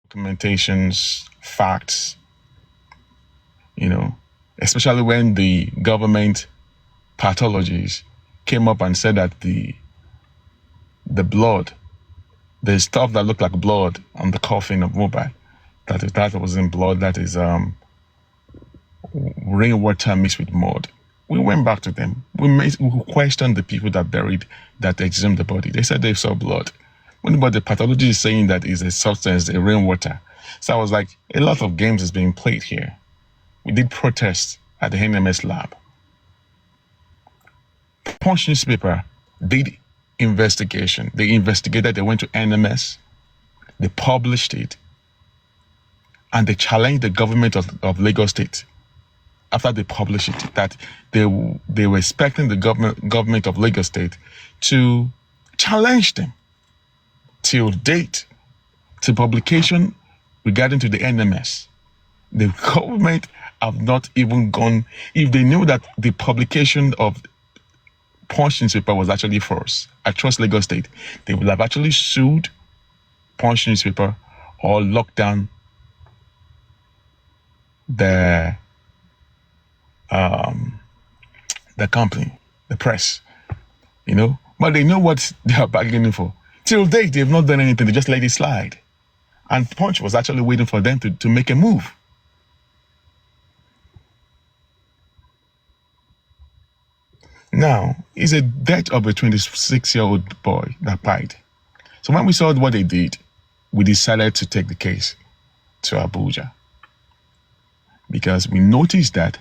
documentations, facts, you know, especially when the government pathologies came up and said that the blood, the stuff that looked like blood on the coffin of Mobile, that wasn't blood, that is rainwater mixed with mud. We went back to them. We questioned the people that exhumed the body. They said they saw blood. But the pathology is saying that is a substance, a rainwater. So I was like, a lot of games is being played here. We did protest at the NMS lab. Punch newspaper did investigation. They investigated, they went to NMS, they published it, and they challenged the government of Lagos State after they published it, that they were expecting the government of Lagos State to challenge them. Till date, to publication regarding to the NMS, the government have not even gone. If they knew that the publication of Punch newspaper was actually false, I trust Lagos State, they would have actually sued Punch newspaper or locked down the company, the press, But they know what they are bargaining for. Till date, they've not done anything. They just let it slide. And Punch was actually waiting for them to make a move. Now, it's a death of a 26-year-old boy that died. So when we saw what they did, we decided to take the case to Abuja. Because we noticed that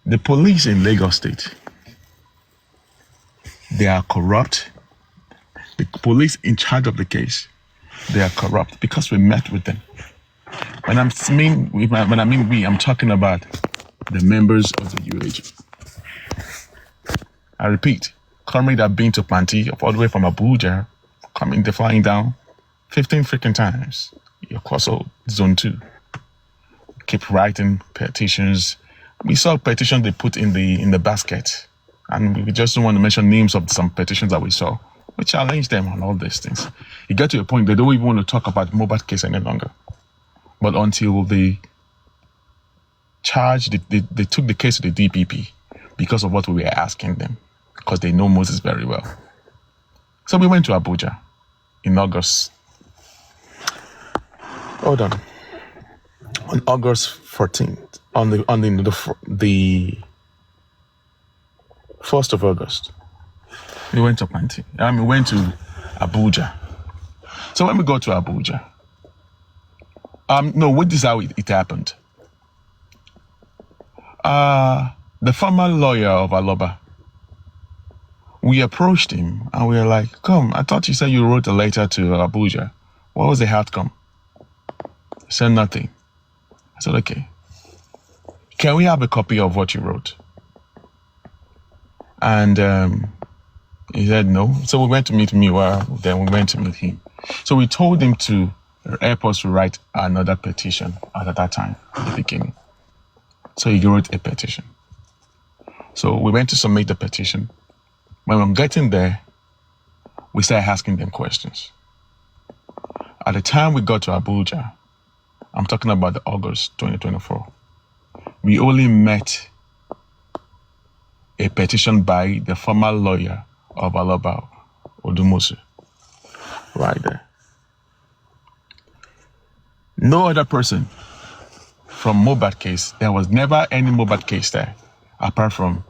the police in Lagos State, they are corrupt. The police in charge of the case, they are corrupt, because we met with them. When I mean we, I'm talking about the members of the UAG. I repeat, comrades have been to Panti all the way from Abuja, they're flying down 15 freaking times. You're also zone 2. Keep writing petitions. We saw petitions they put in the basket, and we just don't want to mention names of some petitions that we saw. We challenged them on all these things. It got to a point they don't even want to talk about the mobile case any longer. But until they charged, they took the case to the DPP because of what we were asking them, because they know Moses very well. So we went to Abuja in August. Hold on. On August 14th, on the 1st of August, we went to Panti. We went to Abuja. So when we got to Abuja, this is how it happened. The former lawyer of Aloba, we approached him and we were like, come, I thought you said you wrote a letter to Abuja. What was the outcome? He said nothing. I said, okay. Can we have a copy of what you wrote? And he said no. So we went to meet Miwa, then we went to meet him. So we told him to help us to write another petition at that time, at the beginning. So he wrote a petition. So we went to submit the petition. When we were getting there, we started asking them questions. At the time we got to Abuja, I'm talking about the August 2024, we only met a petition by the former lawyer of Aloba, Odumosu, right there. No other person from Mobat case, there was never any Mobat case there, apart from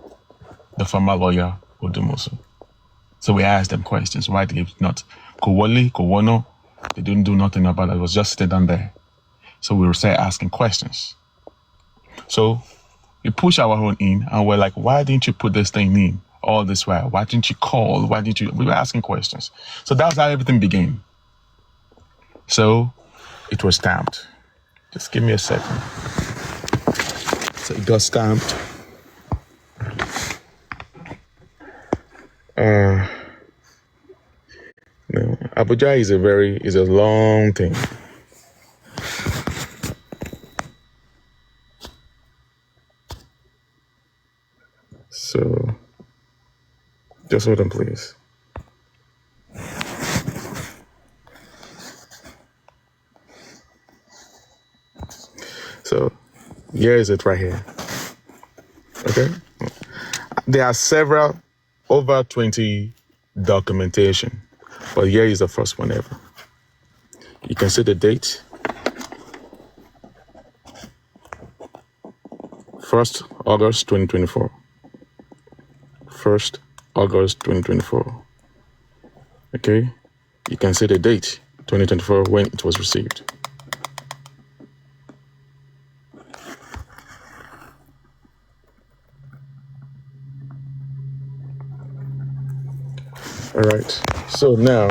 the former lawyer, Odumosu. So we asked them questions. Why did not? Kowole, Kowono, they didn't do nothing about it. It was just sitting down there. So we were asking questions. So we pushed our own in and we're like, why didn't you put this thing in all this while? Why didn't you call? We were asking questions. So that's how everything began. So it was stamped. Just give me a second. So it got stamped. No, Abuja is a long thing. So just hold on, please. So here is it right here. Okay. There are several, over 20 documentation, but here is the first one ever. You can see the date. 1st August 2024. 1st August 2024. Okay. You can see the date, 2024, when it was received. All right. So now,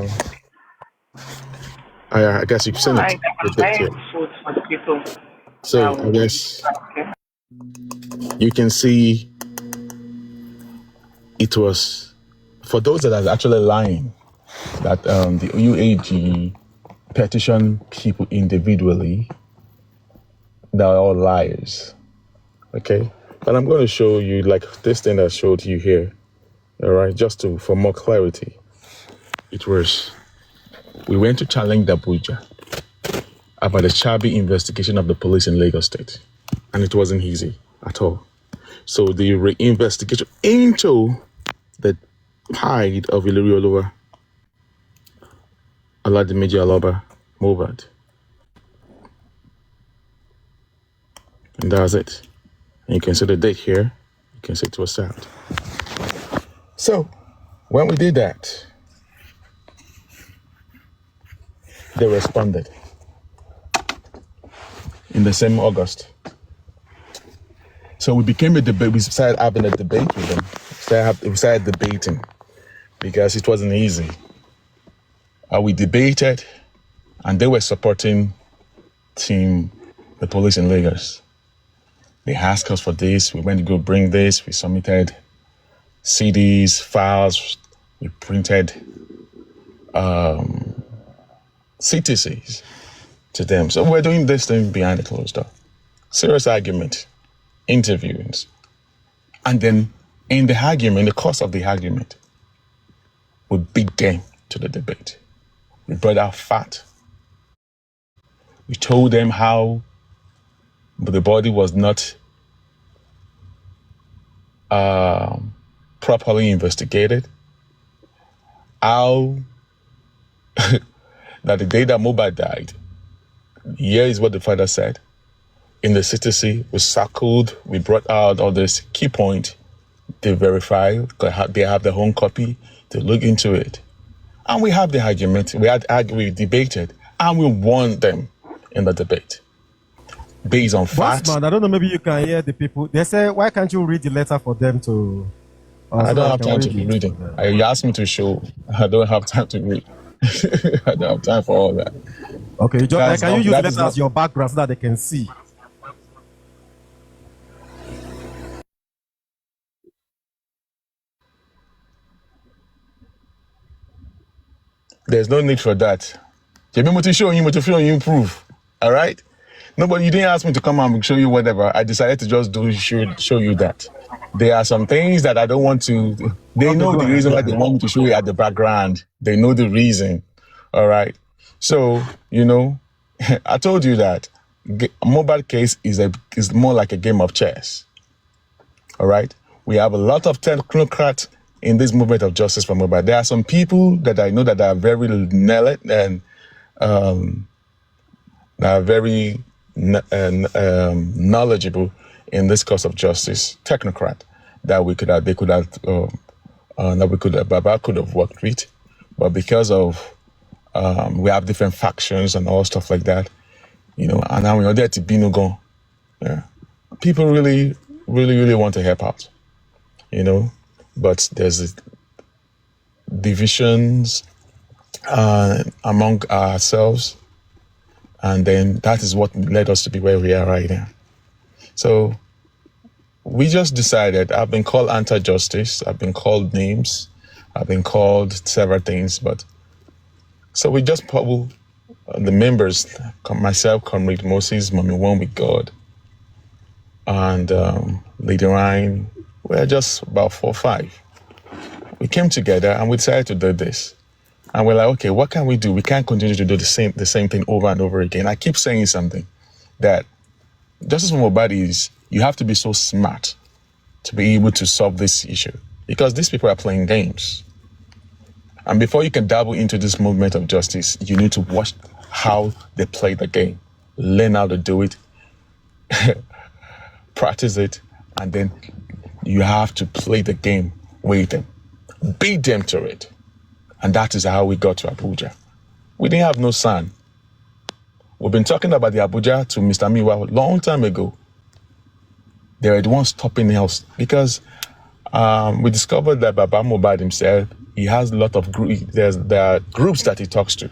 I guess you've seen it. The date here. Food for the people. So I guess you can see it was, for those that are actually lying, that the UAG petition people individually, they're all liars. Okay? But I'm going to show you like this thing I showed you here. All right? Just for more clarity. It was, we went to challenge Abuja about the shabby investigation of the police in Lagos State. And it wasn't easy at all. So the reinvestigation into the hide of Iliri Oluwa, Oladimeji Aloba, Mohbad. And that's it. And you can see the date here. You can see it was served. So when we did that, they responded in the same August. So we became a debate. We started having a debate with them. We started debating because it wasn't easy. We debated, and they were supporting the police in Lagos. They asked us for this. We went to go bring this. We submitted CDs, files. We printed CTCs to them. So we're doing this thing behind the closed door. Serious argument, interviews. And then in the argument, in the course of the argument, we beat them to the debate. We brought out fact. We told them how the body was not properly investigated. How that the day that Mohbad died, here is what the father said. In the CTC, we circled, we brought out all this key point. They verified, they have their own copy, they look into it. And we have the argument, we debated, and we won them in the debate. Based on facts. Man, I don't know, maybe you can hear the people. They say, why can't you read the letter for them to... I don't have time to be reading. You asked me to show. I don't have time to read. I don't have time for all that. Okay, can you use that as your background so that they can see? There's no need for that. You to show you improve. All right? Nobody, you didn't ask me to come and show you whatever. I decided to just show you that. There are some things that I don't want to. They know the reason why they want me to show you at the background. They know the reason. All right. So, I told you that Mohbad case is more like a game of chess. All right. We have a lot of technocrats in this movement of justice for Mohbad. There are some people that I know that are very and that are very knowledgeable in this cause of justice, technocrat, that Baba could have worked with, but because of we have different factions and all stuff like that, and now we're there to be no go. Yeah, people really want to help out, but there's divisions among ourselves, and then that is what led us to be where we are right now. So we just decided, I've been called anti-justice, I've been called names, I've been called several things, but so we just probably, the members, myself, Comrade Moses, Mommy One with God, and Lady Ryan, we're just about 4 or 5. We came together and we decided to do this. And we're like, okay, what can we do? We can't continue to do the same thing over and over again. I keep saying something, that Justice for Mohbad is you have to be so smart to be able to solve this issue because these people are playing games. And before you can dabble into this movement of justice, you need to watch how they play the game, learn how to do it, practice it, and then you have to play the game with them, beat them to it. And that is how we got to Abuja. We didn't have no son. We've been talking about the Abuja to Mr. Miwa a long time ago. They were the ones stopping us because we discovered that Baba Mohbad himself, he has a lot of groups. There are groups that he talks to.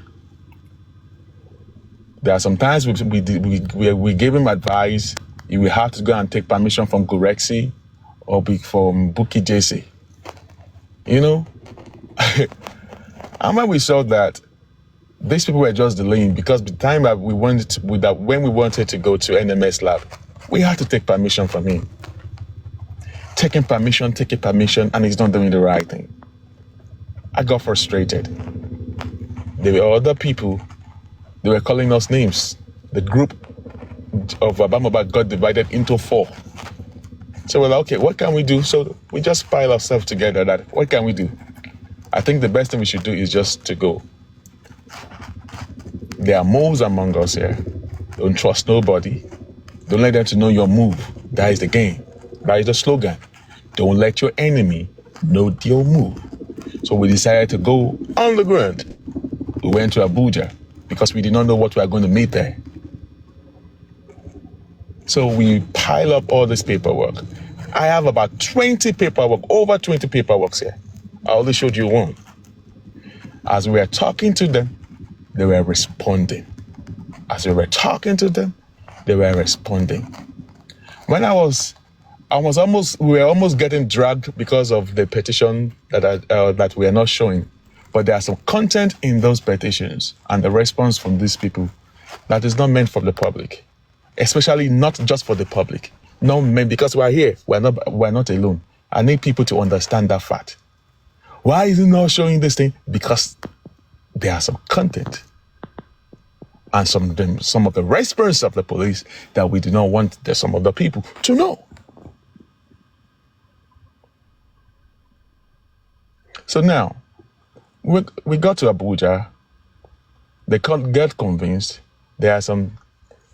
There are sometimes we give him advice. He will have to go and take permission from Gurexi or from Buki Jesse. You know? And when we saw that these people were just delaying because by the time that when we wanted to go to NMS lab, we had to take permission from him. Taking permission, and he's not doing the right thing. I got frustrated. There were other people, they were calling us names. The group of Abamaba got divided into 4. So we're like, okay, what can we do? So we just pile ourselves together that, what can we do? I think the best thing we should do is just to go. There are moves among us here. Don't trust nobody. Don't let them to know your move. That is the game. That is the slogan. Don't let your enemy know your move. So we decided to go on the ground. We went to Abuja because we did not know what we were going to meet there. So we pile up all this paperwork. I have about 20 paperwork, over 20 paperworks here. I only showed you one. As we were talking to them, they were responding. As we were talking to them, they were responding. When we were almost getting dragged because of the petition that we are not showing. But there are some content in those petitions and the response from these people that is not meant for the public, especially not just for the public. No, because we're here, we're not alone. I need people to understand that fact. Why is it not showing this thing? Because there are some content and some of the response of the police that we do not want some other people to know. So now, we got to Abuja. They can't get convinced. The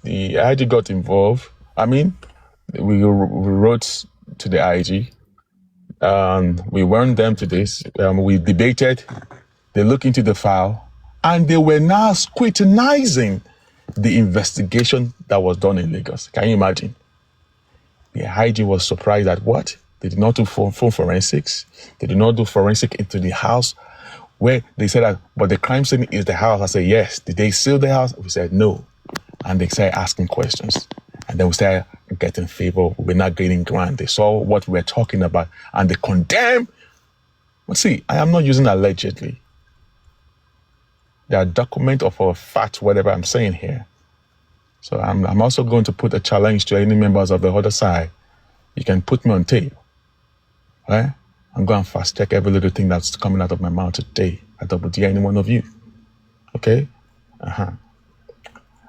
IG got involved. We wrote to the IG. We warned them to this. We debated. They looked into the file. And they were now scrutinizing the investigation that was done in Lagos. Can you imagine? The IG was surprised at what? They did not do phone forensics. They did not do forensic into the house where they said that, but the crime scene is the house. I said, yes. Did they seal the house? We said, no. And they started asking questions. And then we started getting favor. We're not getting grant. They saw what we're talking about and they condemned. But see, I am not using allegedly. There are documents of a fact, whatever I'm saying here. So I'm also going to put a challenge to any members of the other side. You can put me on tape. Right? I'm going to fast check every little thing that's coming out of my mouth today. I double D any one of you. Okay?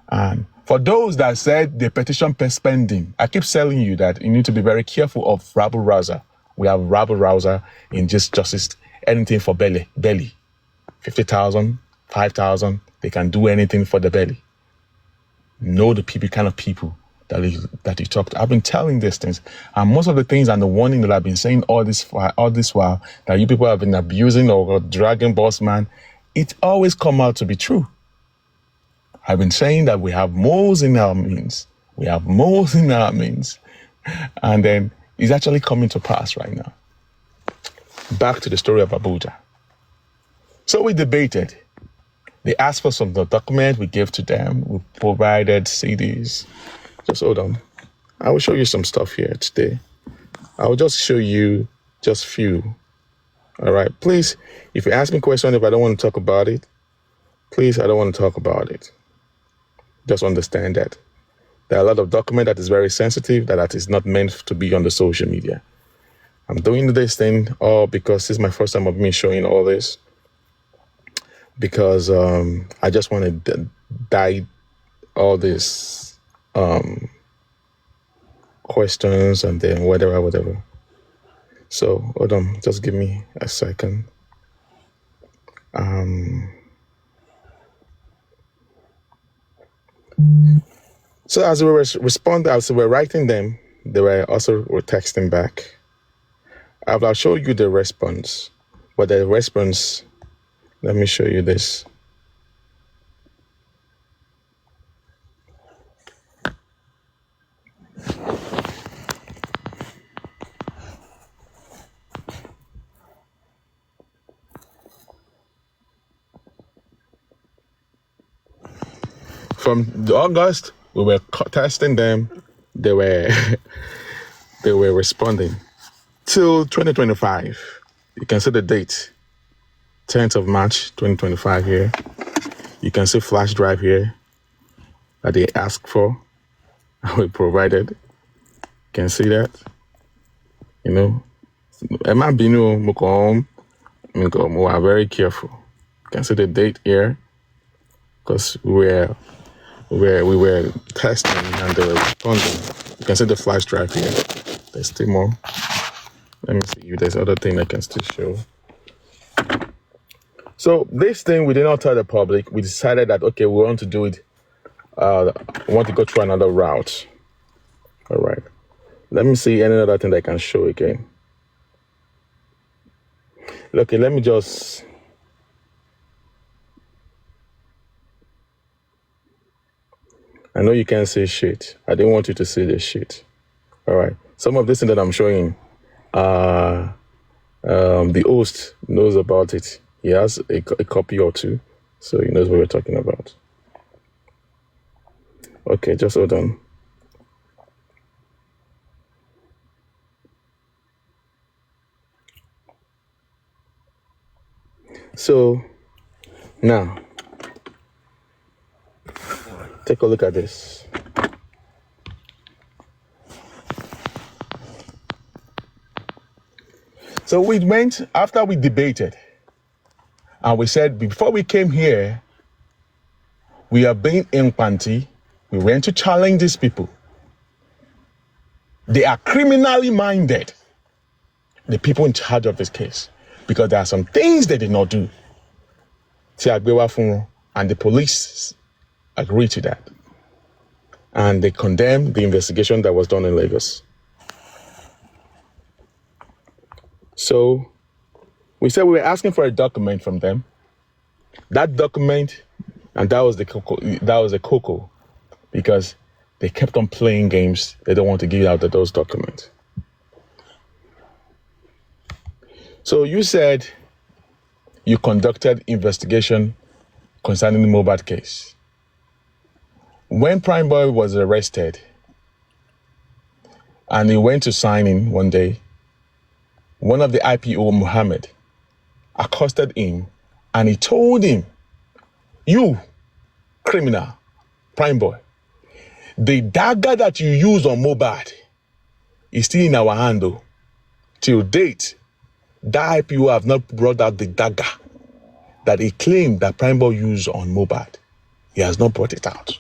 And for those that said the petition pending, I keep telling you that you need to be very careful of rabble rouser. We have rabble rouser in justice, anything for belly. 50,000, 5,000, they can do anything for the belly. Know the kind of people that you talk to. I've been telling these things, and most of the things and the warning that I've been saying all this while that you people have been abusing or dragging boss man, it always come out to be true. I've been saying that we have moles in our means. And then it's actually coming to pass right now. Back to the story of Abuja. So we debated. They asked for some document. We gave to them. We provided CDs. Just hold on. I will show you some stuff here today. I will just show you just few. All right. Please, if you ask me a question, if I don't want to talk about it, please, I don't want to talk about it. Just understand that. There are a lot of document that is very sensitive, that is not meant to be on the social media. I'm doing this thing all because this is my first time of me showing all this. Because I just want to die all this questions and then whatever. So hold on, just give me a second. So as we were responding, as we were writing them, they were also texting back. I'll show you the response, but the response, let me show you this. From August, we were testing them. They were they were responding. Till 2025, you can see the date, 10th of March 2025 here. You can see flash drive here that they asked for. We provided. You can see that. You know, Emma Binu Mukom, we are very careful. You can see the date here because we were testing and they were responding. You can see the flash drive here. There's still more. Let me see if there's other thing I can still show. So this thing we did not tell the public. We decided that okay, we want to do it. We want to go through another route. All right. Let me see any other thing that I can show again. Okay, let me just. I know you can't see shit. I didn't want you to see this shit. All right. Some of this thing that I'm showing, the host knows about it. He has a copy or two, so he knows what we're talking about. Okay, just hold on. So now, take a look at this. So we went, after we debated, and we said, before we came here, we are being impanty. We went to challenge these people. They are criminally minded, the people in charge of this case, because there are some things they did not do. And the police agreed to that. And they condemned the investigation that was done in Lagos. So we said we were asking for a document from them. That document, and that was the cocoa, because they kept on playing games. They don't want to give out those documents. So you said you conducted investigation concerning the Mohbad case. When Prime Boy was arrested and he went to sign in one day, one of the IPO, Muhammad, accosted him and he told him, "You, criminal, Prime Boy, the dagger that you use on Mohbad is still in our hand though. Till date, that IPO have not brought out the dagger that he claimed that Prime Boy used on Mohbad. He has not brought it out."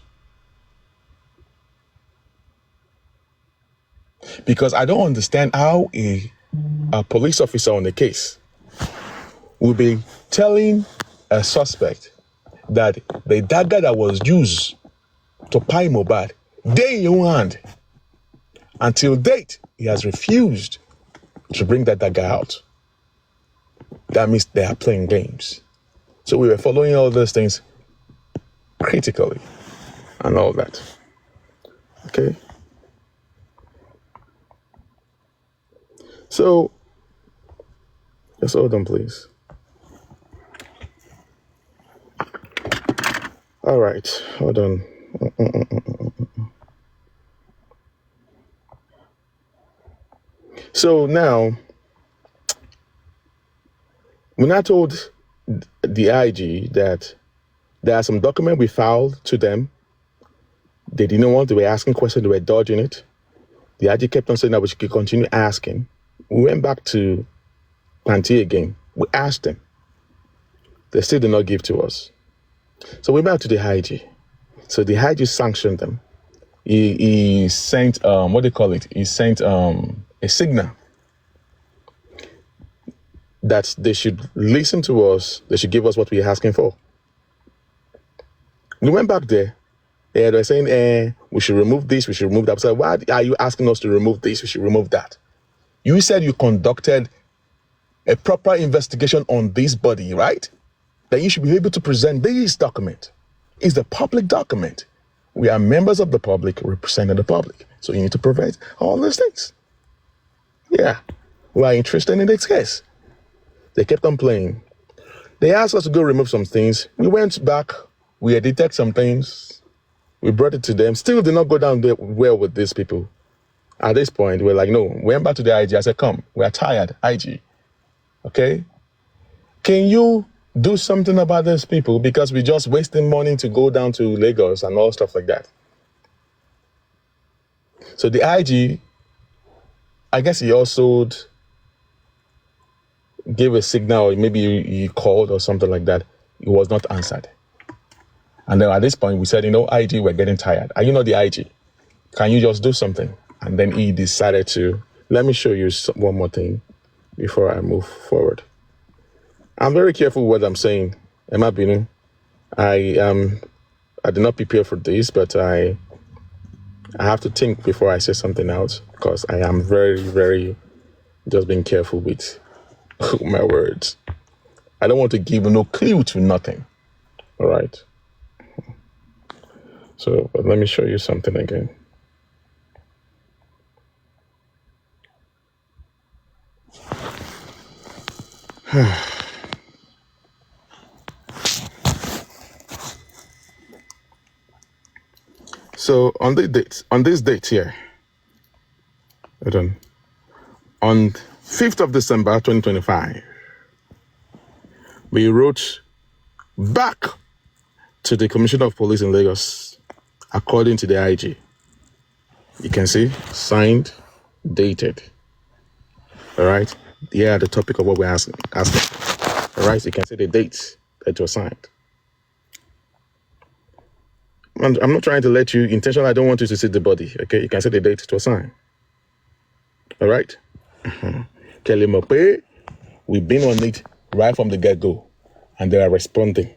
Because I don't understand how a police officer on the case will be telling a suspect that the dagger that was used to pie Mohbad, they in your hand. Until date, he has refused to bring that dagger out. That means they are playing games. So we were following all those things critically and all that. Okay? So, just hold on, please. All right, hold on. So now, when I told the IG that there are some documents we filed to them, they didn't want, they were asking questions, they were dodging it. The IG kept on saying that we should continue asking. We went back to Panty again. We asked them. They still did not give to us. So we went back to the IG. So the IG sanctioned them. he sent what do you call it? He sent a signal that they should listen to us. They should give us what we're asking for. We went back there. Yeah, they're saying, we should remove this, we should remove that. So why are you asking us to remove this? We should remove that. You said you conducted a proper investigation on this body, right? Then you should be able to present this document. It's the public document. We are members of the public representing the public. So you need to provide all these things. Yeah, we are interested in this case. They kept on playing. They asked us to go remove some things. We went back. We edited some things. We brought it to them. Still did not go down well with these people. At this point, we're like, no. We went back to the IG. I said, come, we are tired, IG. Okay? Can you do something about these people? Because we're just wasting money to go down to Lagos and all stuff like that. So the IG, I guess he also gave a signal, or maybe he called or something like that. It was not answered. And then at this point, we said, IG, we're getting tired. Are you not the IG? Can you just do something? And then he decided to, let me show you one more thing before I move forward. I'm very careful what I'm saying. Emma Binu, I did not prepare for this, but I have to think before I say something else, because I am very, very just being careful with my words. I don't want to give no clue to nothing. All right. So let me show you something again. So on this date here, hold on 5th of December 2025, we wrote back to the Commissioner of Police in Lagos, according to the IG. You can see, signed, dated. All right, yeah, the topic of what we're asking. All right, so you can see the date that was signed. And I'm not trying to let you, intentionally, I don't want you to see the body, okay? You can see the date it was signed. All right? Kelly Mope, we've been on it right from the get-go, and they are responding.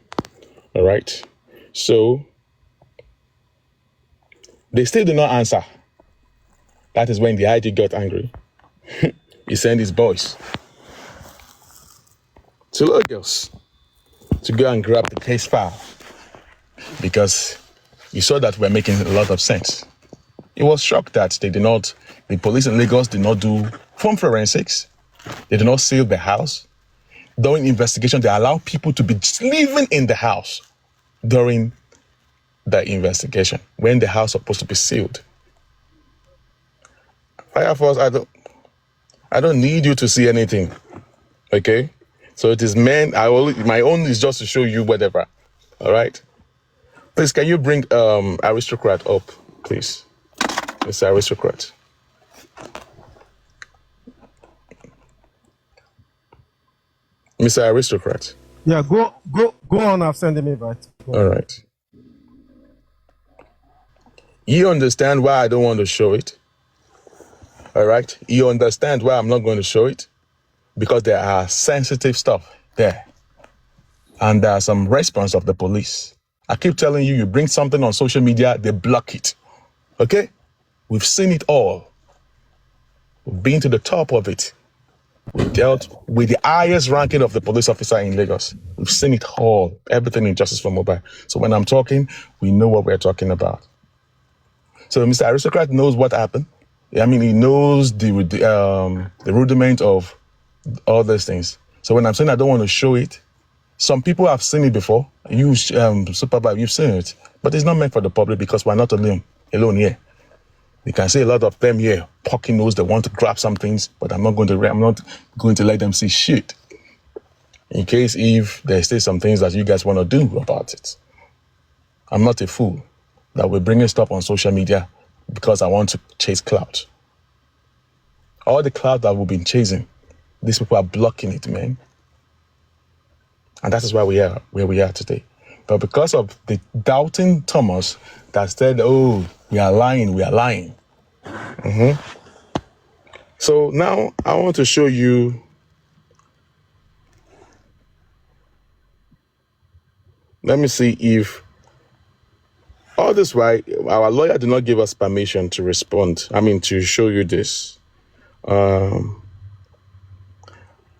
All right? So, they still did not answer. That is when the IG got angry. He sent his boys to Lagos to go and grab the case file, because he saw that we're making a lot of sense. He was shocked that the police in Lagos did not do phone forensics. They did not seal the house. During investigation, they allow people to be living in the house during the investigation, when the house is supposed to be sealed. Fire Force, I don't need you to see anything, okay? So it is men, my own is just to show you whatever, all right? Please, can you bring Aristocrat up, please? Mr. Aristocrat. Mr. Aristocrat. Yeah, go on. I've sent him invite. All right. You understand why I don't want to show it? All right? You understand why I'm not going to show it? Because there are sensitive stuff there. And there are some response of the police. I keep telling you, you bring something on social media, they block it. Okay? We've seen it all. We've been to the top of it. We've dealt with the highest ranking of the police officer in Lagos. We've seen it all. Everything in Justice for Mobile. So when I'm talking, we know what we're talking about. So Mr. Aristocrat knows what happened. I mean, he knows the rudiment of all these things. So when I'm saying I don't want to show it, some people have seen it before. You, Supervibez, you've seen it. But it's not meant for the public because we're not alone here. You can see a lot of them here, poking nose, they want to grab some things, but I'm not going to let them see shit. In case if there's still some things that you guys want to do about it. I'm not a fool that will bring stuff on social media because I want to chase clout. All the clout that we've been chasing, these people are blocking it, man. And that is why we are where we are today. But because of the doubting Thomas that said, oh, We are lying. We are lying. So now I want to show you. Let me see if all this while our lawyer did not give us permission to respond. To show you this.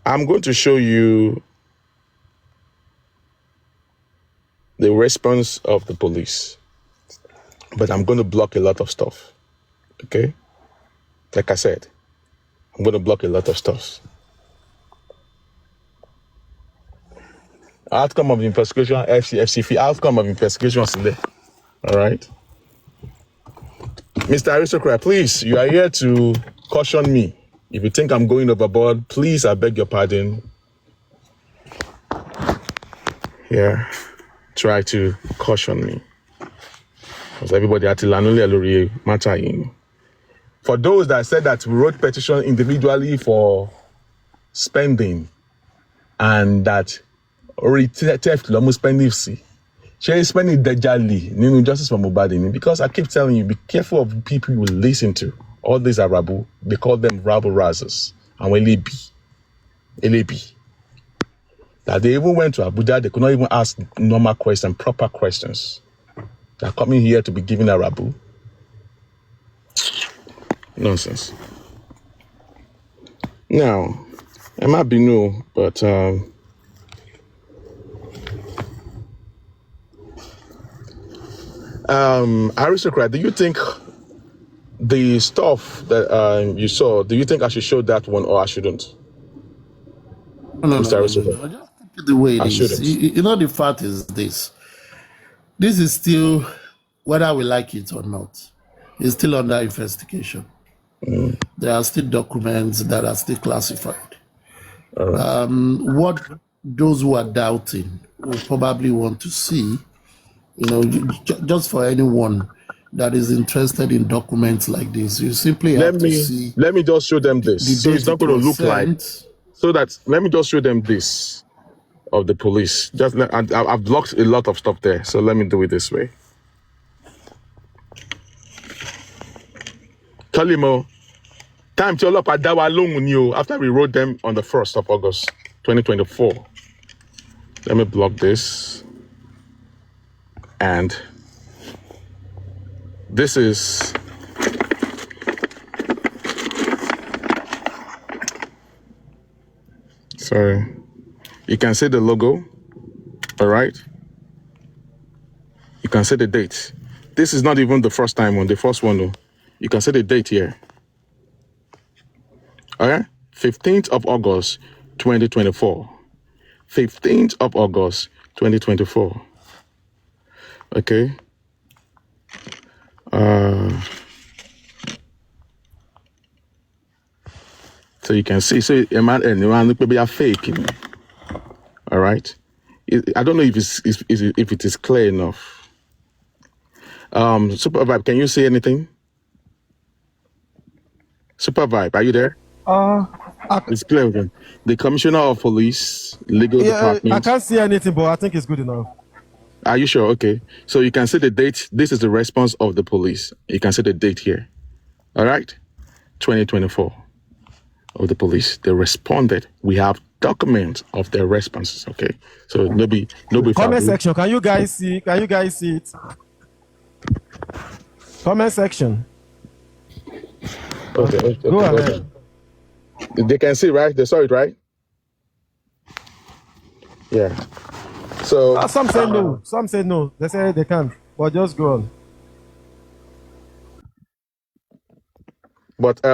I'm going to show you the response of the police, but I'm going to block a lot of stuff. Okay? Like I said, I'm going to block a lot of stuff. Outcome of the investigation, FCF, outcome of investigation is in there. All right? Mr. Aristocrat, please, you are here to caution me. If you think I'm going overboard, please, I beg your pardon. Yeah, try to caution me. Because everybody at Lanuli matter. For those that said that we wrote petition individually for spending and that already theft almost spending she spending dejali nínú justice for Mohbad, because I keep telling you, be careful of people you will listen to. All these are rabble. They call them rabble rousers and LAB. That they even went to Abuja, they could not even ask normal questions, proper questions. They're coming here to be given a rabble. Nonsense. Now, it might be new, but Aristocrat, do you think the stuff that you saw, do you think I should show that one or I shouldn't? No. Mr. Aristocrat, I just think it the way it I is. shouldn't. You know, the fact is this. This is still, whether we like it or not, it's still under investigation. There are still documents that are still classified. All right. What those who are doubting will probably want to see, just for anyone that is interested in documents like this, you simply have to see Let me just show them the this. So it's date not it going to was look like. sent. So that let me just show them this of the police. I've blocked a lot of stuff there. So let me do it this way. Kalimo, time to all up at Dawa Lungu after we wrote them on the 1st of August 2024. Let me block this. And this is sorry. You can see the logo. All right. You can see the date. This is not even the first time on the first one though. You can see the date here. All right. 15th of August, 2024. 15th of August, 2024. Okay. So you can see, so maybe a fake. All right. I don't know if it is clear enough. Supervibez, can you say anything? Supervibez, are you there? It's clear again. The Commissioner of Police, Legal Department. I can't see anything, but I think it's good enough. Are you sure? Okay. So you can see the date. This is the response of the police. You can see the date here. All right. 2024 of the police. They responded. We have documents of their responses. Okay. So nobody. Comment section. Can you guys see? Can you guys see it? Comment section. Okay. Go ahead. They can see, right? They saw it, right? Yeah. So Some say no. Some say no. They say they can't. But just go on. But I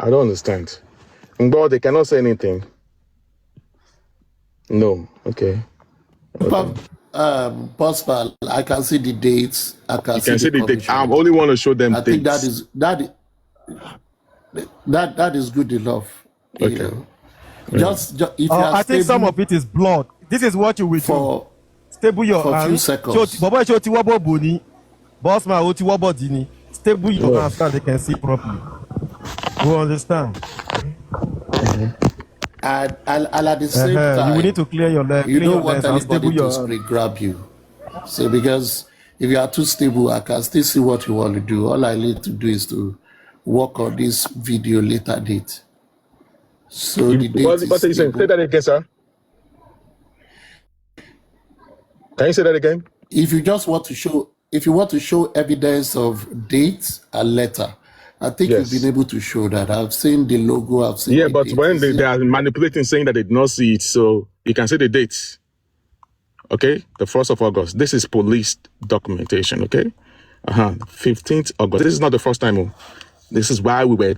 don't understand. But they cannot say anything. No. Okay. Possible. I can see the dates. I can see the date. I only want to show them I dates. think that is good enough. You Okay. know. Just if you are I think some stable of it is blood. This is what you will do. for Stable your for a few hands. seconds. Bobo shoti wabo boni. Boss man oti wabo dini. Stable your Yeah. hands so they can see properly. You understand? and at the same time, You will need to clear your leg. you Clean don't your want legs and stable anybody your to hands. spray grab you. So because If you are too stable, I can still see what you want to do. All I need to do is to work on this video later date. So the date What is are you saying? Say stable. that again, sir. Can you say that again? If you just want to show, if you want to show evidence of date and letter, I think you've been Yes. able to show that. I've seen the logo, I've seen Yeah, the but date. when You they see? are manipulating, saying that they did not see it, so you can see the dates. Okay, the 1st of August. This is police documentation. Okay, 15th August. This is not the first time. Oh. This is why we're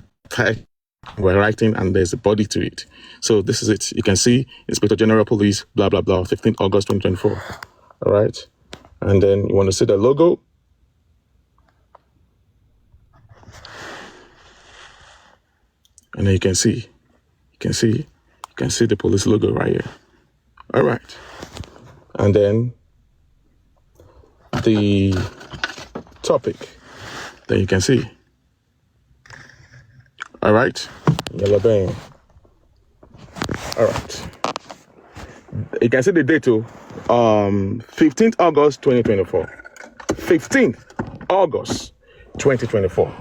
writing, and there's a body to it. So this is it. You can see Inspector General Police, blah blah blah. 15th August 2024. All right, and then you want to see the logo. And then you can see the police logo right here. All right. And then the topic, then you can see. All right. Yellow bang. All right. You can see the date too. 15th August 2024. 15th August 2024.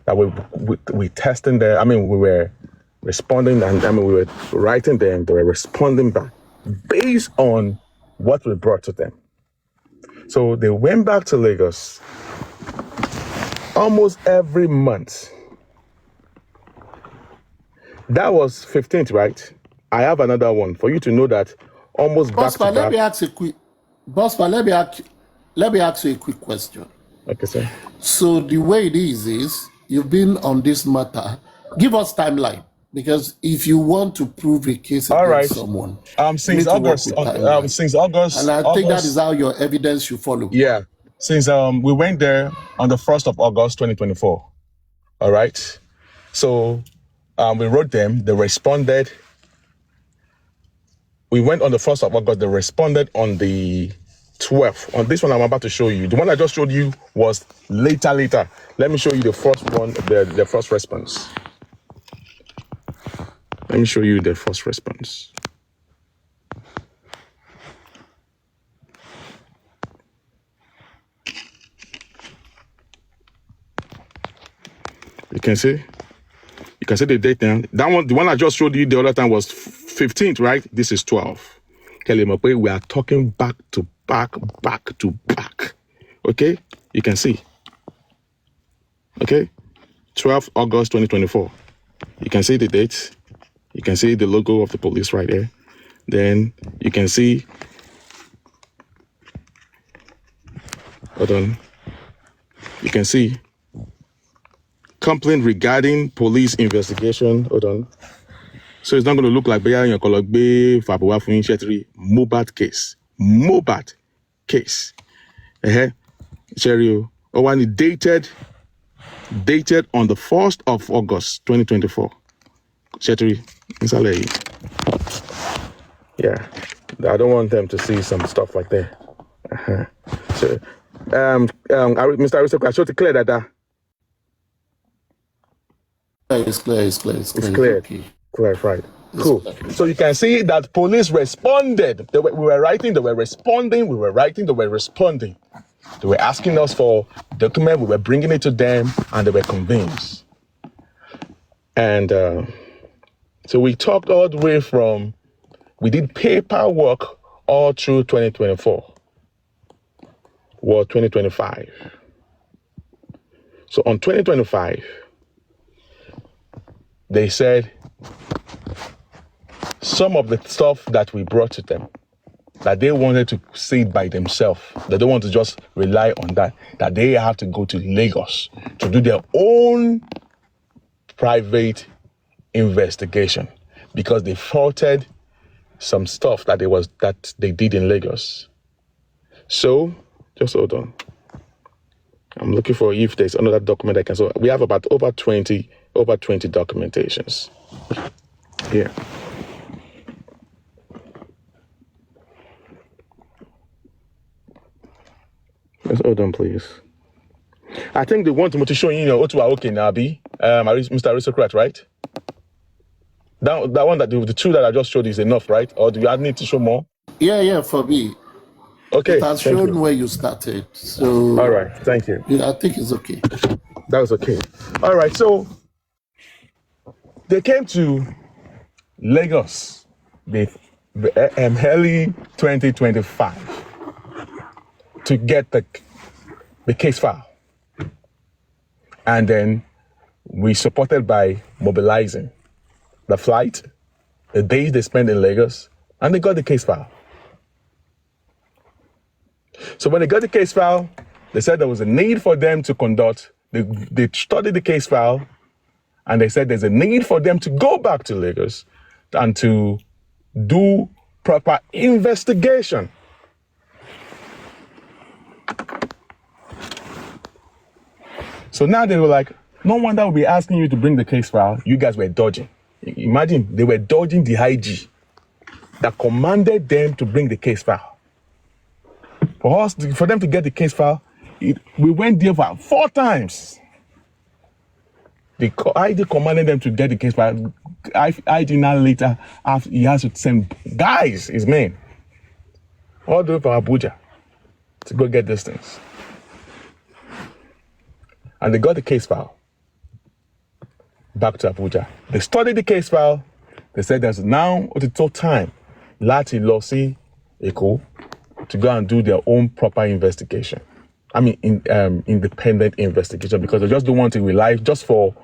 That we testing there. I mean, we were responding, and we were writing them. They were responding back based on what we brought to them. So they went back to Lagos almost every month. That was 15th, right? I have another one for you to know that almost back to Bospa, let back. me ask a quick. Bospa, let me ask you a quick question. Okay, sir. So the way it is you've been on this matter. Give us timeline, because if you want to prove a case All right. against someone, Since August, since August, and I think that is how your evidence should follow. Yeah, since we went there on the 1st of August 2024. All right. So we wrote them. They responded. We went on the 1st of August. They responded on the 12th. On this one I'm about to show you. The one I just showed you was later. Let me show you the first one, the first response. Let me show you the first response. You can see the date now. That one, the one I just showed you the other time was 15th, right? This is 12. We are talking back to back. Okay? You can see. Okay? 12th August 2024. You can see the date. You can see the logo of the police right there. Then you can see, hold on. You can see complaint regarding police investigation. Hold on. So it's not going to look like Mobat case. Mobat case. Cherio. One dated on the 1st of August 2024. Chetri. Yeah. I don't want them to see some stuff like that. So, Mr. Aristocrat, I should declare that. It's clear. It's clear. Okay. Clarified. Cool. So you can see that police responded. We were writing, they were responding. We were writing, they were responding. They were asking us for document. We were bringing it to them, and they were convinced. And so we talked all the way from, we did paperwork all through 2024 or 2025. So on 2025, they said some of the stuff that we brought to them, that they wanted to see it by themselves. They don't want to just rely on that they have to go to Lagos to do their own private investigation, because they faulted some stuff that they did in Lagos. So just hold on. I'm looking for if there's another document I can. So we have about over 20 documentations here. Let's hold on, please. I think they want to show you, okay, Nabi, Mr. Aristocrat, right? That one, the two that I just showed is enough, right? Or do you need to show more? Yeah, for me. Okay, It has thank shown you. where you started. So All right, thank you. yeah, I think it's okay. That was okay. All right, so they came to Lagos early 2025 to get the case file. And then we supported by mobilizing the flight, the days they spent in Lagos, and they got the case file. So when they got the case file, they said there was a need for them to conduct, they studied the case file, and they said there's a need for them to go back to Lagos and to do proper investigation. So now they were like, no wonder we'll be asking you to bring the case file. You guys were dodging. Imagine they were dodging the IG that commanded them to bring the case file. For them to get the case file, we went there for 4 times. The ID commanded them to get the case file. ID now later, after he has to send guys, his men, all the way from Abuja to go get these things. And they got the case file back to Abuja. They studied the case file. They said there's now the total time láti lọ sí Èkó to go and do their own proper investigation. I mean, independent investigation, because they just don't want to rely just for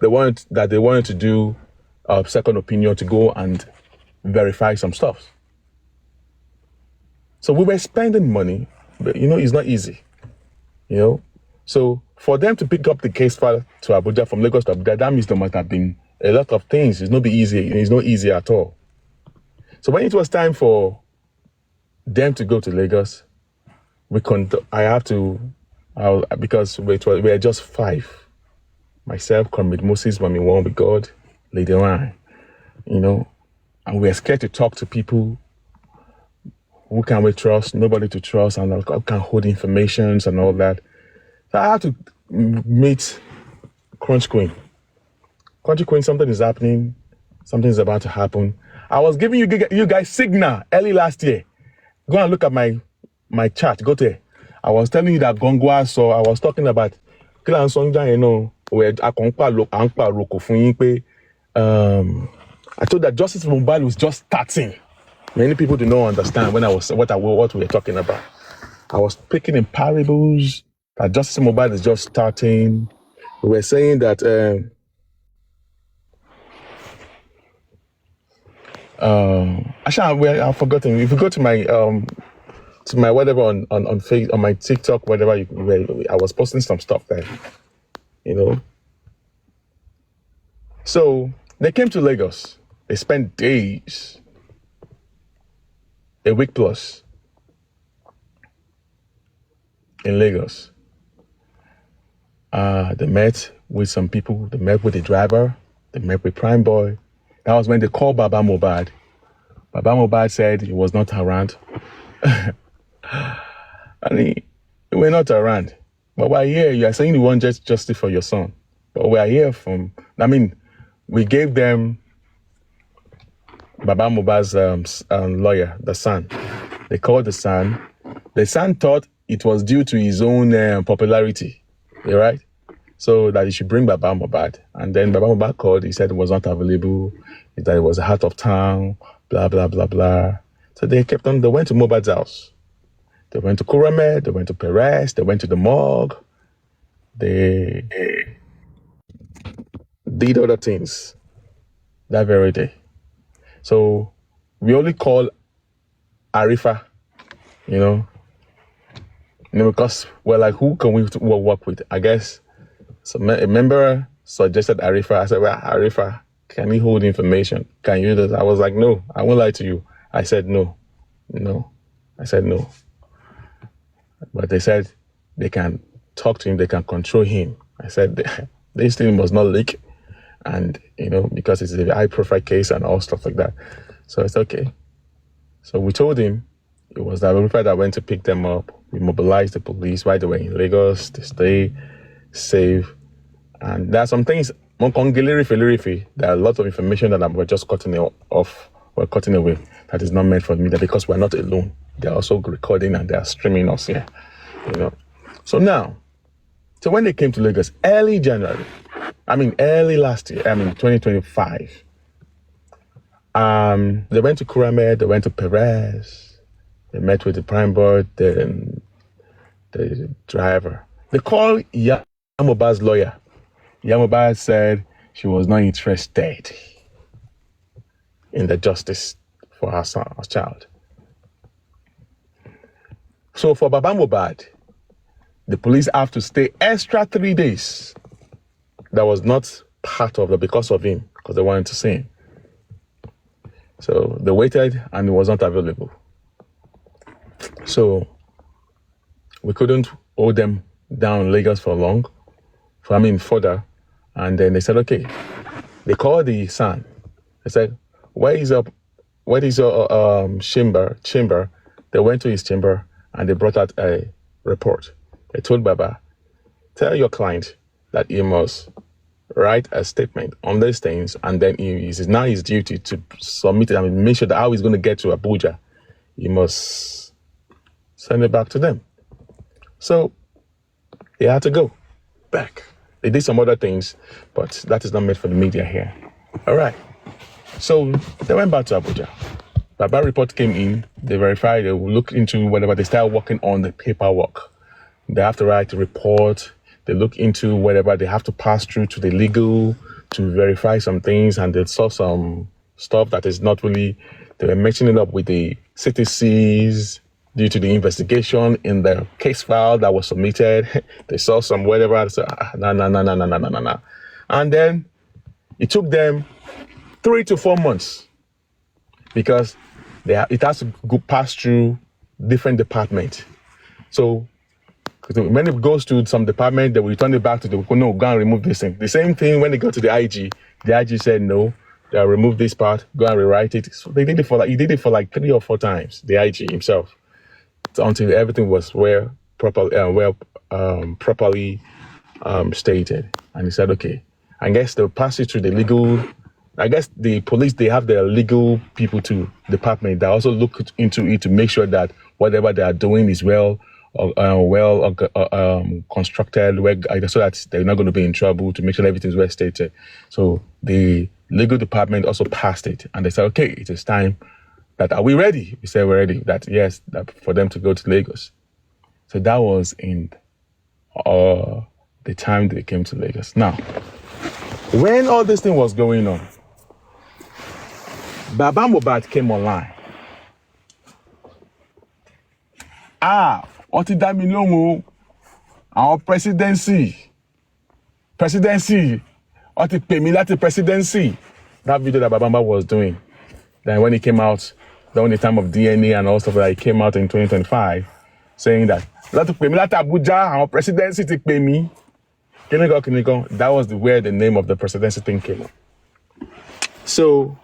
they wanted to do a second opinion to go and verify some stuff. So we were spending money, but it's not easy, So for them to pick up the case file to Abuja from Lagos to Abuja, that means there must have been a lot of things. It's not easy. It's not easy at all. So when it was time for them to go to Lagos, because we were just 5. Myself, Comrade Moses, Mami One with God, Lady Ryan, and we were scared to talk to people. Who can we trust? Nobody to trust, and who can hold information and all that. So I had to meet Crunch Queen. Crunch Queen, something is happening. Something is about to happen. I was giving you guys signal early last year. Go and look at my chat. Go there. I was telling you that Gongwa, so I was talking about Kilan Sonja, where I told that justice for Mohbad was just starting. Many people do not understand what we were talking about. I was speaking in parables that justice for Mohbad is just starting. We were saying that I've forgotten. If you go to my whatever on my TikTok, whatever I was posting some stuff there. So they came to Lagos. They spent days, a week plus, in Lagos. They met with some people. They met with the driver. They met with Prime Boy. That was when they called Baba Mohbad. Baba Mohbad said he was not around. And we're not around. But we're here. You are saying you want justice for your son. But we are here we gave them Baba Mohbad's lawyer, the son. They called the son. The son thought it was due to his own popularity, right? So that he should bring Baba Mohbad. And then Baba Mohbad called. He said it was not available, that it was out of town, blah, blah, blah, blah. So they kept on. They went to Mohbad's house. They went to Kurame. They went to Perez. They went to the morgue. They did other things that very day. So we only call Arifa, because we're like, who can we work with? I guess so. A member suggested Arifa. I said, well, Arifa, can you hold information? Can you do this? I was like, no, I won't lie to you. I said no. I said no. But they said they can talk to him, they can control him. I said this thing must not leak. And, because it's a high profile case and all stuff like that. So it's okay. So we told him it was the Arifa that went to pick them up. We mobilized the police while they were in Lagos to stay safe. And there are some things, there are a lot of information that we're just cutting off we're cutting away. That is not meant for the media because we're not alone. They're also recording and they're streaming us here. So now, so when they came to Lagos, early last year, 2025, they went to Kurame, they went to Perez, they met with the prime board, the driver. They called Yamoba's lawyer. Yamoba said she was not interested in the justice for her son, her child. So for Baba Mohbad, the police have to stay extra 3 days. That was not part of it because of him, because they wanted to see him. So they waited and he was not available. So we couldn't hold them down in Lagos for long, further. And then they said, okay. They called the son. They said, where is your chamber? They went to his chamber and they brought out a report. They told Baba, tell your client that he must write a statement on these things, and then it is now his duty to submit it and make sure that how he's going to get to Abuja, he must send it back to them. So he had to go back. They did some other things, but that is not meant for the media here. All right. So they went back to Abuja. Baba report came in. They verified. They will look into whatever. They started working on the paperwork. They have to write a report. They look into whatever. They have to pass through to the legal to verify some things. And they saw some stuff that is not really, they were mixing it up with the CTCs due to the investigation in the case file that was submitted. They saw some whatever. So, no. And then it took them 3 to 4 months because it has to go pass through different departments. So when it goes to some department, they will return it back to go and remove this thing. The same thing when they go to the IG said no, they'll remove this part, go and rewrite it. So he did it for like 3 or 4 times, the IG himself, until everything was properly stated. And he said, okay, I guess they'll pass it through the legal. I guess the police, they have their legal people to department that also look into it to make sure that whatever they are doing is constructed, so that they're not going to be in trouble, to make sure everything's well stated. So the legal department also passed it, and they said, okay, it is time. That are we ready? We said we're ready. That yes, that for them to go to Lagos. So that was in the time they came to Lagos. Now, when all this thing was going on, Baba Mohbad came online. Ó ti dá mi lóhùn o. Àwọn presidency, ó ti pè mí láti presidency. That video that Baba Mohbad was doing. Then when he came out, during the time of DNA and all stuff like that, he came out in 2025 saying that, láti pè mí láti Abuja, àwọn presidency ti pè mí. Kinigo. That was where the name of the presidency thing came up. So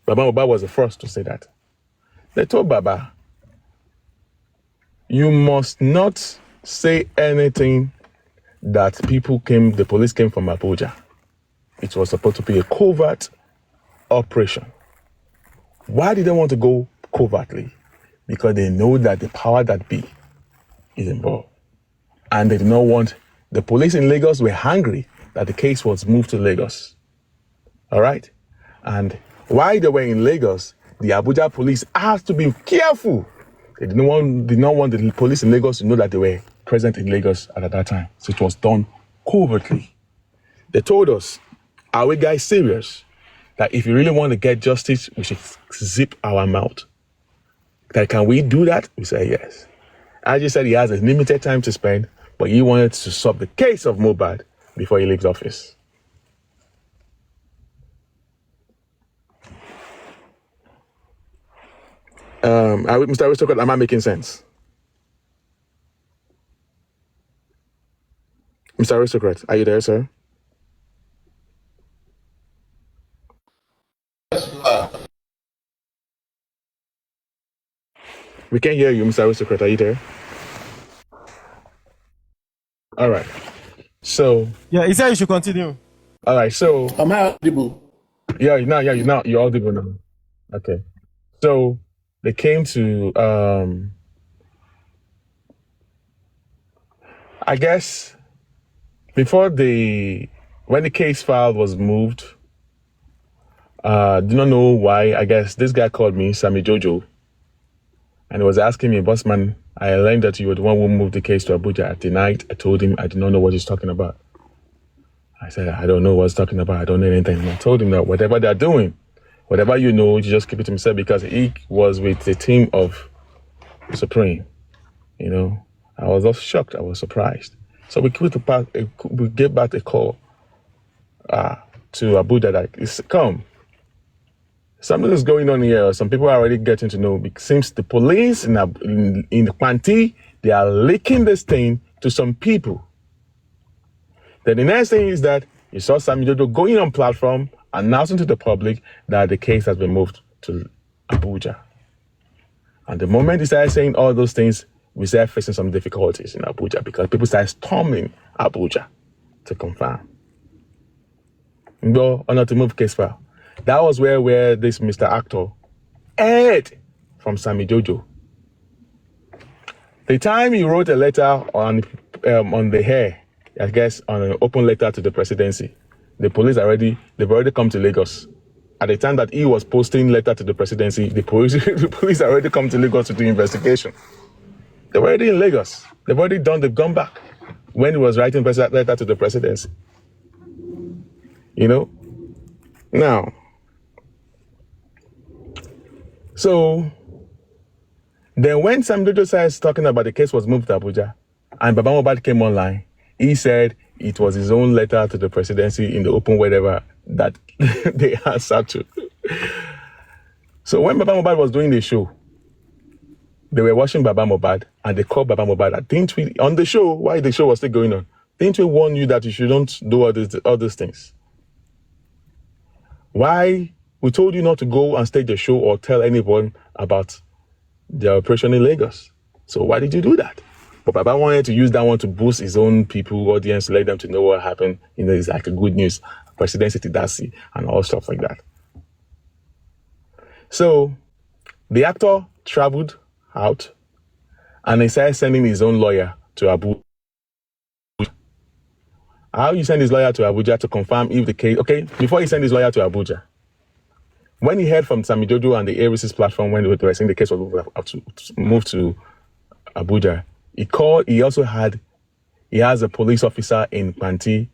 Baba Mohbad was the first to say that. They told Baba, you must not say anything that the police came from Abuja. It was supposed to be a covert operation. Why did they want to go covertly? Because they know that the power that be is involved. And they did not want, the police in Lagos were hungry that the case was moved to Lagos. All right? And while they were in Lagos, the Abuja police had to be careful. They did not want the police in Lagos to know that they were present in Lagos at that time. So it was done covertly. They told us, are we guys serious? That if you really want to get justice, we should zip our mouth. That can we do that? We say yes. Aji said he has a limited time to spend, but he wanted to solve the case of Mohbad before he leaves office. Mr. Aristocrat, am I making sense? Mr. Aristocrat, are you there, sir? We can't hear you, Mr. Aristocrat. Are you there? All right. So. Yeah, he said you should continue. All right. So. Am I audible? Yeah, you're audible now. Okay. So they came to, I guess, when the case file was moved, do not know why. I guess this guy called me, Sammy Jojo, and he was asking me, boss man, I learned that you were the one who moved the case to Abuja. I denied. I told him I did not know what he's talking about. I said, I don't know what he's talking about. I don't know anything. And I told him that whatever they're doing, whatever you know, you just keep it to himself, because he was with the team of Supreme. You know, I was just shocked. I was surprised. So we gave back a call to Abuja that, come, something is going on here. Some people are already getting to know. It seems the police in the Kwanti, they are leaking this thing to some people. Then the next thing is that you saw Sammy Jojo going on platform, announcing to the public that the case has been moved to Abuja. And the moment he started saying all those things, we started facing some difficulties in Abuja, because people started storming Abuja to confirm. Go on to move case file. That was where this Mr. Actor heard from Sammy Jojo. The time he wrote a letter on the hair, I guess on an open letter to the presidency, the police they've already come to Lagos. At the time that he was posting letter to the presidency, the police already come to Lagos to do investigation. They're already in Lagos. They've gone back when he was writing letter to the presidency. You know? Now, so then when Sam Jojo started talking about the case was moved to Abuja and Baba Mohbad came online, he said it was his own letter to the presidency in the open whatever that they answered to. So when Baba Mohbad was doing the show, they were watching Baba Mohbad and they called Baba Mohbad. Didn't we, on the show, while the show was still going on, didn't we warn you that you shouldn't do all these things? Why? We told you not to go and stage the show or tell anyone about the operation in Lagos. So why did you do that? But Baba wanted to use that one to boost his own people, audience, let them to know what happened. You know, it's like a good news, presidency Tidasi, and all stuff like that. So the actor traveled out and he started sending his own lawyer to Abuja. How you send his lawyer to Abuja to confirm if the case, okay, before he sent his lawyer to Abuja, when he heard from Sammy Jojo and the ARC's platform when they were saying the case was moved to Abuja, he has a police officer in Panti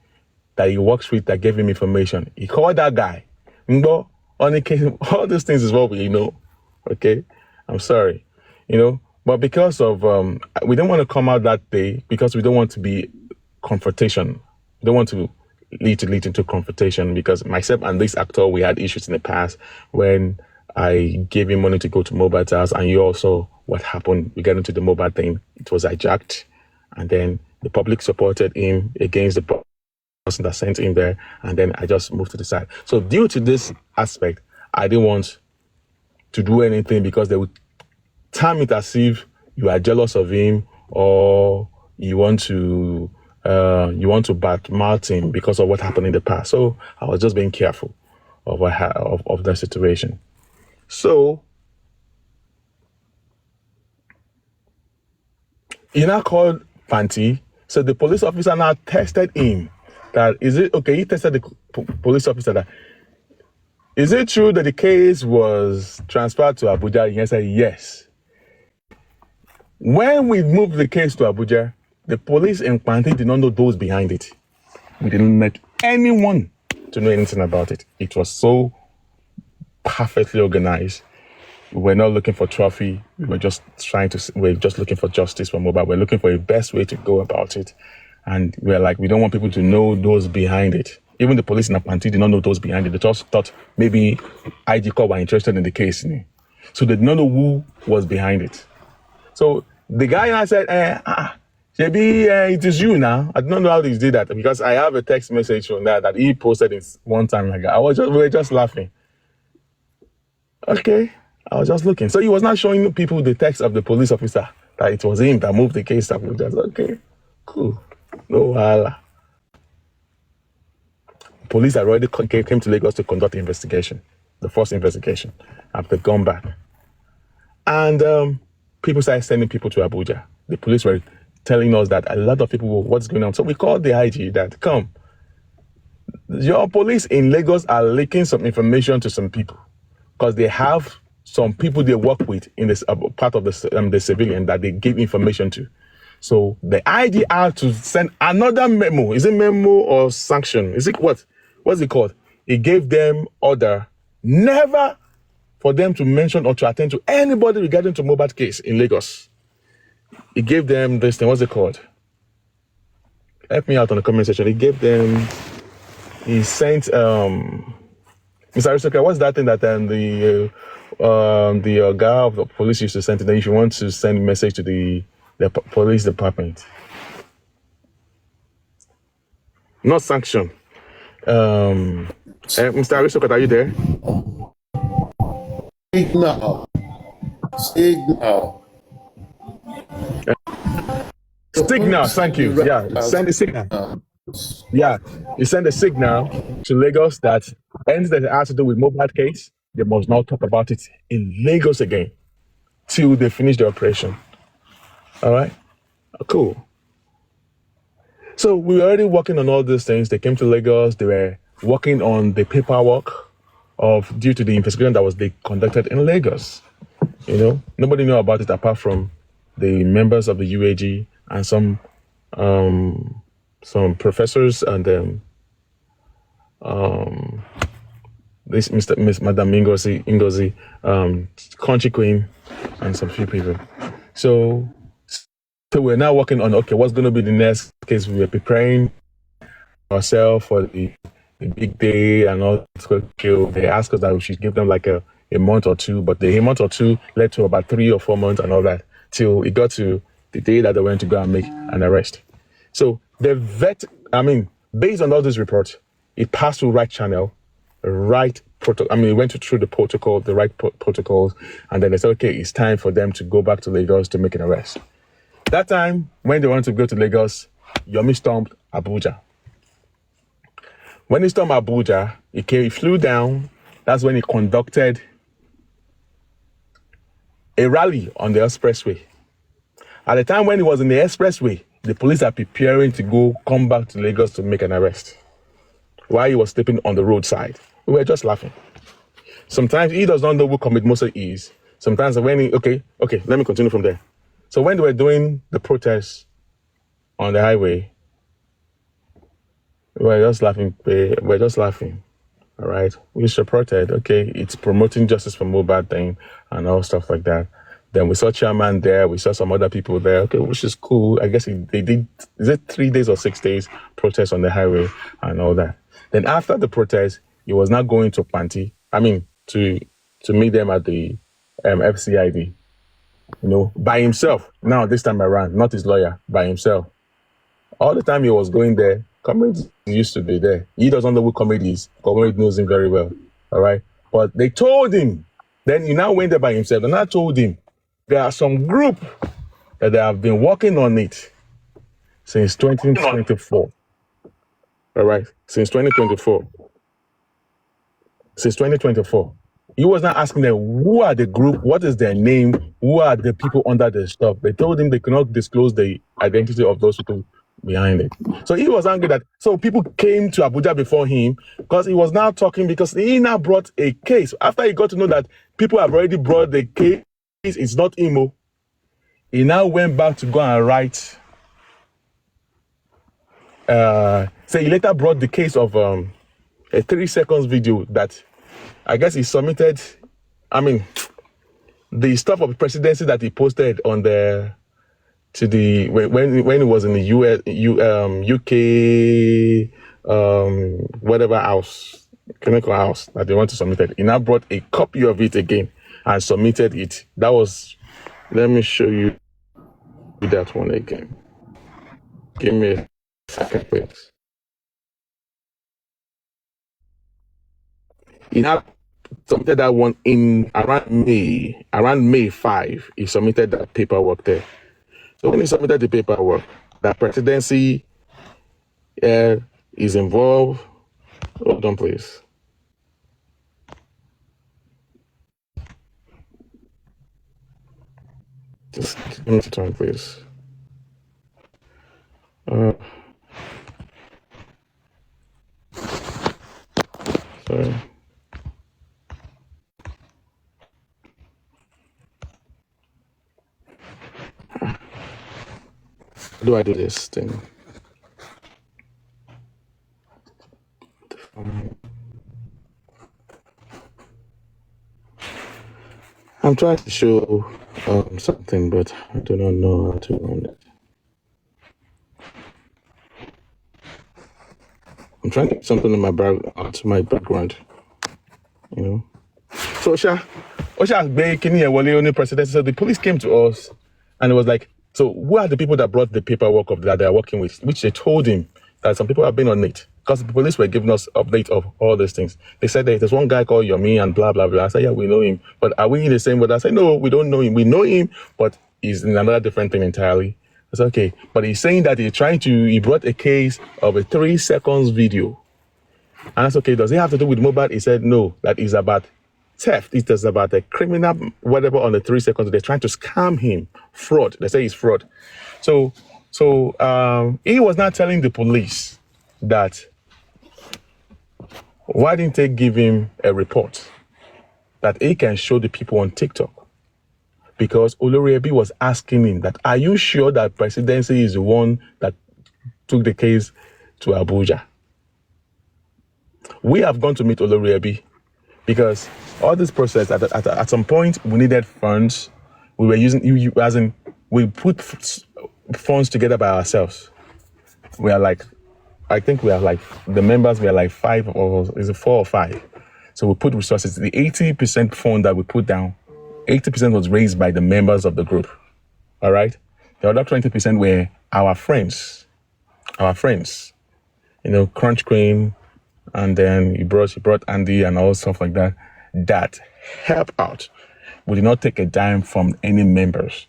that he works with that gave him information. He called that guy. Mbo, on the case, all these things is what we know. Okay? I'm sorry. You know, but because of, we don't want to come out that day because we don't want to be confrontation. We don't want to lead into confrontation, because myself and this actor, we had issues in the past when I gave him money to go to Mobile House, and you also what happened. We got into the mobile thing. It was hijacked, and then the public supported him against the person that sent him there, and then I just moved to the side. So due to this aspect, I didn't want to do anything because they would term it as if you are jealous of him or you want to badmouth him because of what happened in the past. So I was just being careful of that situation. So he now called Panti. So the police officer now tested him. That is it okay? He tested the police officer that is it true that the case was transferred to Abuja? He said yes. When we moved the case to Abuja, the police in Panti did not know those behind it. We didn't let anyone to know anything about it. It was so perfectly organized. We were not looking for trophy. We were just looking for justice for Mohbad. We're looking for a best way to go about it. And we're like, we don't want people to know those behind it. Even the police in Panti did not know those behind it. They just thought maybe IG Corps were interested in the case. So they did not know who was behind it. So the guy said, maybe it is you now. I don't know how they did that because I have a text message from that he posted it one time like that. We were just laughing. Okay, I was just looking. So he was not showing people the text of the police officer that it was him that moved the case. Up. Just okay, cool, no holla. Police had already came to Lagos to conduct the investigation. the first investigation, after gone back. And people started sending people to Abuja. The police were telling us that a lot of people were, what's going on? So we called the IG that, come, your police in Lagos are leaking some information to some people because they have some people they work with in this part of the civilian that they give information to. So the IG had to send another memo. Is it memo or sanction? Is it what? What's it called? It gave them order never for them to mention or to attend to anybody regarding to Mohbad case in Lagos. It gave them this thing. What's it called? Help me out on the comment section. He sent Mr. Aristotle, what's that thing that the guy of the police used to send to them if you want to send a message to the police department? Not sanction. Mr. Aristotle, are you there? Signal. Signal, thank you. Yeah, send a signal. Yeah, you send a signal to Lagos that anything that has to do with Mohbad case, they must not talk about it in Lagos again till they finish the operation. All right? Cool. So we were already working on all these things. They came to Lagos. They were working on the paperwork due to the investigation that was conducted in Lagos. You know, nobody knew about it apart from the members of the UAG and some professors and this Madam Ngozi, Country Queen, and some few people. So we're now working on, okay, what's going to be the next case? We were preparing ourselves for the big day and all. They asked us that we should give them like a month or two, but the month or two led to about 3 or 4 months and all that, till it got to the day that they went to go and make an arrest. So based on all these reports, it passed through right channel, right protocol. It went through the protocol, the right protocols, and then they said, okay, it's time for them to go back to Lagos to make an arrest. That time, when they wanted to go to Lagos, Yomi stormed Abuja. When he stormed Abuja, he flew down. That's when he conducted a rally on the expressway. At the time when he was in the expressway, the police are preparing to come back to Lagos to make an arrest while he was sleeping on the roadside. We were just laughing. Sometimes he does not know who commit most of these. Sometimes when okay, let me continue from there. So when they were doing the protests on the highway, we were just laughing. All right. We supported, okay, it's promoting justice for Mohbad thing and all stuff like that. Then we saw chairman there. We saw some other people there. Okay, which is cool. I guess they did, is it 3 days or 6 days protest on the highway and all that. Then after the protest, he was not going to Panti. To meet them at the FCID, by himself. Now, this time around, not his lawyer, by himself. All the time he was going there, Comrade used to be there. He doesn't know who Comrade is. Comrade knows him very well. All right. But they told him. Then he now went there by himself. And I told him there are some group that they have been working on it since 2024. All right. Since 2024. He was not asking them who are the group, what is their name, who are the people under the stuff. They told him they could not disclose the identity of those people behind it. So he was angry that people came to Abuja before him because he was now talking, because he now brought a case. After he got to know that people have already brought the case, it's not Imo. He now went back to go and write. So he later brought the case of a 3 seconds video that I guess he submitted. The stuff of presidency that he posted on when he was in the UK whatever house, clinical house that they want to submit it. He now brought a copy of it again and submitted it. That was, let me show you that one again. Give me a second, please. He now submitted that one in around May 5. He submitted that paperwork there. So when he submitted the paperwork, that presidency is involved. Hold on, please. Just give me some time, please. Uh, sorry. How do I do this thing? I'm trying to show something, but I do not know how to run it. I'm trying to get something in my to my background, you know. So Osha Kenya Wale only president. So the police came to us and it was like, so who are the people that brought the paperwork of that they are working with? Which they told him that some people have been on it. Because the police were giving us update of all these things. They said that there's one guy called Yomi and blah blah blah. I said, yeah, we know him. But are we in the same way? I said, no, we don't know him. We know him, but he's in another different thing entirely. I said, okay. But he's saying that he brought a case of a 3 seconds video. And that's okay. Does it have to do with mobile? He said no, that is about theft. It is about a criminal, whatever, on the 3 seconds. They're trying to scam him. Fraud. They say it's fraud. So he was not telling the police that why didn't they give him a report that he can show the people on TikTok? Because Oloriebi was asking him that, are you sure that presidency is the one that took the case to Abuja? We have gone to meet Oloriebi because all this process, at some point, we needed funds. We were using, as in, we put funds together by ourselves. We are like, I think we are like, the members were like 5 or is it 4 or 5? So we put resources. The 80% fund that we put down, 80% was raised by the members of the group. All right? The other 20% were our friends, you know, Crunch Queen, and then he brought Andy and all stuff like that help out. We did not take a dime from any members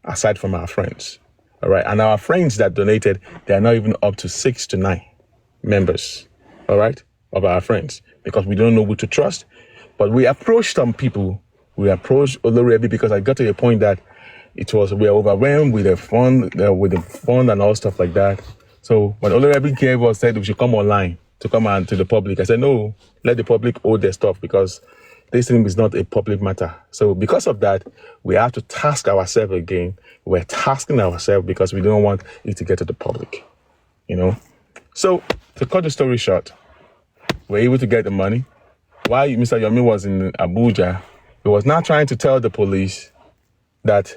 aside from our friends. All right. And our friends that donated, they are not even up to 6 to 9 members. All right. Of our friends, because we don't know who to trust. But we approached some people. We approached Oloriebi because I got to a point that we were overwhelmed with the fund and all stuff like that. So when Oloriebi gave us, said we should come online to come out to the public, I said, no, let the public hold their stuff because this thing is not a public matter. So because of that, we have to task ourselves again. We're tasking ourselves because we don't want it to get to the public, you know. So to cut the story short, we're able to get the money. While Mr. Yomi was in Abuja, he was now trying to tell the police that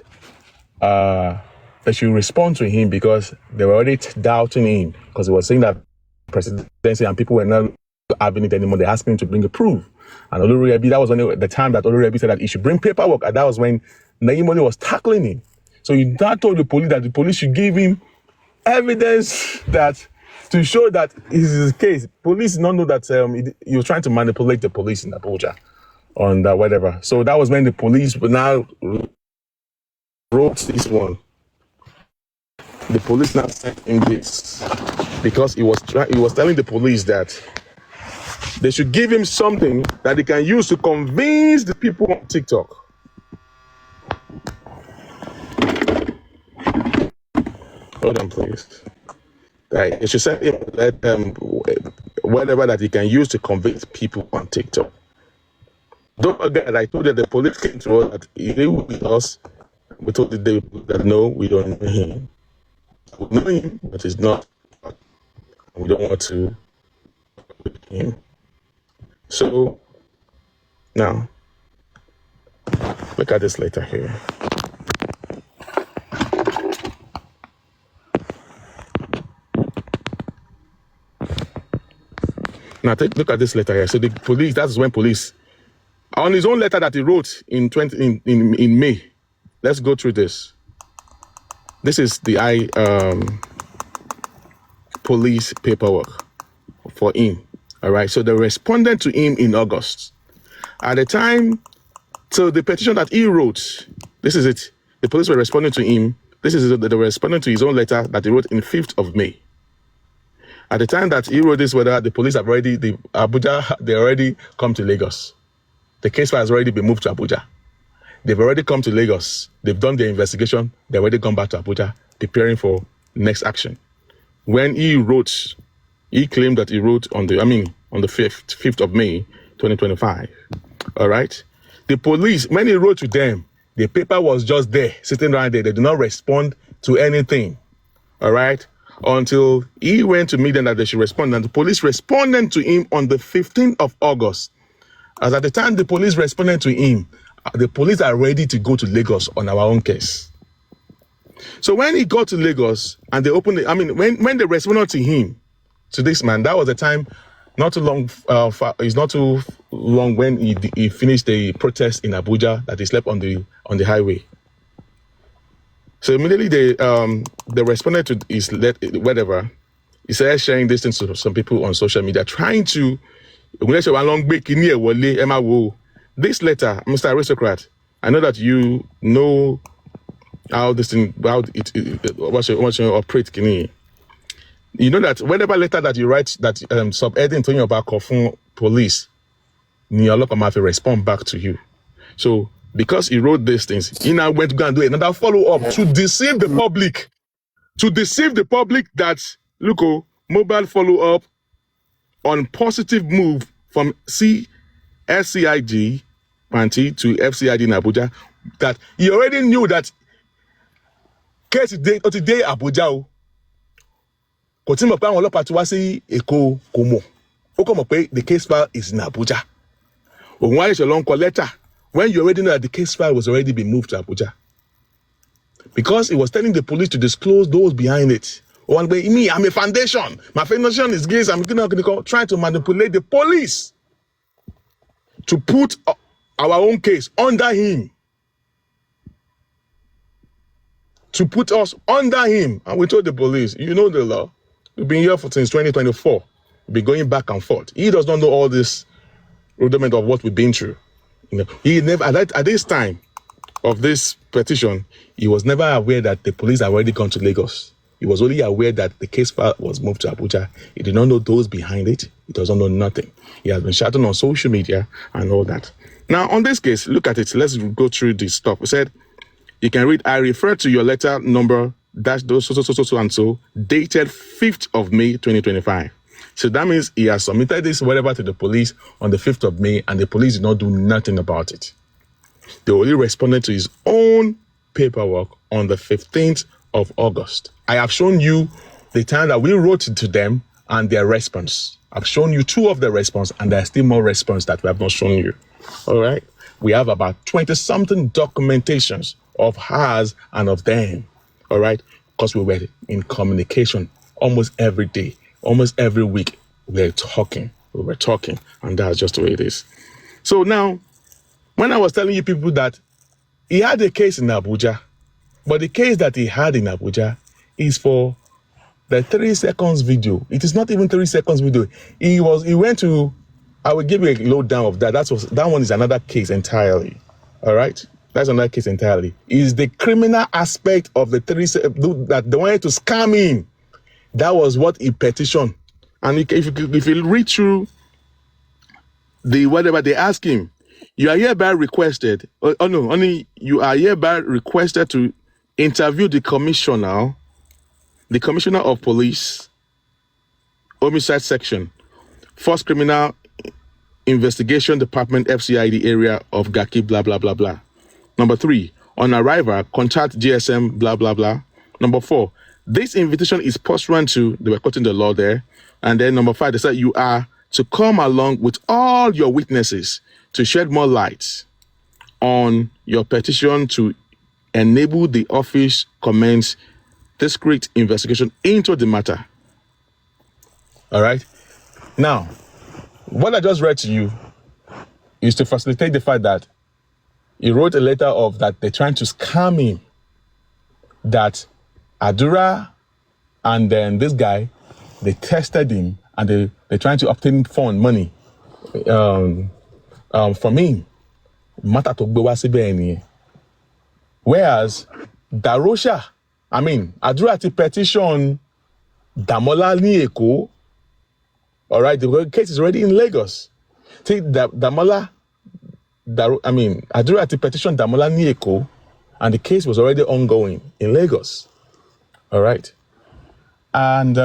they should respond to him because they were already doubting him because he was saying that presidency and people were not having it anymore. They're asking him to bring a proof. And Oloriebi, that was when the time that Oloriebi said that he should bring paperwork, and that was when Naimoli was tackling him. So he now told the police that the police should give him evidence that to show that is his case. Police did not know that he was trying to manipulate the police in Abuja on that whatever. So that was when the police now wrote this one. The police now sent him this because he was telling the police that they should give him something that he can use to convince the people on TikTok. Hold on, please. Right. They should send him whatever that he can use to convince people on TikTok. Don't forget, I told you the police came to us that he was with us. We told the day that no, we don't know him. We know him, but he's not. We don't want to with him. So now, look at this letter here. Now look at this letter here. So the police, that's when police, on his own letter that he wrote in May. Let's go through this. This is the police paperwork for him. All right. So they responded to him in August. At the time, so the petition that he wrote, this is it. The police were responding to him. This is it. They were responding to his own letter that he wrote in 5th of May. At the time that he wrote this letter, the police have already, Abuja, they already come to Lagos. The case file has already been moved to Abuja. They've already come to Lagos. They've done their investigation. They've already gone back to Abuja, preparing for next action. When he claimed that he wrote on the 5th of May, 2025. All right. The police, when he wrote to them, the paper was just there, sitting right there. They did not respond to anything. All right. Until he went to meet them that they should respond. And the police responded to him on the 15th of August. As at the time the police responded to him, the police are ready to go to Lagos on our own case. So when he got to Lagos and they opened when they responded to him, to this man, that was the time, not too long, it's not too long when he finished the protest in Abuja that he slept on the highway. So immediately they responded to his whatever. He started sharing this things to some people on social media, trying to this letter, Mr. Aristocrat, I know that you know how this thing, how it operates. You know that whatever letter that you write that subheading to you about Kofun police, Nioloko might respond back to you. So because he wrote these things, he now went to go and do another follow-up to deceive the public. To deceive the public that, look, mobile follow-up on positive move from SCIG Panti to FCID in Abuja, that he already knew that case today Abuja kò tí mọ̀ pé àwọn ọlọ́pàá ti wá sí Èkó kò mọ̀ ó kàn mọ̀ pé the case file is in Abuja. Òun wá ṣe lọ ń kọ letter when you already know that the case file was already been moved to Abuja, because he was telling the police to disclose those behind it. One way, me, I'm a foundation. My foundation is this. I'm trying to manipulate the police to put our own case under him. To put us under him. And we told the police, you know the law. We've been here since 2024. We've been going back and forth. He does not know all this rudiment of what we've been through. You know, he never, at this time of this petition, he was never aware that the police have already gone to Lagos. He was only aware that the case file was moved to Abuja. He did not know those behind it. He does not know nothing. He has been shouting on social media and all that. Now, on this case, look at it. Let's go through this stuff. We said, you can read, I refer to your letter number dash so and so, dated 5th of May, 2025. So that means he has submitted this whatever to the police on the 5th of May, and the police did not do nothing about it. They only responded to his own paperwork on the 15th of August. I have shown you the time that we wrote to them and their response. I've shown you 2 of the response, and there's still more response that we have not shown you. All right. We have about 20-something documentations of hers and of them. All right. Because we were in communication almost every day, almost every week. We were talking, and that's just the way it is. So now, when I was telling you people that he had a case in Abuja, but the case that he had in Abuja is for the 3 seconds video. It is not even 3 seconds video. He went to, I will give you a lowdown of that. That one is another case entirely. All right? That's another case entirely. Is the criminal aspect of the 3 that they wanted to scam him. That was what he petitioned. And if you read through the whatever they ask him, you are hereby requested, you are hereby requested to interview the commissioner of police, homicide section, First Criminal Investigation Department, FCID area of Gaki, blah, blah, blah, blah. Number 3, on arrival, contact GSM, blah, blah, blah. Number 4, this invitation is pursuant to, they were quoting the law there. And then number 5, they said you are to come along with all your witnesses to shed more light on your petition to enable the office commence discreet investigation into the matter. All right. Now, what I just read to you is to facilitate the fact that he wrote a letter of that they're trying to scam him, that Adura and then this guy, they tested him and they're trying to obtain money from him. Whereas Darosha, Adura ti petition Damola ní Èkó. All right, the case is already in Lagos. See, Damola Adura petition Damola ní Èkó, and the case was already ongoing in Lagos. All right. And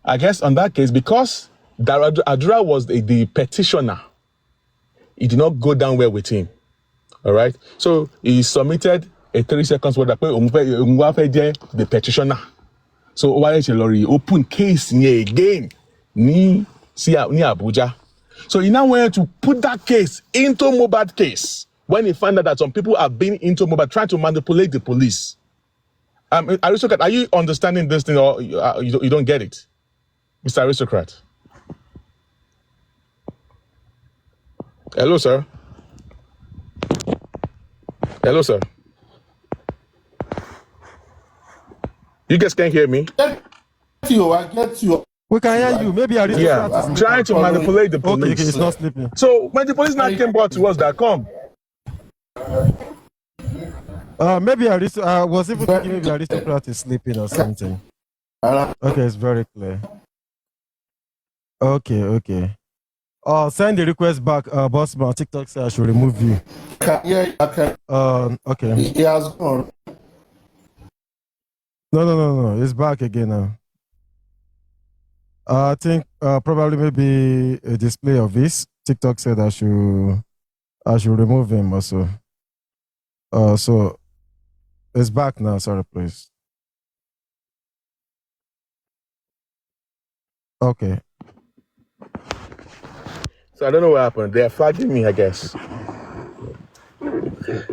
I guess on that case, because Adura was the petitioner, it did not go down well with him. All right. So he submitted a 30 seconds word the petitioner. So why Lori open case again ni Abuja. So he now wanted to put that case into Mohbad case when he found out that some people have been into Mohbad trying to manipulate the police. Aristocrat, are you understanding this thing, or you don't get it, Mr. Aristocrat? Hello, sir. Hello, sir. You guys can't hear me? I get you. We can hear you. Maybe Aristocrat is trying to manipulate the police. Okay, he's not sleeping. So when the police now came back to us, that come. Maybe was even thinking maybe Aristocrat is sleeping or something. Okay, it's very clear. Okay. Send the request back, Bossman. TikTok says I should remove you. Okay. Okay. He has gone. No. It's back again now. I think probably maybe a display of this. TikTok said I should remove him also. So it's back now. Sorry, please. Okay. So I don't know what happened. They're flagging me, I guess.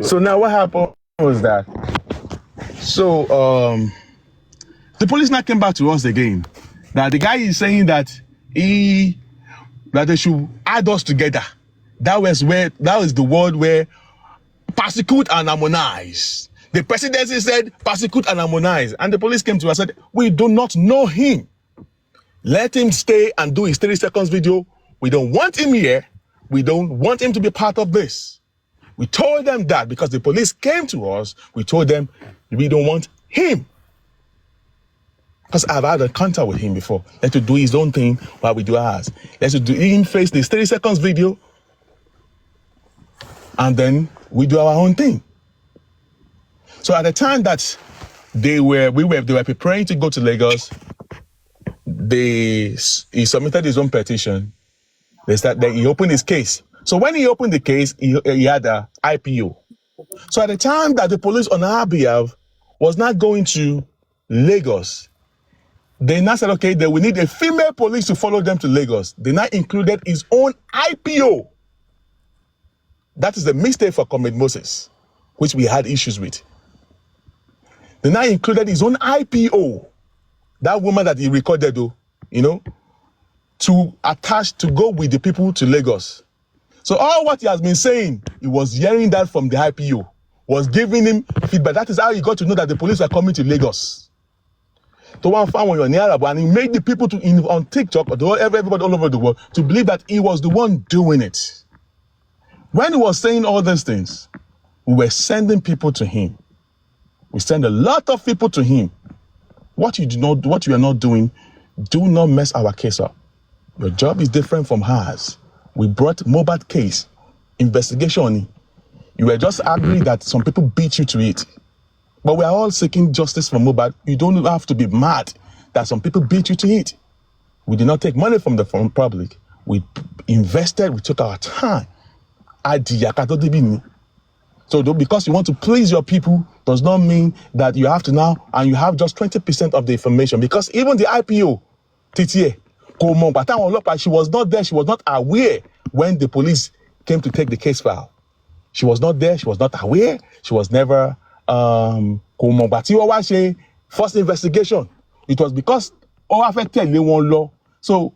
So now what happened was that, the police now came back to us again. Now the guy is saying that they should add us together. That was the word where persecute and harmonize. The presidency said persecute and harmonize, and the police came to us and said, we do not know him. Let him stay and do his 30 seconds video. We don't want him here. We don't want him to be part of this. We told them that because the police came to us. We told them we don't want him. Because I've had a contact with him before. Let him do his own thing while we do ours. Let's do him face this 30 seconds video. And then we do our own thing. So at the time that they were preparing to go to Lagos, he submitted his own petition. Then he opened his case. So when he opened the case, he had a IPO. So at the time that the police on our behalf was not going to Lagos, they now said, okay, we need a female police to follow them to Lagos. They now included his own IPO. That is the mistake for Comrade Moses, which we had issues with. They now included his own IPO. That woman that he recorded, to attach, to go with the people to Lagos. So all what he has been saying, he was hearing that from the IPO, was giving him feedback. That is how he got to know that the police are coming to Lagos. To one found when you're near Arab, and he made the people on TikTok, everybody all over the world, to believe that he was the one doing it. When he was saying all these things, we were sending people to him. We send a lot of people to him. What you are not doing, do not mess our case up. Your job is different from ours. We brought Mohbad case, investigation. You were just angry that some people beat you to it. But we are all seeking justice for Mohbad. You don't have to be mad that some people beat you to it. We did not take money from the public. We invested, we took our time. So because you want to please your people does not mean that you have to now, and you have just 20% of the information. Because even the IPO, TTA, she was not there, she was not aware when the police came to take the case file. She was not there, she was not aware, she was never first investigation. It was because all affected one law. So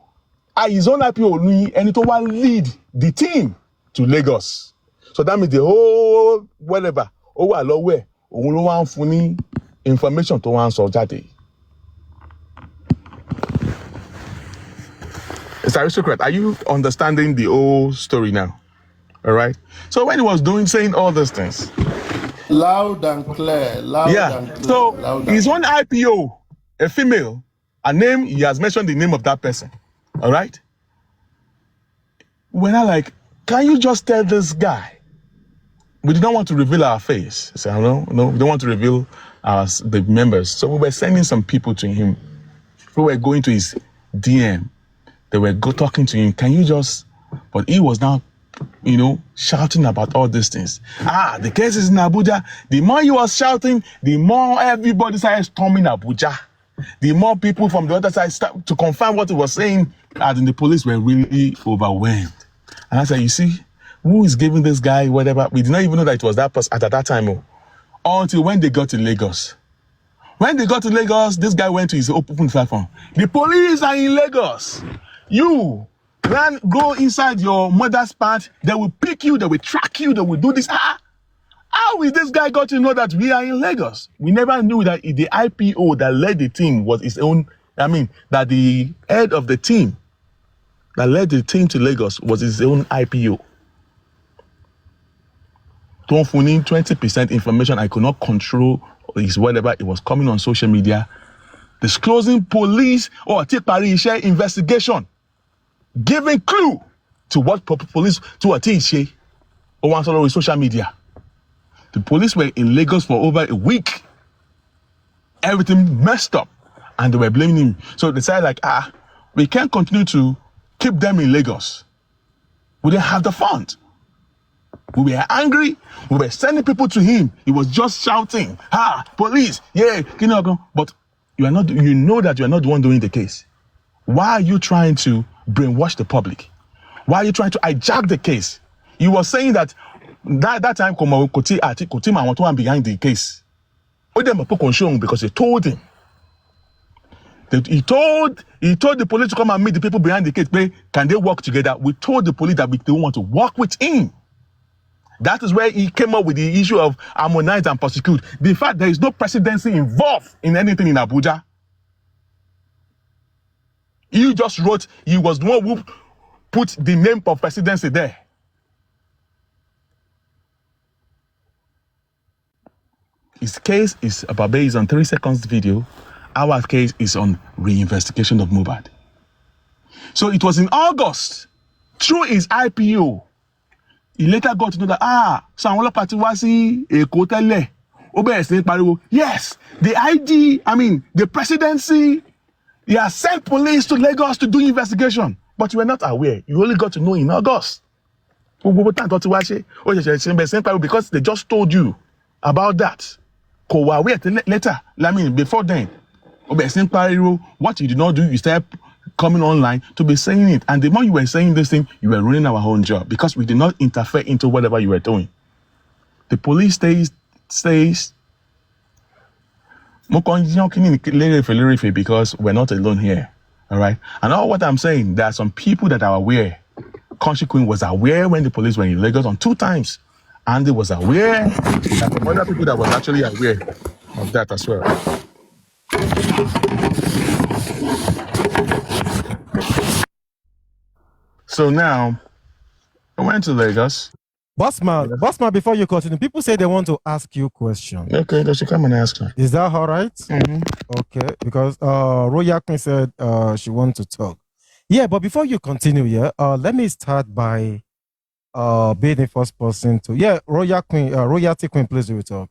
his own IPO and it will lead the team to Lagos. So that means the whole whatever where information to one soldier. Mr. Aristocrat, are you understanding the whole story now? All right. So when he was saying all those things, loud and clear. So his own IPO, a female, a name, he has mentioned the name of that person. All right. we're not like, can you just tell this guy? We did not want to reveal our face. So no, we don't want to reveal the members. So we were sending some people to him. We were going to his DM. They were talking to him. Can you just? But he was now, shouting about all these things. The case is in Abuja. The more he was shouting, the more everybody started storming Abuja. The more people from the other side started to confirm what he was saying, and the police were really overwhelmed. And I said, you see, who is giving this guy whatever? We did not even know that it was that person at that time. Until when they got to Lagos. When they got to Lagos, this guy went to his open platform. The police are in Lagos. You go inside your mother's part. They will pick you. They will track you. They will do this. How is this guy got to know that we are in Lagos? We never knew that the IPO that led the team was his own. That the head of the team that led the team to Lagos was his own IPO. Don't phone in 20% information I could not control is whatever it was coming on social media. Disclosing police or take Paris share investigation. Giving clue to what police to a share or one sort of social media. The police were in Lagos for over a week. Everything messed up. And they were blaming him. So they said like, we can't continue to keep them in Lagos. We didn't have the fund. We were angry. We were sending people to him. He was just shouting, police, yeah, but you know that you are not the one doing the case. Why are you trying to brainwash the public? Why are you trying to hijack the case? You were saying that time Koti I want one behind the case. Because they told him. He told the police to come and meet the people behind the case. Can they work together? We told the police that we don't want to work with him. That is where he came up with the issue of harmonize and prosecute. The fact there is no presidency involved in anything in Abuja. He just wrote, he was the one who put the name of presidency there. His case is about based on 3 seconds video. Our case is on reinvestigation of Mohbad. So it was in August, through his IPO, he later got to know that, so àwọn ọlọ́pàá ti wá sí Èkó tẹ́lẹ̀. Ó bẹ̀rẹ̀ sí ní pariwo, yes, the presidency, he has sent police to Lagos to do investigation. But you were not aware. You only got to know in August. Because they just told you about that. Later, before then, what you did not do, you started coming online to be saying it. And the more you were saying this thing, you were ruining our own job because we did not interfere into whatever you were doing. The police stays because we're not alone here. All right. And all what I'm saying, there are some people that are aware. Country Queen was aware when the police were in Lagos on 2 times. Andy was aware. There are some other people that were actually aware of that as well. So now, I went to Lagos. Bossman, before you continue, people say they want to ask you a question. Okay, they should come and ask her. Is that all right? Mm-hmm. Okay, because Roya Queen said she wants to talk. Yeah, but before you continue, let me start by being the first person to Royalty Queen, please do it up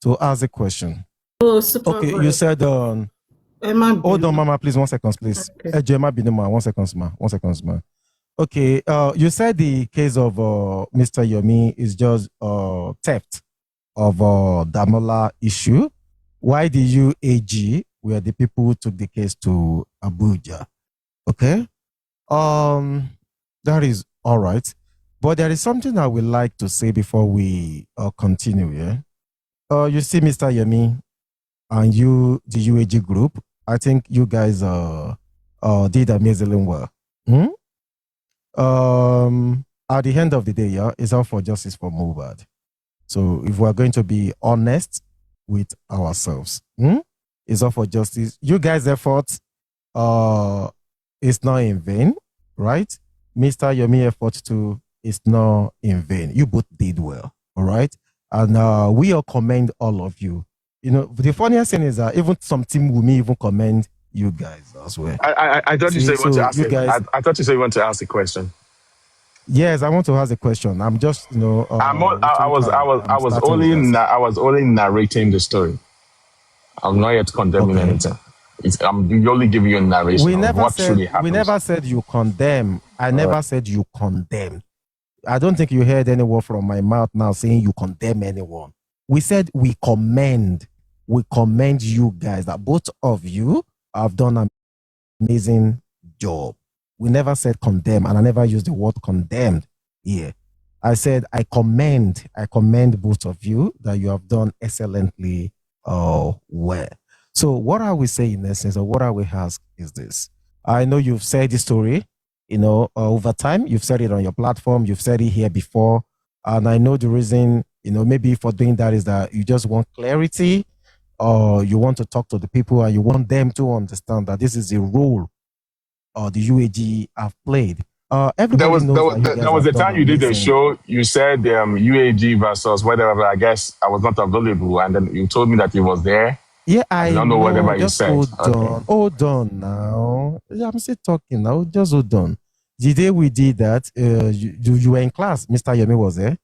to ask a question. Oh, super. Okay, you said hold on, Mama, please, 1 second, please. Okay. 1 second, ma. Okay, you said the case of Mr. Yomi is just theft of Damola issue. Why the UAG were the people who took the case to Abuja? Okay, that is all right. But there is something I would like to say before we continue. Yeah, you see, Mr. Yomi, and you, the UAG group, I think you guys did amazingly well. At the end of the day, it's all for justice for Mohbad. So if we're going to be honest with ourselves, it's all for justice. You guys' effort is not in vain, right? Mr. Yomi effort too is not in vain. You both did well, all right? And we all commend all of you. You know, the funniest thing is that even some team will even commend you guys as well. I thought you said you want to ask. I thought you said you want to ask a question. Yes, I want to ask a question. I'm just, rhetorically, I I'm was starting with that. I was only narrating the story. I'm not yet condemning Okay. anything. I'm only giving you a narration of what truly We happens. never said you condemn. I never said you condemn. I don't think you heard any word from my mouth now saying you condemn anyone. We said we commend. We commend you guys that both of you have done an amazing job. We never said condemn, and I never used the word condemned here. I said I commend both of you that you have done excellently well. So what I will say in essence, or what I will ask is this. I know you've said the story, over time. You've said it on your platform. You've said it here before. And I know the reason, maybe for doing that is that you just want clarity, or you want to talk to the people and you want them to understand that this is a role the UAG have played. Everybody knows that you guys There was have a done time you did a amazing. show. You said UAG versus whatever. I guess I was not available, and then you told me that he was there. Yeah, I do I not know know. whatever you Just said. hold on. Hold on now. Yeah, I'm still talking now. Just hold on. The day we did that, you were in class. Mr. Yemi was there.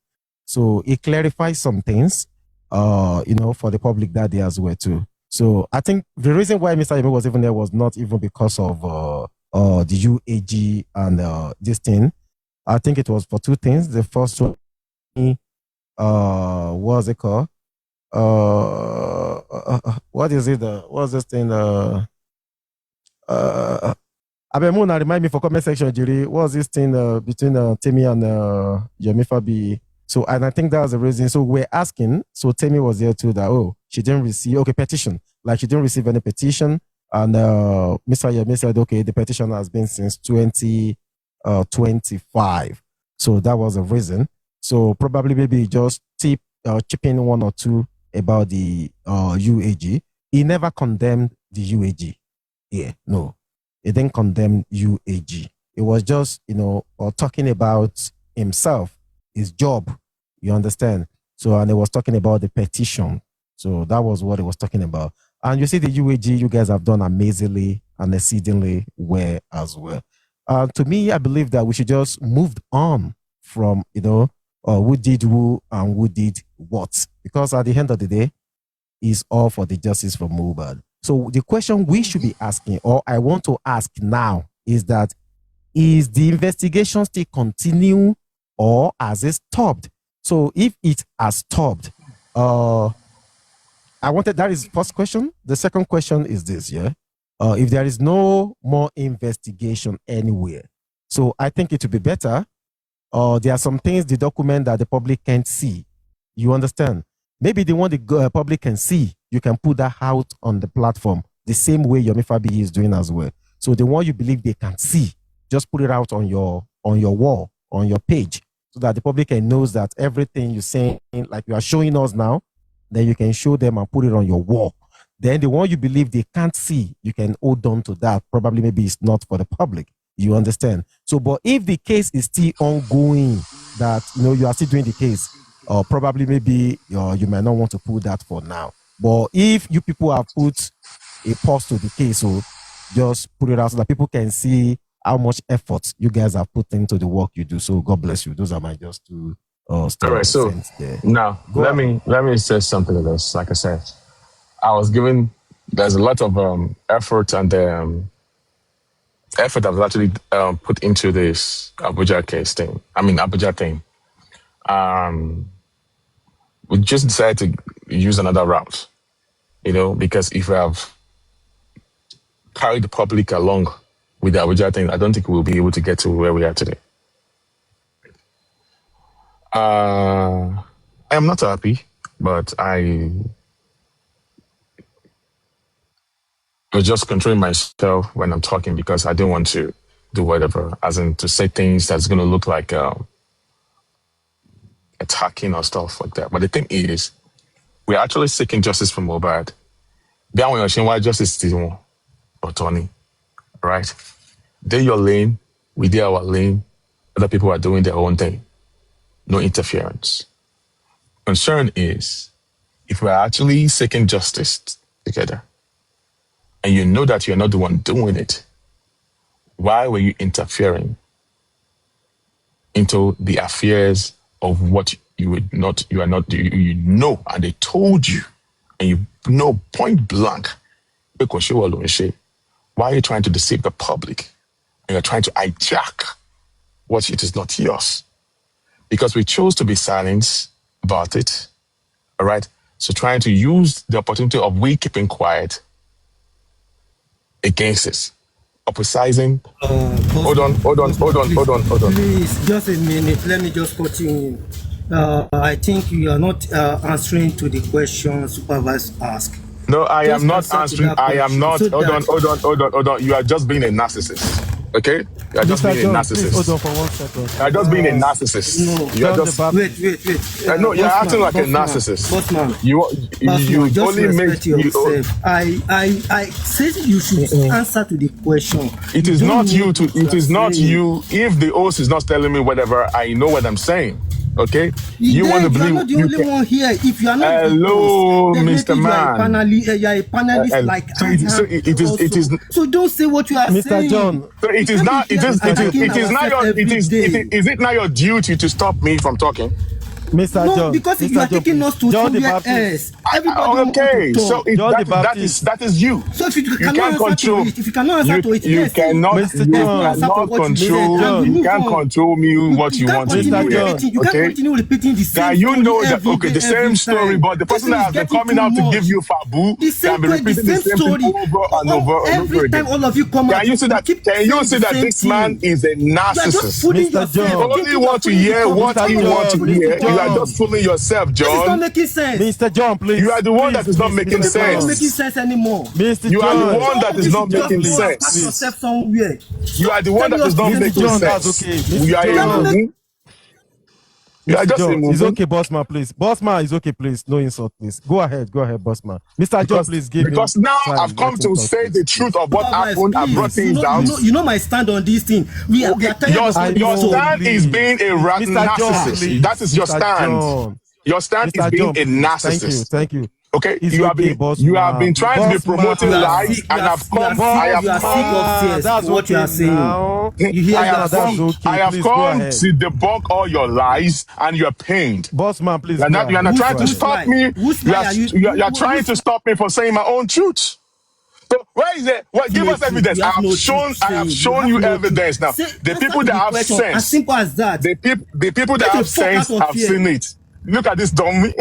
So it clarifies some things, for the public that day as well too. So I think the reason why Mr. Yemi was even there was not even because of the UAG and this thing. I think it was for two things. The first one, what's it called? What is it? What's this thing? Abemuna, remind me for comment section, Jerry. What's this thing between Timmy and Yemi Fabi? So, and I think that's the reason. So we're asking. So Timmy was there too. That she didn't receive petition. Like she didn't receive any petition. And Mr. Yemi said, okay, the petition has been since 2025. So that was the reason. So probably maybe just chip in one or two about the UAG. He never condemned the UAG. Yeah, no. He didn't condemn UAG. It was just, talking about himself, his job. You understand? So, and he was talking about the petition. So that was what he was talking about. And you see the UAG, you guys have done amazingly and exceedingly well as well. To me, I believe that we should just move on from, who did who and who did what. Because at the end of the day, it's all for the justice for Mohbad. So the question we should be asking, or I want to ask now, is that is the investigation still continue or has it stopped? So if it has stopped, that is first question. The second question is this, yeah. If there is no more investigation anywhere, so I think it would be better. There are some things the document that the public can't see. You understand? Maybe the one the public can see, you can put that out on the platform the same way Yomi Fabi is doing as well. So the one you believe they can see, just put it out on your wall, on your page, so that the public can knows that everything you're saying, like you are showing us now, then you can show them and put it on your wall. Then the one you believe they can't see, you can hold on to that. Probably maybe it's not for the public. You understand? So, but if the case is still ongoing, that you are still doing the case, or probably maybe you might not want to put that for now. But if you people have put a pause to the case, so just put it out so that people can see how much effort you guys have put into the work you do. So God bless you. Those are my just two All right. So there. now let me say something to this. Like I said, there's a lot of effort and effort that was actually put into this Abuja case thing. I mean Abuja thing. We just decided to use another route, because if we have carried the public along with the Abuja thing, I don't think we'll be able to get to where we are today. I am not happy, but I was just controlling myself when I'm talking because I didn't want to do whatever, as in to say things that's going to look like attacking or stuff like that. But the thing is, we're actually seeking justice for Mohbad. Why justice is Tony, right? They're your lane, we did our lane, other people are doing their own thing. No interference. Concern is, if we're actually seeking justice together, and you know that you're not the one doing it, why were you interfering into the affairs of what you know, and they told you, and you know point blank, because you are why are you trying to deceive the public? And you're trying to hijack what it is not yours. Because we chose to be silent about it. All right. So trying to use the opportunity of we keeping quiet against it. Opposizing. Hold on. Please, just a minute. Let me just continue. I think you are not answering to the question Supervibez asked. No, I Just am not answer to answering. that I am question not. so Hold on. You are just being a narcissist. Okay? You are just Mr. being a John, please narcissist. hold on for 1 second. You are just being a narcissist. No. You are John just. the Baptist. Wait. No, you're acting like a Bossman, narcissist. Bossman, You just only respect make yourself. I said you should answer to the question. It is don't not know you what to. It are is not saying. you. If the host is not telling me whatever, I know what I'm saying. Okay? You want to are believe? not the only one here. If you are not Hello, the host, then Mr. maybe Man. you are a panelist like so I it- am. so it is- it is- So don't say what you are Mr. saying. John. So it is not. It is not your. Is it not your duty to stop me from talking? Mr. No, John. because Mr. you are John, taking please. us to John the somewhere Baptist. else. Everybody Okay, wants to so talk. John the that is you. So if you You cannot can't answer control. to it, if you cannot answer to it, You yes, cannot. Mr. You John. cannot what you said, control. and You move can't on. control me what you want to continue Mr. do. John. repeating. You can't Okay. continue repeating the same Now you story know that every day, the same every story, time. but the person that has been coming out to give you fabu the same can be repeating the same story thing over and over and over every time. again. All of you come out. Can you see that? Can you see that this man is a You are just narcissist? fooling Mr. yourself. John. You only thinking want to you're hear fooling what the you Mr. want to John, hear. Mr. You are John. just fooling yourself, This is not John. making sense. Mr. John, please. You are the one that is not Please, making Mr. It's not sense. making sense anymore. Mr. You are John. the one that is not Just making go and sense. pack yourself somewhere. You are the one that Tell is us not the Mr. making John, sense. that's okay. You Mr. are a John. mumu. You are Mr. just a John, it's mumu. okay, Bossman, please. Bossman is okay, please. No insult, please. Go ahead, Bossman. Mr. John, please give Because him now time. I've come Let him to talk, say the please. truth of what Supervibez, happened. I brought please. things down. You know my stand on this thing. We are tired of Your so stand is being a Mr. John, narcissist. please. That is your Mr. stand. John. Your stand is Mr. being John, a please. narcissist. Thank you. Okay, It's you have okay, been Bossman. trying to be promoting Bossman. lies, and I've come. I have you are sick of tears. That's What you are okay saying. now. You hear I you are have That's sick. okay. I have Please go come ahead. to debunk all your lies, and you're pained. Bossman, please You're go not ahead. trying to Whose stop lie? me. Whose lie are you? You're trying to stop me from saying my own truth. So where is it? Well, give us evidence. I have shown you evidence now. The people that have sense. As simple as that. The people that have sense have seen it. Look at this dummy.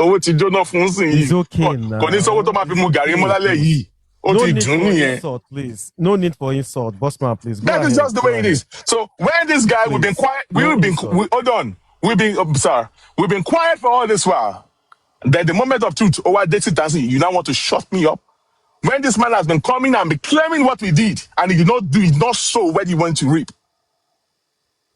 It's okay now. No need for insult, please. No need for insult. Bossman, please. Go That ahead. is just the way it is. So when this guy, we've been quiet. Hold on. We've been quiet for all this while. Then the moment of truth, you now want to shut me up. When this man has been coming and be claiming what we did, and he did not sow where he went to reap.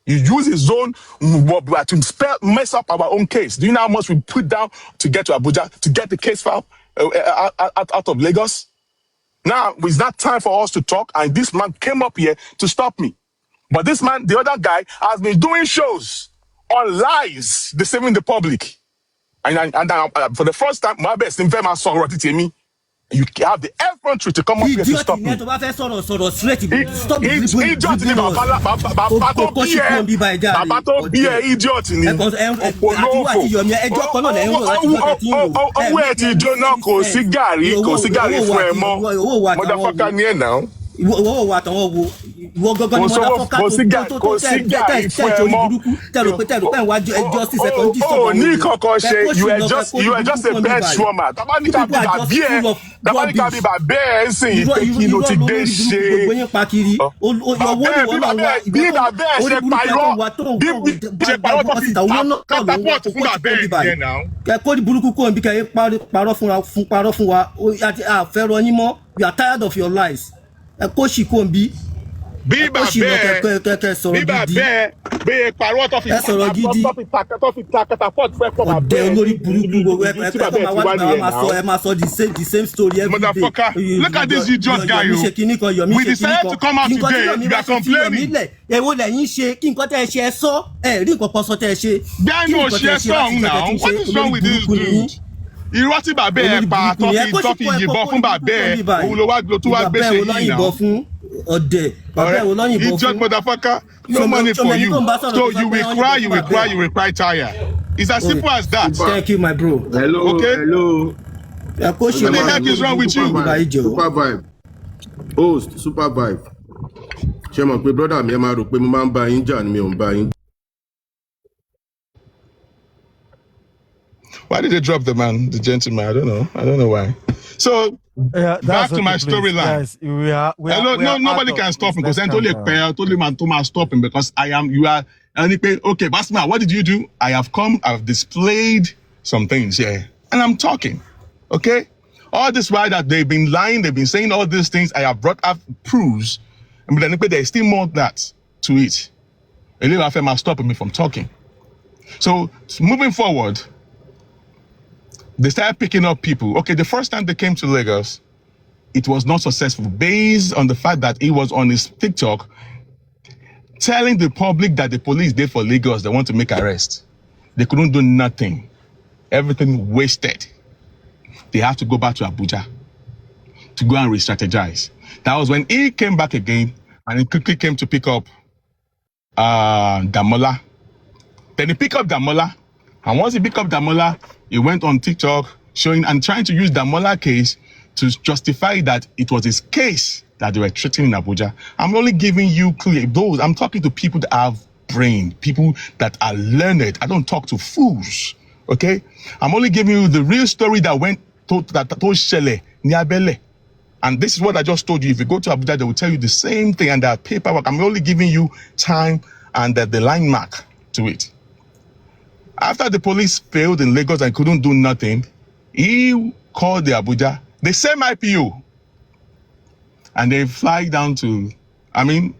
You use his own to mess up our own case. Do you know how much we put down to get to Abuja, to get the case file out of Lagos? Now, it's not time for us to talk, and this man came up here to stop me. But this man, the other guy, has been doing shows on lies, deceiving the public. And for the first time, my best in fact, you have the effrontery to come up here to stop me. Stop Idiot ni. Motherfucker ni ẹ now. Ìwọ wà àtàwọn wo ìwọ gọgọ ni motherfucker tó tẹ orí burúkú tẹrò pé ìwà justice ẹkọ ń disturb àwọn ní kankan ṣe you are just a bench warmer tabanika bí bàbá ẹ sìn pé kí ló ti dé ṣe bí bàbá ẹ ṣe parọ́ bí ṣe parọ́ tó fi tapọ́ọ̀tù fún bàbá ẹ yẹn náà. kẹ́kọ́ ní burúkú kò ń bí kẹ́ parọ́ fún wa àti àfẹ́rọ yín mọ́ we are tired of your lies. Kó sì kó ń bí. Bí bàbá bẹ́ẹ̀ parọ́ tó fi ta catapult fẹ́ kọ́ bàbá ọ̀dẹ olórí burúkú gbogbo ẹ máa sọ the same story every day. Motherfucker, look at this idiot guy o. We decided to come out today, you are complaining. Èwo lẹ́yìn ṣe kí nǹkan tẹ́ ẹ ṣe ẹ sọ ẹ rí nǹkan kan sọ tẹ́ ẹ ṣe. Bẹ́ẹ̀ni ò ṣe sọ ọ̀hún náà, what is wrong with this dude? Irọ́ tí bàbá ẹ pa tó fi yìnbọn fún bàbá ẹ òun ló tún wá gbèsè yìí náà. ọ̀dẹ̀ All bàbá ẹ̀ wò right? lọ́yìnbó Idiot fún. motherfucker. No money for you. So you will cry tire. It's as simple as that. Thank you, my bro. Hello, Okay? hello. What the heck is wrong with you? Supervibe. Host, Supervibe. Ṣé mọ̀ pé brother mi ẹ máa rò pé mo máa ń bá yín jà ni mi ò ń bá yín. Why did they drop the man, the gentleman? I don't know why. So back to my storyline. Nobody can stop him because I told you stop him because you are okay, Basma, what did you do? I've displayed some things here. And I'm talking. Okay? All this while that they've been lying, they've been saying all these things, I have brought up proofs. But there's still more that to it. Elifema stopping me from talking. So moving forward, they started picking up people. Okay, the first time they came to Lagos, it was not successful based on the fact that he was on his TikTok telling the public that the police did for Lagos, they want to make arrests. They couldn't do nothing. Everything wasted. They have to go back to Abuja to go and re-strategize. That was when he came back again and he quickly came to pick up Damola. Then he picked up Damola. And once he picked up Damola, he went on TikTok showing and trying to use Damola case to justify that it was his case that they were treating in Abuja. I'm only giving you those. I'm talking to people that have brain, people that are learned. I don't talk to fools. Okay? I'm only giving you the real story that told Shele, Niabele. And this is what I just told you. If you go to Abuja, they will tell you the same thing and their paperwork. I'm only giving you time and the line mark to it. After the police failed in Lagos and couldn't do nothing, he called the Abuja, the same IPO. And they fly down to,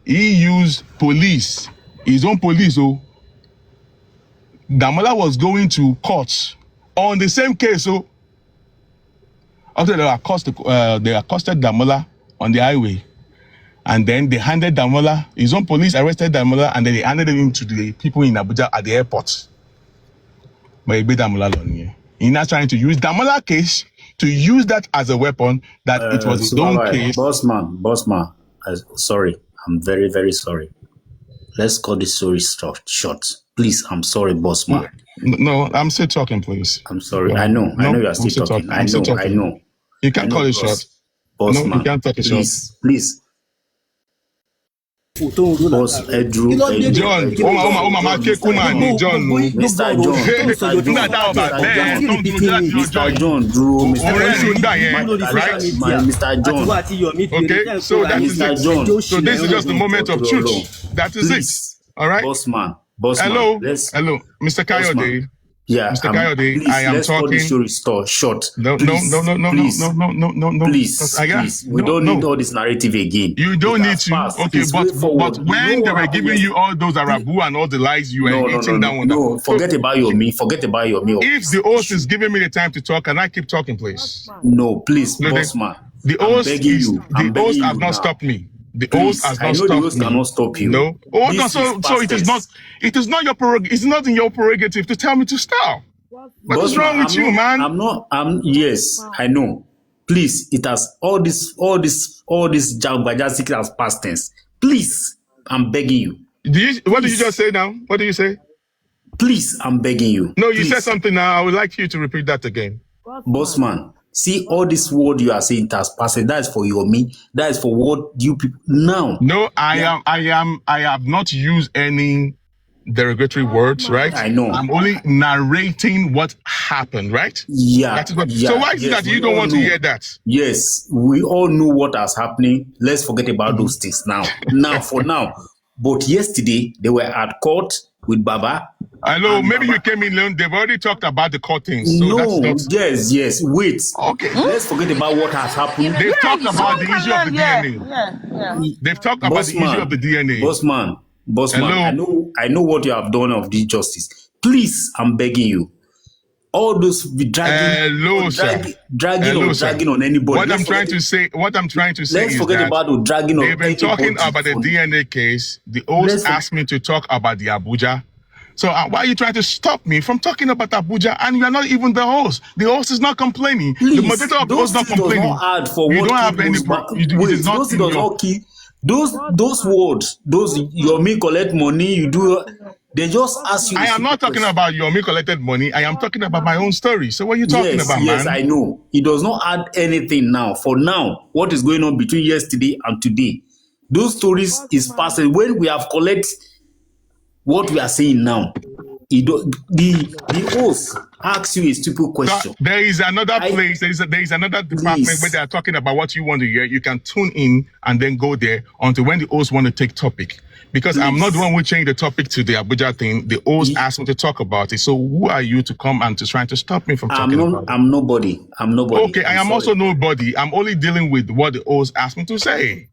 he used police, his own police. So Damola was going to court on the same case. So after they accosted Damola on the highway. And then they handed Damola, his own police arrested Damola, and then they handed him to the people in Abuja at the airport. But he's not trying to use Damola case to use that as a weapon, that it was his own case. Bossman, sorry. I'm very, very sorry. Let's cut this story short. Please, I'm sorry, Bossman. No, I'm still talking, please. I'm sorry. I know you are still talking. I know. You can't cut it short. Bossman, no, you can't cut it short. Please. Boss Edru, John, Mr. John, Drew, Mr. John. Okay, so that is it. So this is just the moment of truth. That is it. All right. Bossman. Hello, Mr. Kayode. Yeah, Mr. Kayode, I am talking. Let's cut the story short. No. Please. We don't need all this narrative again. You don't need to. Okay, but when they were giving you all those Arabu and all the lies, you were eating down on that. No, forget about your me. If the host is giving me the time to talk, can I keep talking, please? No, please, Bossman. The host has not stopped me. The host has not stopped me. The host cannot stop you. No. So it is not your prerogative. It's not in your prerogative to tell me to stop. What is wrong with you, man? Yes, I know. Please, it has all this Jagbaja has past tense. Please, I'm begging you. What did you just say now? What did you say? Please, I'm begging you. No, you said something now. I would like you to repeat that again. Bossman. See all this word you are saying has passed. That is for your me. That is for what you people now. No, I have not used any derogatory words, right? I know. I'm only narrating what happened, right? Yeah. So why is it that you don't want to hear that? Yes, we all know what has happening. Let's forget about those things now. For now. But yesterday they were at court with Baba. I know, maybe you came in alone. They've already talked about the court things. So Yes. Wait. Okay. Let's forget about what has happened. They've talked about the issue of the DNA. They've talked about the issue of the DNA. Bossman, hello? I know what you have done of this justice. Please, I'm begging you. All those dragging on anybody. What I'm trying to say let's forget about the dragging on anybody. They've been talking about the DNA case. The host asked me to talk about the Abuja. So why are you trying to stop me from talking about Abuja? And you are not even the host. The host is not complaining. Please, the moderator of the host is not complaining. You don't have any. Those words, those your me collect money, you do. They just ask you. I am not talking about your me collected money. I am talking about my own story. So what are you talking about, Yes, man? I know. It does not add anything now. For now, what is going on between yesterday and today? Those stories is passing. When we have collected what we are saying now, the host asks you a stupid question. So there is another place. There is another department where they are talking about what you want to hear. You can tune in and then go there until when the host want to take topic. Because I'm not the one who changed the topic to the Abuja thing. The host asked me to talk about it. So who are you to come and to trying to stop me from talking about it? I'm nobody. Okay, I am also nobody. I'm only dealing with what the host asked me to say.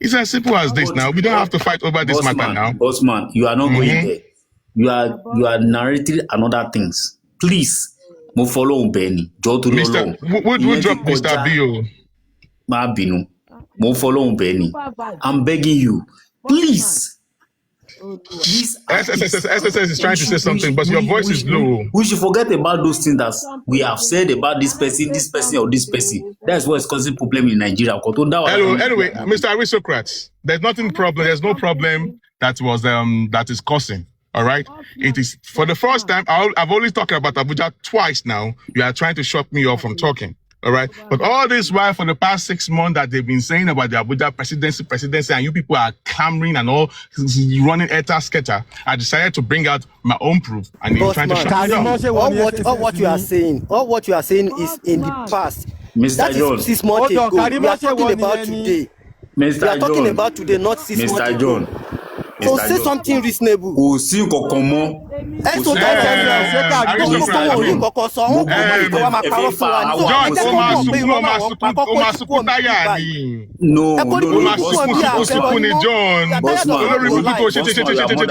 It's as simple as this now. We don't have to fight over this matter now. Bossman, you are not going there. You are narrating another things. Please, mo follow Benny. Mr. We'll drop Mr. Bio. Ma binu. Mo follow Benny. I'm begging you. Please. SSS is trying to say something, but your voice is low. We should forget about those things that we have said about this person, or this person. That's what is causing problem in Nigeria. Hello, anyway, Mr. Aristocrats, there's no problem that is causing. All right, it is for the first time. I've only talked about Abuja twice now. You are trying to shut me off from talking. All right, but all this while for the past 6 months that they've been saying about the Abuja presidency, and you people are clamoring and all running eta-sketa, I decided to bring out my own proof, and you're trying to shut me off. All what you are saying is in the past. Mr. That John. is 6 months ago. We are talking about today. Mr. We are talking about today, not 6 months Mr. ago. John. So say something reasonable. Kò sí nǹkankan mọ́. Ẹ tó tọ́ Aristocrat, orí kọ̀ọ̀kan sọ, wọ́n kò mọ̀ ìjọba máa parọ́ fún wa ní. John, Ẹ ó máa jẹ́ kó mọ̀ pé sunkún, irọ́ ó máa máa sunkún, pakọ́ ó máa kó sunkún táyà No, ẹ kó ní ó máa burúkú wọn bí sunkún ní John. Olórí burúkú tó ṣe tó rí kankan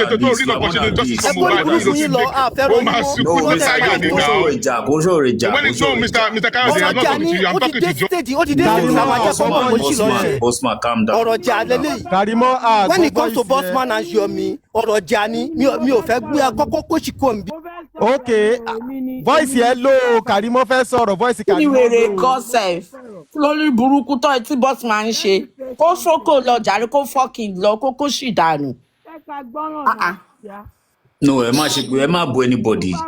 ṣe ní justice ẹ for kó ní Mohbad burúkú yín lọ àfẹ́rọ̀ ó máa sunkún ní táyà ní kò sọ̀rọ̀ ìjà, kò sọ̀rọ̀ ìjà. When it's no, Mr. Kayode, I'm not talking to you. I'm talking to John. ó ti dé stage náà máa jẹ́ kó mọ̀ bó ṣì lọ ṣe. Bossman, calm down. Ọ̀rọ̀ jà lélẹ́yìí. Karimo, When it comes to Bossman and Yomi, ọ̀rọ̀ jà ni mi ò fẹ́ gbé akọ́kọ́ kó sì kó n bí. Okay, voice yẹn low. Karimo fẹ́ sọ̀rọ̀, voice Karimo low. Níwèrè gọ́sẹ̀ lórí burúkú tó tí bọ́sì máa ń ṣe kó fọ́kò lọ jàre kó fọ́kì lọ kó sì dànù. No, ẹ má ṣe pé ẹ má bu anybody. Ilé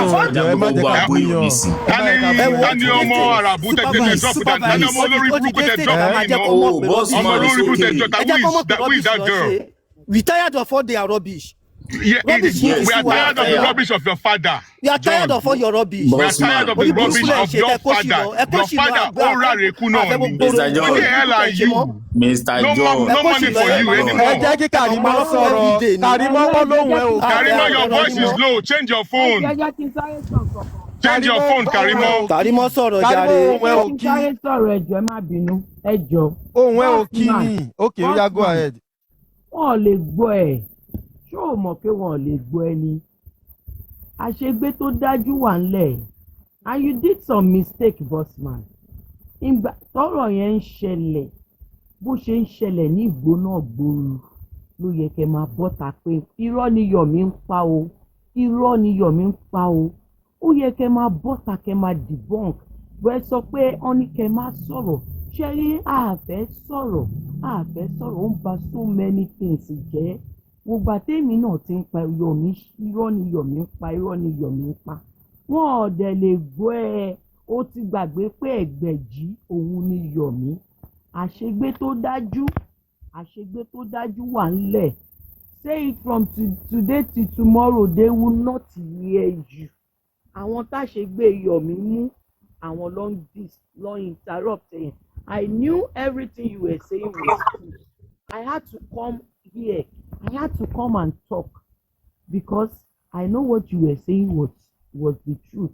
ìfẹ́ ìjà gbogbo àbú yóò ní sí. Tani ọmọ Arabu tẹ̀tẹ̀ drop that? Tani ọmọ olórí burúkú tẹ̀ drop that? Oh, Bossman Ọmọ olórí is burúkú tẹ̀ okay. drop that? Who is that girl? We tired of all their rubbish. Yeah, Rubbish, we yes, are you are tired of the tired. rubbish of your father. We are tired of all your rubbish. We are tired of the rubbish of your father. Your father, Orareku náà ni. Mr. John. Who the hell are you? Mr. No John. money for you Ẹ anymore. jẹ́ kí Karimo sọ̀rọ̀. Karimo wọ́n lóhùn ẹ̀ o. Karimo, your voice is low. Change your phone. Change your phone, Karimo. Karimo sọ̀rọ̀ Karimo jàre. ohùn ẹ̀ ò kí. sọ̀rọ̀ ẹ̀jọ̀ ẹ má bínú ẹ̀jọ̀. Ohùn ẹ̀ ò kí ni. Okay, ó yá, go ahead. Wọ́n ò lè gbọ́ ẹ̀. Ṣé o mọ̀ pé wọ́n ò lè gbọ́ ẹ ni? Àṣegbé tó dájú wà ńlẹ̀. And you did some mistake, Bossman. Ìgbà tọ́rọ̀ yẹn ń ṣẹlẹ̀ bó ṣe ń ṣẹlẹ̀ ní ìgbóná gbòòrò ló yẹ kẹ́ máa bọ́ta pé irọ́ ni Yomi ń pa o. Irọ́ ni Yomi ń pa o. Ó yẹ kẹ́ máa bọ́ta kẹ́ máa debunk. Bẹ́ẹ̀ sọ pé wọ́n ní kẹ́ máa sọ̀rọ̀. Ṣé rí àfẹ́ sọ̀rọ̀ ó ń ba so many things jẹ́. Gbogbo àtẹ́mi náà ti ń pa Yomi, irọ́ ni Yomi ń pa, irọ́ ni Yomi ń pa. Wọ́n ò dẹ̀ lè gbọ́ ẹ, ó ti gbàgbé pé ẹ̀gbẹ̀jì òun ni Yomi. Àṣegbé tó dájú wà ńlẹ̀. Say it from today till tomorrow, they will not hear you. Àwọn táṣegbé Yomi mú, àwọn ló interrupt ẹ̀. I knew everything you were saying was true. I had to come here. I had to come and talk because I know what you were saying was the truth.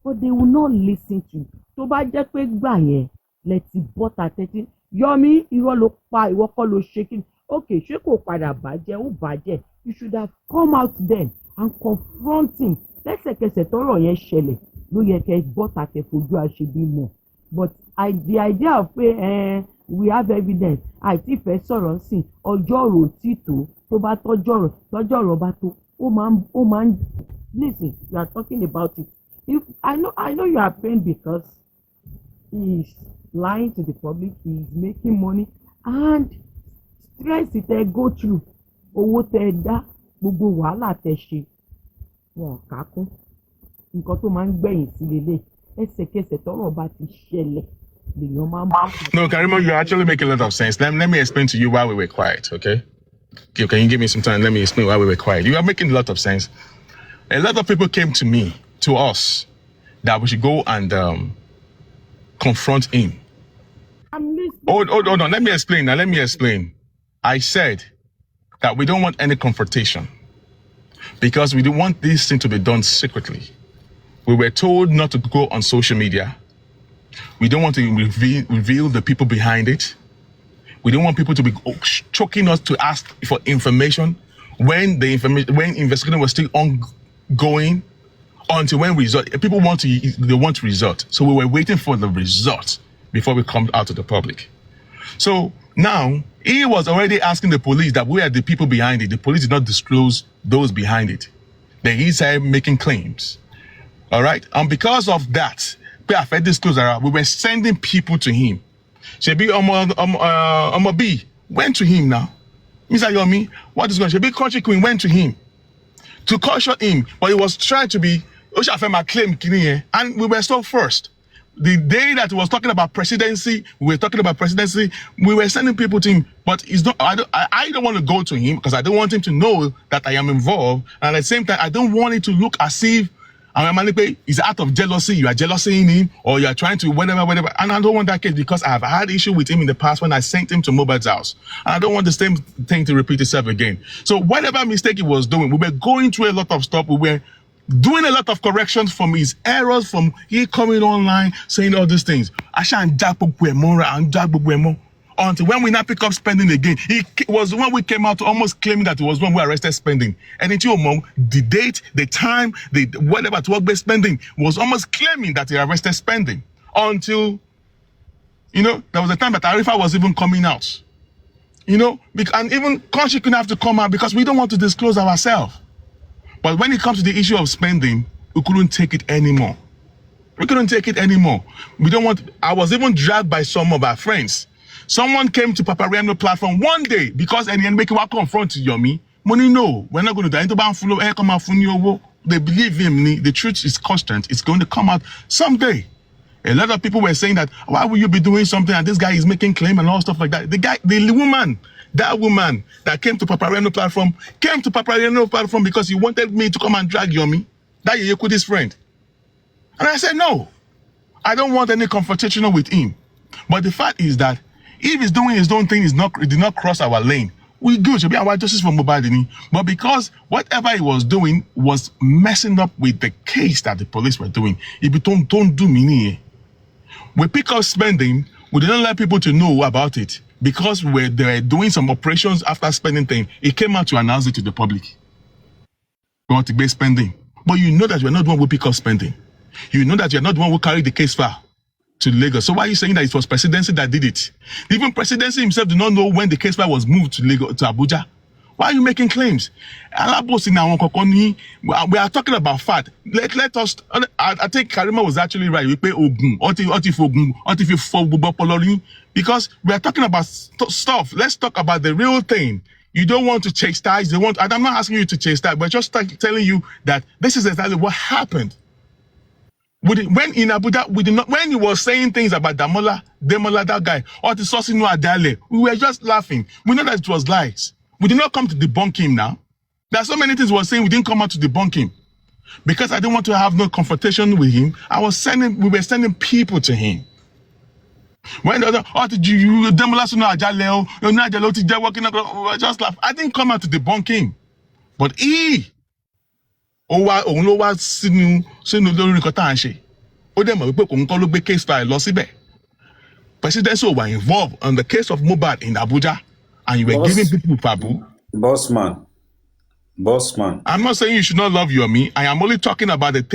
But they will not listen to you. Tó bá jẹ́ pé gbà yẹn lẹ ti bọ́ta tẹ́tí. Yomi, irọ́ ló pa, ìwọ kọ́ ló ṣe kí ni. Okay, ṣé kò padà bàjẹ́, ó bàjẹ́. You should have come out then and confront him. Lẹ́sẹ̀kẹsẹ̀ tọ́rọ̀ yẹn ṣẹlẹ̀ ló yẹ kẹ́ bọ́ta kẹ́ fojú àṣebí mọ̀. But the idea of pé we have evidence àìtí ìfẹ́ sọ̀rọ̀ sí ọjọ́ ọ̀rọ̀ tí tó bá tọ́jọ́ ọ̀rọ̀ bá tó ó máa ń listen, you are talking about it. I know you are pained because he is lying to the public, he is making money and stress tẹ go through owó tẹ dá gbogbo wàhálà tẹ ṣe wọn kà kún nǹkan tó máa ń gbẹ̀yìn sí lélẹ̀ ẹsẹ̀kẹsẹ̀ tọ́rọ̀ bá ti ṣẹlẹ̀ lèèyàn máa ń bá. No, Karimo, you actually make a lot of sense. Let me explain to you why we were quiet, okay? Can you give me some time? Let me explain why we were quiet. You are making a lot of sense. A lot of people came to us, that we should go and confront him. I'm listening. Hold on. Let me explain. I said that we don't want any confrontation because we don't want this thing to be done secretly. We were told not to go on social media. We don't want to reveal the people behind it. We don't want people to be choking us to ask for information when investigation was still ongoing until when people want result. So we were waiting for the result before we come out to the public. So now he was already asking the police that we are the people behind it. The police did not disclose those behind it. Then he started making claims. All right. And because of that, we were sending people to him. Shebi Omo B went to him now. Mr. Yomi, what is going on? Shebi Country Queen went to him to caution him, but he was trying to be claim, and we were still first. The day that he was talking about presidency, we were sending people to him, but it's not. I don't want to go to him because I don't want him to know that I am involved, and at the same time, I don't want it to look as if is out of jealousy. You are jealousing him, or you are trying to whatever. And I don't want that case because I have had issue with him in the past when I sent him to Mobile's house. And I don't want the same thing to repeat itself again. So whatever mistake he was doing, we were going through a lot of stuff. We were doing a lot of corrections from his errors, from he coming online, saying all these things. Until when we now pick up spending again, it was when we came out to almost claiming that it was when we arrested spending. And the date, the time, the whatever to work-based spending was almost claiming that he arrested spending. Until, there was a time that Arifa was even coming out. And even Country couldn't have to come out because we don't want to disclose ourselves. But when it comes to the issue of spending, we couldn't take it anymore. We don't want, I was even dragged by some of our friends. Someone came to Papariano platform one day because any make you confront Yomi. Money, no, we're not going to die. They believe in me. The truth is constant. It's going to come out someday. A lot of people were saying that, why will you be doing something and this guy is making claim and all stuff like that. That woman that came to Papariano platform because he wanted me to come and drag Yomi. That Yekudi's friend. And I said, no, I don't want any confrontation with him. But the fact is that if he's doing his own thing, it did not cross our lane. We good to be our justice for Mobadini. But because whatever he was doing was messing up with the case that the police were doing, don't do me. We pick up spending, we didn't let people to know about it because they were doing some operations after spending thing. He came out to announce it to the public. We want to be spending. But you know that you're not the one who pick up spending. You know that you're not the one who carried the case far to Lagos. So why are you saying that it was presidency that did it? Even presidency himself did not know when the case file was moved to Lagos, to Abuja. Why are you making claims? We are talking about fact. Let us. I think Karima was actually right. We pay Ogun, because we are talking about stuff. Let's talk about the real thing. You don't want to chastise. I'm not asking you to chastise, but just telling you that this is exactly what happened. When in Abuja, we did not. When he was saying things about Demola, that guy, or the Sosino Adale, we were just laughing. We know that it was lies. We did not come to debunk him now. There are so many things we were saying, we didn't come out to debunk him. Because I didn't want to have no confrontation with him, we were sending people to him. When the other, Demola Sosino Adale, we were just laughing. I didn't come out to debunk him. But he, sínú lórí nǹkan tá à ń ṣe ó dẹ̀ mọ̀ wípé kò ń kọ́ ló gbé case file lọ síbẹ̀. Presidency were involved on the case of Mohbad in Abuja and you were giving people fabu. Boss man. I'm not saying you should not love Yomi. I am only talking about the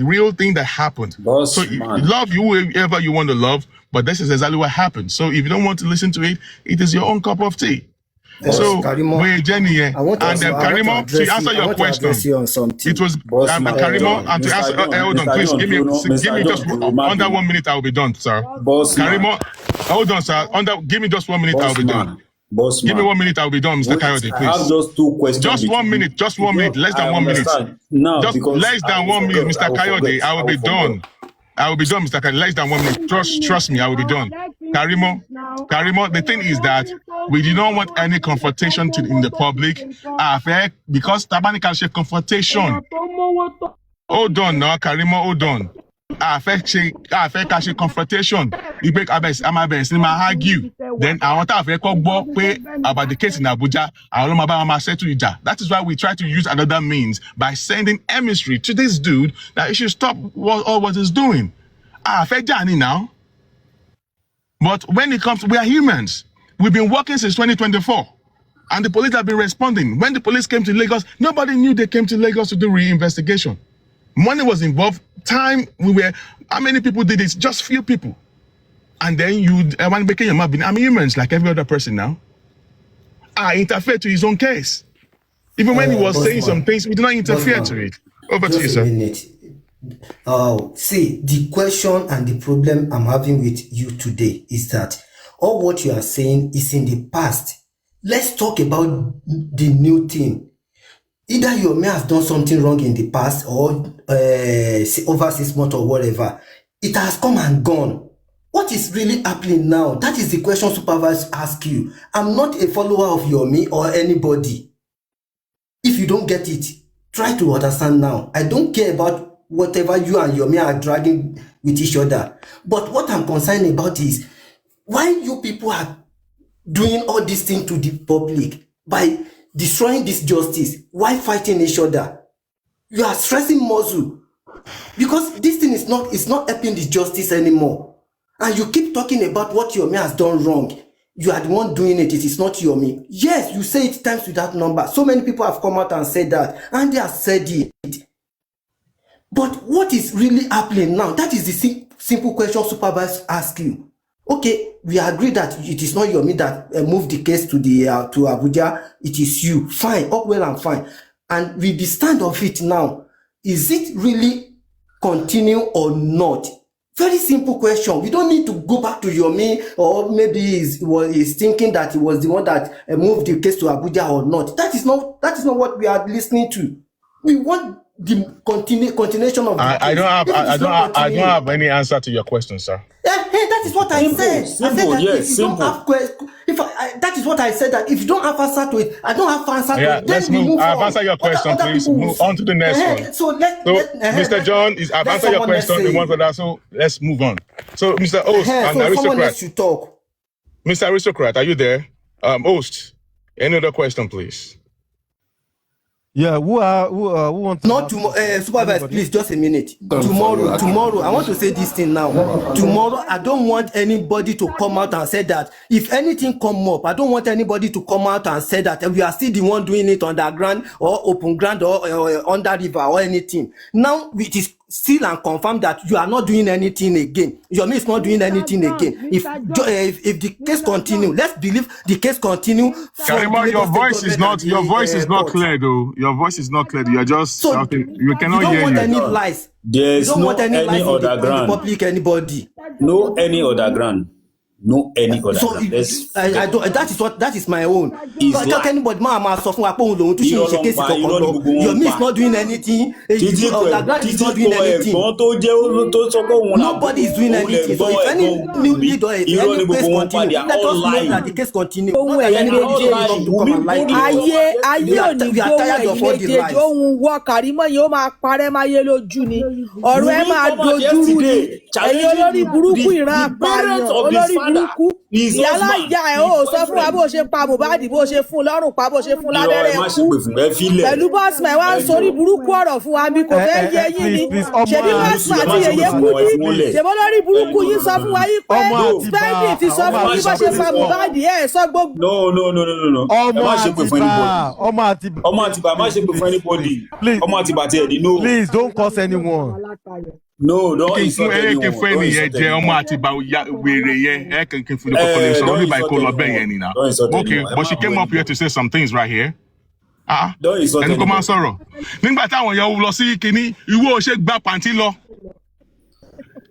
real thing that happened. Boss man. Love whoever you want to love, but this is exactly what happened. So if you don't want to listen to it, it is your own cup of tea. So we're Jenny and Karimo, to answer your question, it was Karimo, and to answer. Hold on, please give me just under 1 minute. I will be done, sir. Boss Karimo, hold on, sir. Give me just 1 minute. I will be done. Boss Give me man. 1 minute, I'll be done, Mr. Wait, Coyote, I have please. just 2 questions. Just 1 minute, just 1 minute, less than 1 minute. Understand. Now, Just because less than 1 minute, Mr. Coyote, I will be done. I will be done, Mr. Coyote. Less than 1 minute. Trust me, I will be done. Karimo, the thing is that we do not want any confrontation in the public. Because Tabani can share confrontation. Hold on now, Karimo, hold on. Ká ṣe confrontation. Ibek Abes, Amabes, ni ma argue. Then I want to have about the case in Abuja. I don't know about settle ija. That is why we try to use another means by sending emissary to this dude that he should stop what he's doing. Now. But when it comes, we are humans. We've been working since 2024. And the police have been responding. When the police came to Lagos, nobody knew they came to Lagos to do re-investigation. Money was involved. Time, how many people did it? Just few people. And then when became your mouth, I'm humans like every other person now. I interfere to his own case. Even when he was saying some things, we did not interfere to it. Over to you, sir. See, the question and the problem I'm having with you today is that all what you are saying is in the past. Let's talk about the new thing. Either you may have done something wrong in the past or over 6 months or whatever. It has come and gone. What is really happening now? That is the question Supervibez ask you. I'm not a follower of Yomi or anybody. If you don't get it, try to understand now. I don't care about whatever you and Yomi are dragging with each other. But what I'm concerned about is why you people are doing all these things to the public by destroying this justice. Why fighting each other? You are stressing muscle because this thing is not helping the justice anymore. And you keep talking about what Yomi has done wrong. You are the one doing it. It is not Yomi. Yes, you say it times without number. So many people have come out and said that, and they have said it. But what is really happening now? That is the simple question Supervibez ask you. Okay, we agree that it is not Yomi that moved the case to Abuja. It is you. Fine, up well and fine. And with the stand of it now, is it really continue or not? Very simple question. We don't need to go back to Yomi or maybe he's thinking that he was the one that moved the case to Abuja or not. That is not what we are listening to. We want the continuation of the case. I don't have any answer to your question, sir. That is what I said. Simple, I said that yes, if you don't have that is what I said, that if you don't have answer to it, I don't have answer to it. Let's move. I've answered your question, please. Move on to the next one. So Mr. John, I've answered your question in one for that, so let's move on. So, Mr. Host and Aristocrat. Talk. Mr. Aristocrat, are you there? Host, any other question, please? Yeah, who wants to... Not tomorrow, Supervibez, please, just a minute. Tomorrow, I want to say this thing now. Tomorrow, I don't want anybody to come out and say that. If anything come up, I don't want anybody to come out and say that we are still the one doing it underground or open ground or under river or anything. Now, it is still and confirm that you are not doing anything again. Yomi is not doing anything again. If the case continue, let's believe the case continue. Karima, your voice is not clear though. Your voice is not clear. You are just shouting. You cannot hear you. You don't want any lies. There's don't no want any lies other in the ground. public, anybody. No any other ground. No any other ground. I don't. That is my own. If I talk anybody, ma sọ fún wa pé òun lòun tún ṣe ìṣe kéèsì kankan lọ. Yomi is not doing anything. Underground is not doing anything. Nobody is doing anything. So if any new lead or if any case continue, let us know that the case continue. Ohun ẹ̀yin méjèèjì ayé òní gbóhùn ẹ̀yin méjèèjì ohun wọ Kàrímọ́ yìí ó máa parẹ́ máyé lójú ni ọ̀rọ̀ ẹ máa dojúrú ni ẹ̀yin olórí burúkú ìran apààyàn olórí burúkú ìyálà ìyá ẹ̀ ó sọ fún wa bó ṣe pa Mohbad bó ṣe fún lọ́rùn pa bó ṣe fún lábẹ́rẹ́ kú pẹ̀lú bọ́sùmẹ̀ wá ń sorí burúkú ọ̀rọ̀ fún wa bí kò fẹ́ yé yín ni ṣèbí bọ́sùmẹ̀ àti yèyé kú ní ṣèbó lórí burúkú yín sọ fún wa yín pé spending ti sọ fún yín bó ṣe pa Mohbad ẹ̀ sọ gbogbo. No. ọmọ Àtìbà má ṣe pè fún anybody. Ọmọ Àtìbà ti ẹ̀dín no. Please don't curse anyone. No, don't insult anyone. Okay, but she came up here to say some things right here. Don't insult anyone. Nígbà táwọn èèyàn lọ sí kinní, ìwọ ò ṣe gbá pàǹtí lọ.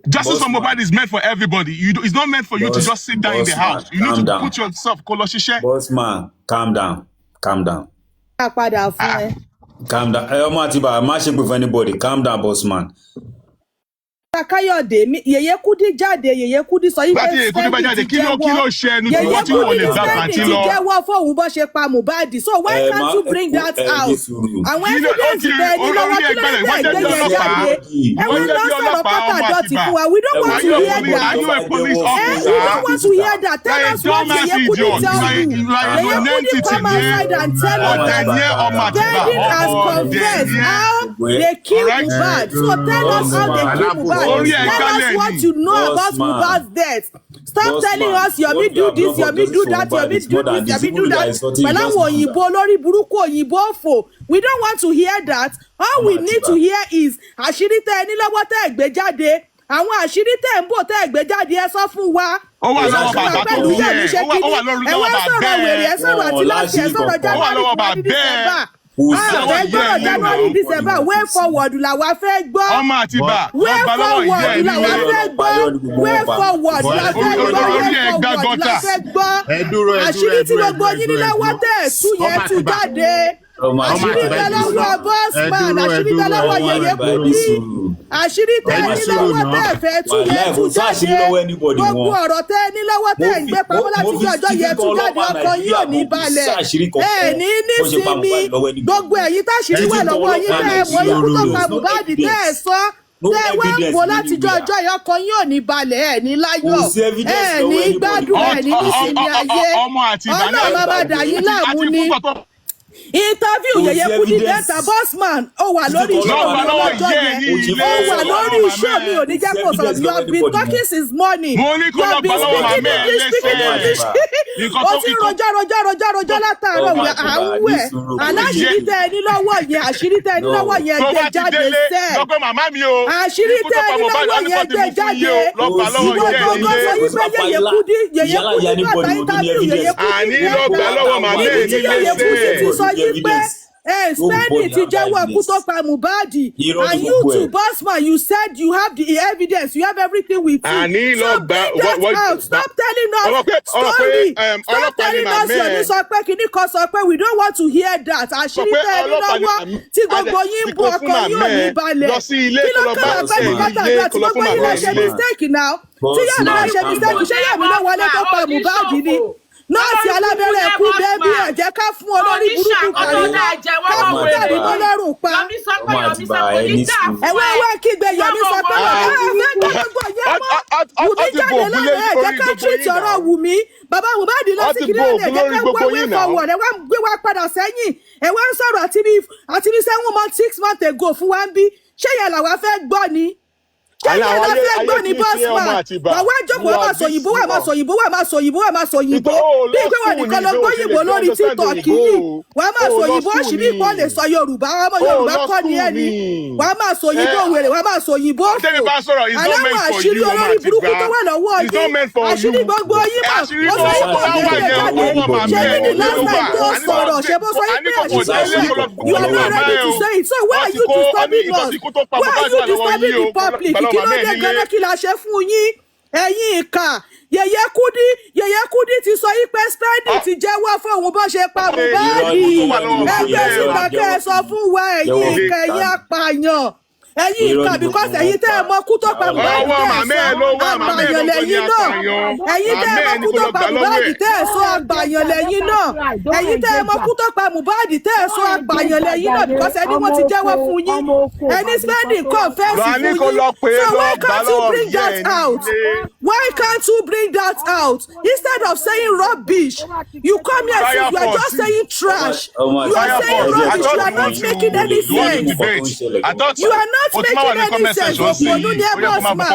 Justice for Mohbad is meant for everybody. It's not meant for you to just sit down in the house. You need to put yourself, Boss man, calm down. Calm down. Calm down. Ọmọ Atiba, má ṣe pé for anybody. Calm down, boss man. Káyọ̀dé Yèyé Kúdí jáde Yèyé Kúdí sọ yìí pé Sunday ti jẹ́wọ́ Yèyé Kúdí ti jẹ́wọ́ fóun bó ṣe pa Mohbad so why can't you bring that out àwọn evidence bẹ́ẹ̀ ní lọ́wọ́ kí ló dé ẹgbẹ́ yẹn jáde ẹ̀wọ̀n lọ sọ̀rọ̀ pátádọ́ ti fún wa we don't want to hear that we don't want to hear that tell us what Yèyé Kúdí tell you Yèyé Kúdí come outside and tell us Biden has confessed how they kill Mohbad so tell us how they kill Mohbad. Tell us what you know about Mohbad's death. Stop telling us Yomi do this, Yomi do that, Yomi do this, Yomi do that. Pẹ̀lú àwọn òyìnbó lórí burúkú òyìnbó fò. We don't want to hear that. All we need to hear is àṣírí tẹ́ ẹni lọ́wọ́ tẹ́ ẹ gbé jáde. Àwọn àṣírí tẹ́ ẹ ń bò tẹ́ ẹ gbé jáde ẹ sọ fún wa. Ó wà lọ́wọ́ bàbá tó wú yẹ. Ó wà lórí lọ́wọ́ bàbá bẹ́ẹ̀. Ẹ sọ̀rọ̀ àti láti ẹ sọ̀rọ̀ jáde gbọ́dọ̀ January December way forward làwa fẹ́ gbọ́. Ọmọ Àtìbà way forward làwa fẹ́ gbọ́. way forward la fẹ́ gbọ́. àṣírí tí gbogbo yín ní lọ́wọ́ tẹ̀ tú yẹn tú jáde. àṣírí tẹ lọ́wọ́ bossman àṣírí tẹ lọ́wọ́ Yèyé Kúdí àṣírí tẹ ní lọ́wọ́ tẹ̀ fẹ́ tú yẹn tú jáde. gbogbo ọ̀rọ̀ tẹ ní lọ́wọ́ tẹ̀ ń gbé pamọ́ láti fi ọjọ́ yẹn tú jáde ọkọ yín ò ní balẹ̀ ní nísìmí gbogbo ẹ̀yin táṣírí wà lọ́wọ́ yín tẹ́ ẹ mọ ikú tó pa Mohbad tẹ́ ẹ sọ tẹ́ ẹ wá ń bọ̀ látijọ́ ọjọ́ yẹn ọkọ yín ò ní balẹ̀ ẹ̀ ní láyọ̀ ẹ̀ ní gbádùn ẹ̀ ní nísìmí ayé ọlọ́run máa dà yín láàmú ni. Interview Yèyé Kúdí dẹ́ta bossman ó wà lórí iṣẹ́ mi lọ́jọ́ yẹn ó wà lórí iṣẹ́ mi ò ní jẹ́ kó sọ̀rọ̀ you have been talking since morning you have been speaking English ó ti rojọ́ látàárọ̀ à ń wẹ̀ aláṣírí tẹ ẹni lọ́wọ́ yẹn àṣírí tẹ ẹni lọ́wọ́ yẹn gbé jáde sẹ́ àṣírí tẹ ẹni lọ́wọ́ yẹn gbé jáde ìwọ gbogbo sọ yí pé Yèyé Kúdí bàtà interview Yèyé Kúdí Yèyé Kúdí ti sọ yí pé Spending ti jẹ́wọ́ kú tó pa Mohbad and you too bossman you said you have the evidence you have everything with you so bring that out stop telling us story stop telling us Yomi sọ pé kìíní kan sọ pé we don't want to hear that àṣírí tẹ́ ẹni lọ́wọ́ tí gbogbo yín bu ọkọ yín ò ní balẹ̀ kí ló kàn án pé nígbà tàbí àti gbogbo yín lè ṣe mistake now tí yóò náà ṣe mistake ṣé Yomi ló wọlé tó pa Mohbad ni nọ́ọ̀sì alábẹ́rẹ́ ẹ̀kú bẹ́ẹ̀bí ẹ̀jẹ̀ ká fún olórí burúkú kárí ká mú dàrí mọ́ lọ́rùn pa. ẹ̀wọ́n ẹ̀wọ́n kígbe Yomi sọ pé ọ̀gá ẹ̀fẹ́ gbogbo yẹn mọ́ Wùmí jáde lọ́rùn ẹ̀jẹ̀ ká tírìtì ọ̀rọ̀ Wùmí bàbá Mohbad lọ sí kiri ẹ̀jẹ̀ ká wẹ́wẹ́ fọwọ́ ẹ̀wọ́n gbé wá padà sẹ́yìn ẹ̀wọ́n sọ̀rọ̀ àti bí 7 months 6 months ago fún wa ń bí ṣé yẹn làwa fẹ́ gbọ́ ni. Kẹ́yìn ló fẹ́ gbọ́ ní bossman wàá jókòó wà máa sọ òyìnbó wà máa sọ òyìnbó wà máa sọ òyìnbó wà máa sọ òyìnbó bí ìpé wọn nìkan lọ gbóyìnbó lórí TikTok yìí wàá máa sọ òyìnbó òṣìbí kan lè sọ Yorùbá ọmọ Yorùbá kọ́ ni ẹni wàá máa sọ òyìnbó wèrè wàá máa sọ òyìnbó fò aláwọ̀ àṣírí olórí burúkú tó wà lọ́wọ́ yìí àṣírí gbogbo yìí mà ó sọ ipò ọ̀gbẹ́gbẹ́ jáde ṣé ní last time tó sọ̀rọ̀ ṣe bó sọ ipò àṣírí you are not ready to say it so why are you disturbing us why are you disturbing the public kí ló dé gan-an kí la ṣe fún yín ẹ̀yin ìkà Yèyé Kúdí ti sọ yìí pé Spending ti jẹ́wọ́ fóun bó ṣe pa Mohbad ẹgbẹ́ síta kẹ́ ẹ sọ fún wa ẹ̀yin ìkà ẹ̀yin apààyàn ẹ̀yin ìkà because ẹ̀yin tẹ́ ẹ mọ kú tó pa Mohbad tẹ́ ẹ sọ apààyàn lẹ́yìn náà ẹ̀yin tẹ́ ẹ mọ kú tó pa Mohbad tẹ́ ẹ sọ apààyàn lẹ́yìn náà ẹ̀yin tẹ́ ẹ mọ kú tó pa Mohbad tẹ́ ẹ sọ apààyàn lẹ́yìn náà because ẹni wọ́n ti jẹ́wọ́ fún yín ẹni Spending confess fún yín so why can't you bring that out why can't you bring that out instead of saying rubbish you come here and you are just saying trash you are saying rubbish you are not making any sense you are not making any sense òpònú ní ẹgbẹ́ ọ̀sùnmá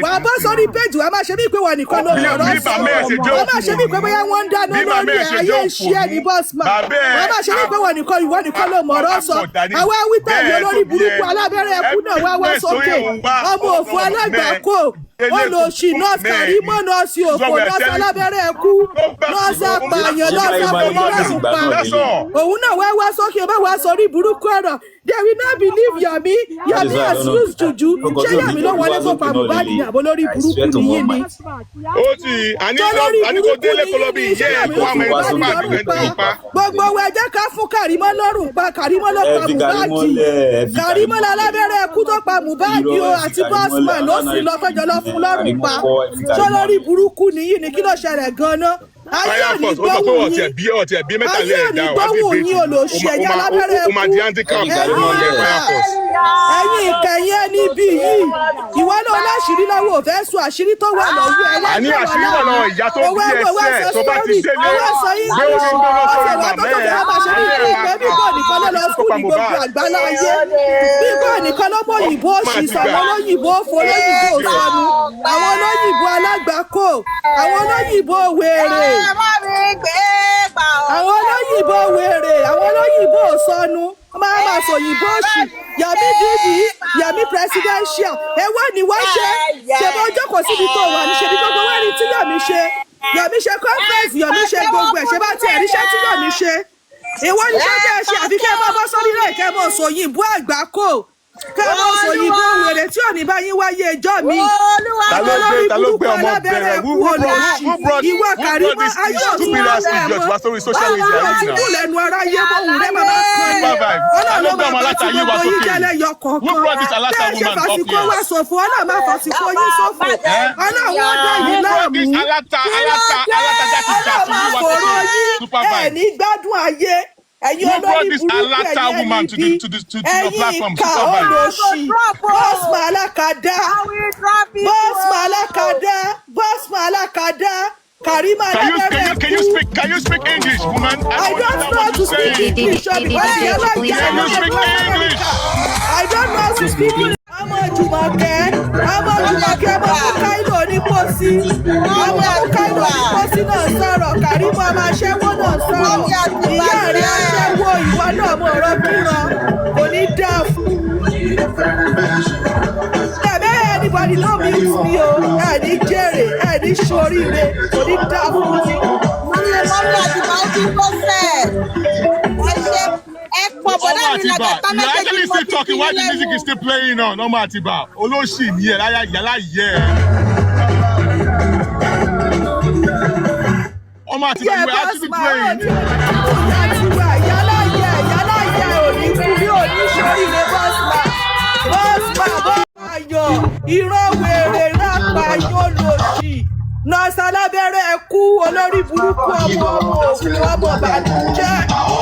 wà á bọ́ sórí péjì wà á máa ṣe bí ìpè wà nìkan ló lọ́rọ́ sọ̀rọ̀ wà á máa ṣe bí ìpè bóyá wọ́n ń dáná lórí ayé iṣẹ́ ní bọ́sùmá wà á máa ṣe bí ìpè wà nìkan ló mọ̀rọ̀ sọ àwa wíta ìyẹn lórí burúkú alábẹ́rẹ́ ẹkú náà wá wá sókè ọmọ òfò alágbàkó olóṣì nọ́ọ̀sì Kàrímọ́ nọ́ọ̀sì òfò nọ́ọ̀sì alábẹ́rẹ́ ẹ̀kú nọ́ọ̀sì apààyàn nọ́ọ̀sì afọmọlọ́rùn pa òun náà wá sókè bá wá sórí burúkú ọ̀rọ̀ they will not believe Yomi has used juju ṣé Yomi ló wọlé tó pa Mohbad ní àbó lórí burúkú nìyí ni ó ti àníkó délé kọlọ́bì yẹ ẹ̀kọ́ àmọ́ ẹ̀kọ́ pa gbogbo wa jẹ́ ká fún Kàrímọ́ lọ́rùn pa Kàrímọ́ ló pa Mohbad Kàrímọ́ lálábẹ́rẹ́ ẹ̀kú tó pa Mohbad o àti Bossman ló sì lọ fẹjọ́ lọ fún lọ́rùn pa ṣé lórí burúkú nìyí ni kí ló ṣẹlẹ̀ gan-an ayé òní gbọ́wọ́ yín olóṣì ẹ̀yà alábẹ́rẹ́ ẹ̀kú ẹ̀yìn ìkẹyìn ẹni bí yìí ìwọ náà láṣìírí lọ́wọ́ òfẹ́ sọ àṣírí tó wà lọ́wọ́ ẹ̀ àní àṣírí wà lọ́wọ́ ìyá tó bí ẹsẹ̀ tó bá ti ṣe lé ọ̀sẹ̀ wà tó fẹ́ máa ṣe ní ilé ìpẹ́ bíbọ̀ nìkan ló lọ fún ní gbogbo àgbálá ayé bíbọ̀ nìkan ló mọ òyìnbó òṣìṣẹ́ àwọn olóyìnbó olóyìnbó sọnù àwọn olóyìnbó alágbàkó àwọn olóyìnbó wèrè àwọn olóyìnbó wèrè àwọn olóyìnbó sọnù máa sòyìnbó òṣì Yomi dìdì Yomi presidential èwo ni wọ́n ṣe bó jókòó síbi tó wà ní ṣe ní gbogbo wẹ́rí tí Yomi ṣe conference Yomi ṣe gbogbo ẹ̀ ṣe bá tiẹ̀ ríṣẹ́ tí Yomi ṣe ìwọ ní ṣe tẹ́ ẹ ṣe àfi kẹ́ ẹ máa bọ́ sórí rẹ̀ kẹ́ ẹ mọ̀ sòyìnbó àgbákò kẹ́ ẹ mọ̀ sòyìnbó wèrè tí ò ní bá yín wáyé ẹjọ́ mi àwọn olórí burúkú alábẹ́rẹ́ ẹ̀kú olóṣì ìwọ Kàrímọ́ ayé òtún wọn bẹ́ẹ̀ mọ́ báwo ti kú lẹ́nu aráyé bóun rẹ̀ máa kàn ní ọlọ́run máa bá ti gbogbo yín jẹ́lẹ̀ yọ kọ̀ọ̀kan bẹ́ẹ̀ ṣe fàsìkò wá ṣòfò ọlọ́run máa fàsìkò yín ṣòfò ọlọ́run wọn dá yìí láàmú kí ló dé ọlọ́run máa fòrò yín ẹ̀ ní gbádùn ayé ẹ̀yin olórí burúkú ẹ̀yin ìka olóṣì Bossman alákàdá Karima alábẹ́rẹ́ Can you speak English, woman? I don't know how to speak English because I don't know how to speak English. ọmọ Jùmọ̀kẹ́ ọmọ Mukailo ní pósí ọmọ Mukailo ní pósí náà sọ̀rọ̀ Karima ọmọ aṣẹ́wó náà sọ̀rọ̀ ìyá rẹ̀ aṣẹ́wó ìwọ náà mọ̀ ọ̀rọ̀ kíran kò ní dá fún. ẹ̀bẹ́ anybody no meet me o ẹ̀ ní jèrè ẹ̀ ní ṣoríire kò ní dá fún. You're actually still talking while the music is still playing on. No Matiba. Olóṣì ni ẹ láyà yàrá yẹ. Oh Matiba, you were actually playing. Yàrá yẹ òní kúrí òní sórí ilé Bossman ayọ̀ irọ́ wèrè rápayọ̀ lòṣì nọ́ọ̀sì alábẹ́rẹ́ ẹ̀kú olórí burúkú ọmọ òkú ọmọ bàjẹ́ ọmọ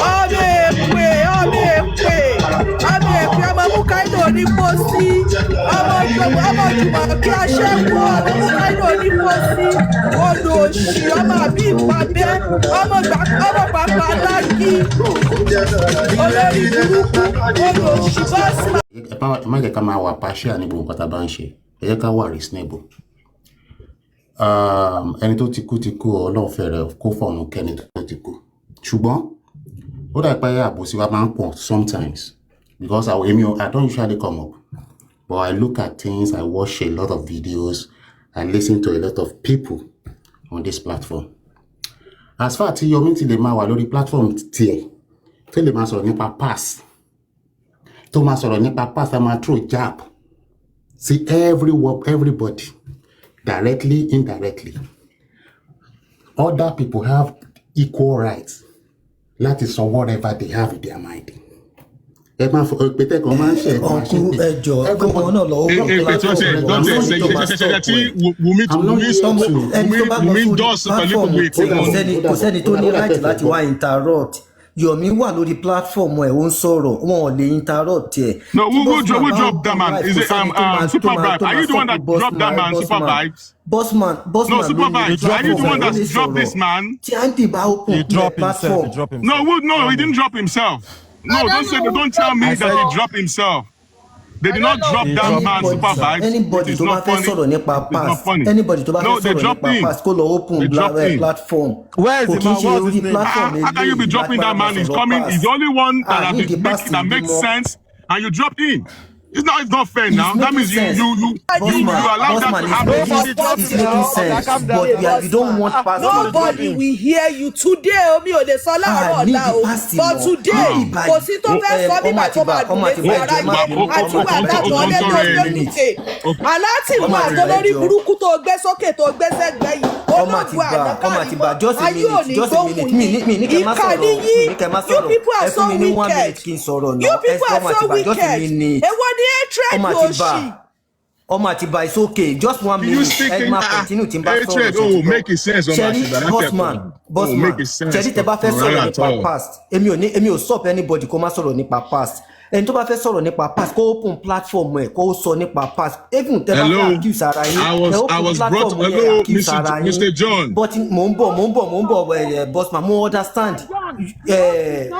èpè ọmọ Mukailo ní pósí ọmọ Jùmọ̀kẹ́ aṣẹ́wó ọmọ Mukailo ní pósí olóṣì ọmọ àbí ìpàdé ọmọ pàpà lágì olórí burúkú olóṣì Bossman. ẹ má jẹ́ ká máa wà pàṣẹ ní gbogbo nǹkan tá a bá ń ṣe ẹ jẹ́ ká wà reasonable. Ẹni tó ti kú Ọlọ́run fẹ́rẹ̀ kó fọ̀run kẹ́ni tó ti kú ṣùgbọ́n ó dà pé àbòsí wa máa ń pọ̀ sometimes because I don't usually come up but I look at things, I watch a lot of videos, I listen to a lot of people on this platform. As far as Yomi ti lè máa wà lórí platform tiẹ̀ tó lè máa sọ̀rọ̀ nípa past tó máa sọ̀rọ̀ nípa past a máa throw jab see everybody directly, indirectly. Other people have equal rights. That is whatever they have in their mind. Don't say Yomi wà lórí platform ẹ̀ ó ń sọ̀rọ̀ wọn ò lè interrupt ẹ̀. No, who dropped that man? Is it Supervibez? Are you the one that dropped that man, Supervibez? Bossman. No, Supervibez. Are you the one that dropped this man? Tí Andy bá open the platform. No, he didn't drop himself. No, don't tell me that he dropped himself. They did not drop that man, Supervibez. Anybody tó bá fẹ́ sọ̀rọ̀ nípa past, anybody tó bá fẹ́ sọ̀rọ̀ nípa past kó lọ open platform. Where is the man? How can you be dropping that man? He's coming. He's the only one that makes sense, and you drop him. It's not fair now. That means you allow that to happen. It's making sense, but you don't want past. Nobody will hear you today. Omi ò lè sọ láàárọ̀ ọ̀la o. But today, kò sí tó fẹ́ sọ nígbà tó máa dùn létí ara yé. Àtúwà àtàtọ̀ ọ̀lẹ́ tó gbé nìke. Alátìmọ̀ àtọ́lórí burúkú tó gbé sókè tó gbé sẹ́gbẹ́ yìí. Olóògùn àdàkàrí ayé ò ní gbóhùn yìí. Ìkànnì yìí, you people are so wicked. You people are so wicked. Èwo ni hatred ló ṣì? Ọmọ Àtìbà is okay. Just 1 minute. Edma continue tí n bá sọ̀rọ̀. Hatred, make it sense. Sherry, bossman. Sherry, tẹ́ bá fẹ́ sọ̀rọ̀ nípa past. Èmi ò stop anybody kó má sọ̀rọ̀ nípa past. Ẹni tó bá fẹ́ sọ̀rọ̀ nípa past, kó open platform ẹ̀ kó sọ nípa past. Even tẹ́ bá fẹ́ accuse ara yín. I was brought. Hello, Mr. John. But mo ń bọ̀, bossman. Mo understand.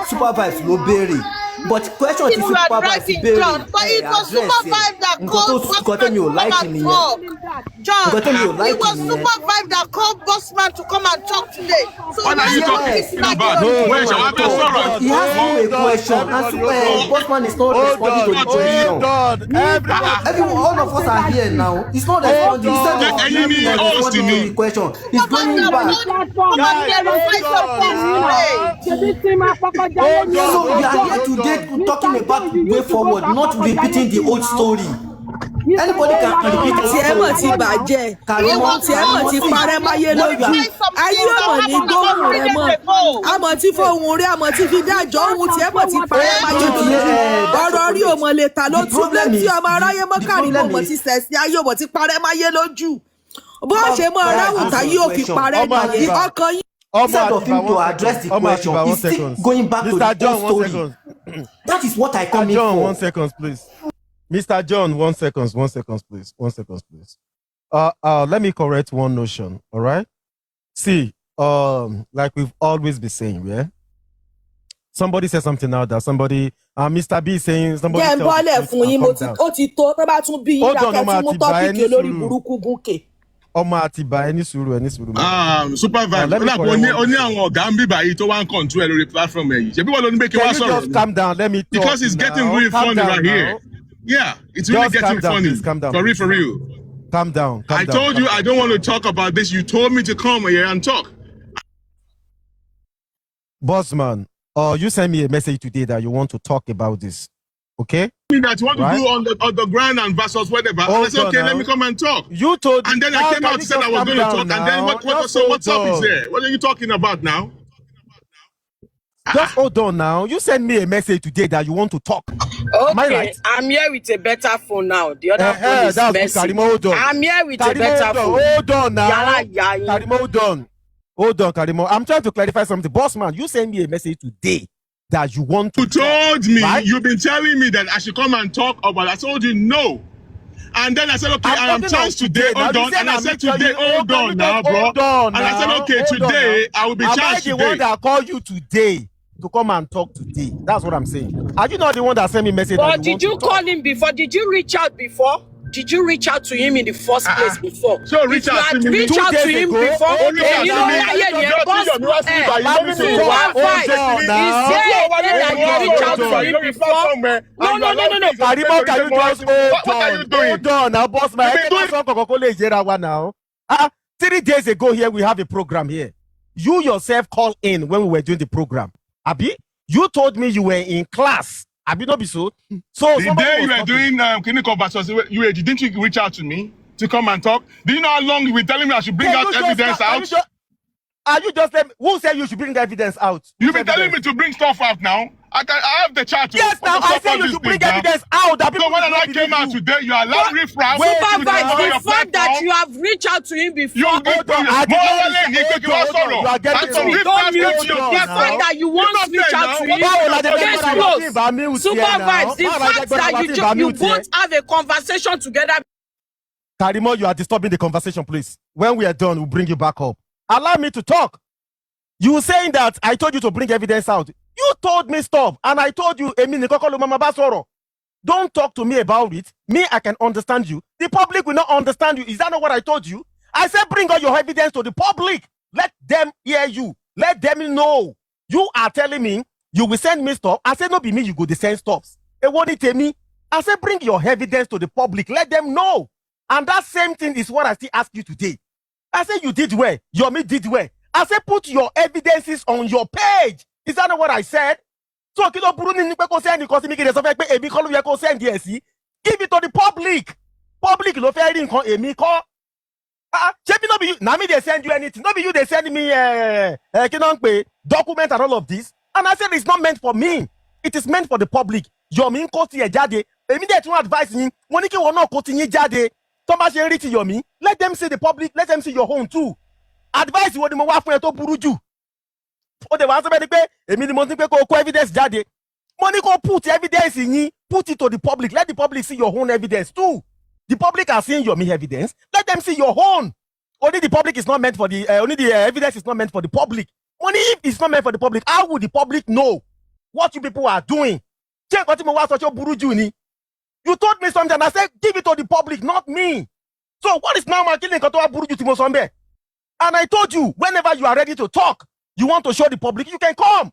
Supervibez ló béèrè. But question ti Supervibez béèrè. But it was Supervibez that called Bossman to come and talk. John, it was Supervibez that called Bossman to come and talk today. So what are you talking about? He has a question. And Bossman is not responding to the question. Everyone, all of us are here now. It's not responding. Responding to the question. He's going back. So we are here today talking about way forward, not repeating the old story. Anybody can repeat the tí ẹ mọ̀ ti bàjẹ́ tí ẹ mọ̀ ti parẹ́ máyé lójú ayé ọmọ ní gbóhùn rẹ mọ́ àmọ́ tí fóun rí àmọ́ tí fi dájọ́ ohun tí ẹ mọ̀ ti parẹ́ máyé lójú ọ̀rọ̀ rí ọmọ lè ta ló tún lé tí ọmọ aráyé mọ́kàrí mọ̀ ti sẹ̀sí ayé ọmọ ti parẹ́ máyé lójú bó ṣe mọ́ ráwùtà yóò fi parẹ́ máyé ọkàn yín. Instead of him to address the question, he's still going back to the old story. That is what I come in for. 1 second, please. Mr. John, 1 second, please. 1 second, please. Let me correct one notion, all right? See, like we've always been saying, yeah? Somebody said something now that somebody, Mr. B is saying somebody. Yeah, ó ti tó tó bá tún bí yín dákẹ́ tí mú tọ́pìkì lórí burúkú gúnkè. Ọmọ Àtìbà ẹni sùúrù. Supervibez ó ní àwọn ọ̀gá ń bí báyìí tó wá ń control lórí platform ẹ̀yìn ṣebí wọ́n ló ní pé kí wọ́n sọ̀rọ̀. Can you just calm down? Let me talk. Because it's getting really funny right here. Yeah, it's really getting funny. For real. Calm down. I told you I don't want to talk about this. You told me to come here and talk. Bossman, you sent me a message today that you want to talk about this. Okay? That you want to do on the ground and versus whatever. And I said, okay, let me come and talk. You told and then I came out and said I was going to talk. And then what's up is there? What are you talking about now? Just hold on now. You sent me a message today that you want to talk. Okay, am I right? I'm here with a better phone now. The other phone is messy. I'm here with a better phone. Hold on now. Karimo, hold on, Karimo. I'm trying to clarify something. Bossman, you sent me a message today that you want to talk. You told me, right? You've been telling me that I should come and talk about it. I told you no. And then I said, okay, I have chance today, hold on. And I said today, hold on now, bro. And I said, okay, today, I will be chance today. Am I the one that called you today to come and talk today? That's what I'm saying. Are you not the one that sent me a message? But did you call him before? Did you reach out before? Did you reach out to him in the first place before? So reach out to him before. You know, No. Karimo, can you just hold on now, boss man? 3 days ago here, we have a program here. You yourself called in when we were doing the program. Abi, you told me you were in class. Abi, not be so. So the day you were doing clinical versus didn't you reach out to me to come and talk? Do you know how long you were telling me I should bring out evidence out? Are you just who said you should bring evidence out? You've been telling me to bring stuff out now. I have the chat. Yes, now I said you should bring evidence out. So when I came out today, you allowed riffraff. Supervibez, the fact that you have reached out to him before. You are getting the fact that you want to reach out to him. Supervibez, the fact that you both have a conversation together. Karimo, you are disturbing the conversation, please. When we are done, we'll bring you back up. Allow me to talk. You were saying that I told you to bring evidence out. You told me stop, and I told you, don't talk to me about it. Me, I can understand you. The public will not understand you. Is that not what I told you? I said bring all your evidence to the public. Let them hear you. Let them know. You are telling me you will send me stuff. I said no be me, you go to send stuff. It won't tell me. I say bring your evidence to the public. Let them know. And that same thing is what I still ask you today. I say you did well. Yomi did well. I say put your evidences on your page. Is that not what I said? So kilo buru ni pe ko send nkan si mi kede so fe pe èmi ko lo yẹ ko send díẹ̀ sí. Give it to the public. Public ló fẹ́ rí nǹkan èmi kọ́. Shebi no be you. Na me they send you anything. No be you they send me document and all of this. And I said it's not meant for me. It is meant for the public. Yomi ń kó tiẹ̀ jáde. Èmi dẹ̀ tún advise yín. Mo ní kí wọn náà kó ti yín jáde. Tó bá ṣe ń rí ti Yomi, let them see the public. Let them see your own too. Advice wo ni mo wá fún ẹ tó burú jù. Ó dẹ̀ wá sọ bẹ́ẹ̀ ni pé èmi ni mo ní pé kó kó evidence jáde. Mo ní kó put evidence yín. Put it to the public. Let the public see your own evidence too. The public are seeing Yomi evidence. Let them see your own. Only the public is not meant for the. Only the evidence is not meant for the public. Only if it's not meant for the public, how would the public know what you people are doing? You told me something and I said, give it to the public, not me. So what is now my killing? And I told you, whenever you are ready to talk, you want to show the public, you can come.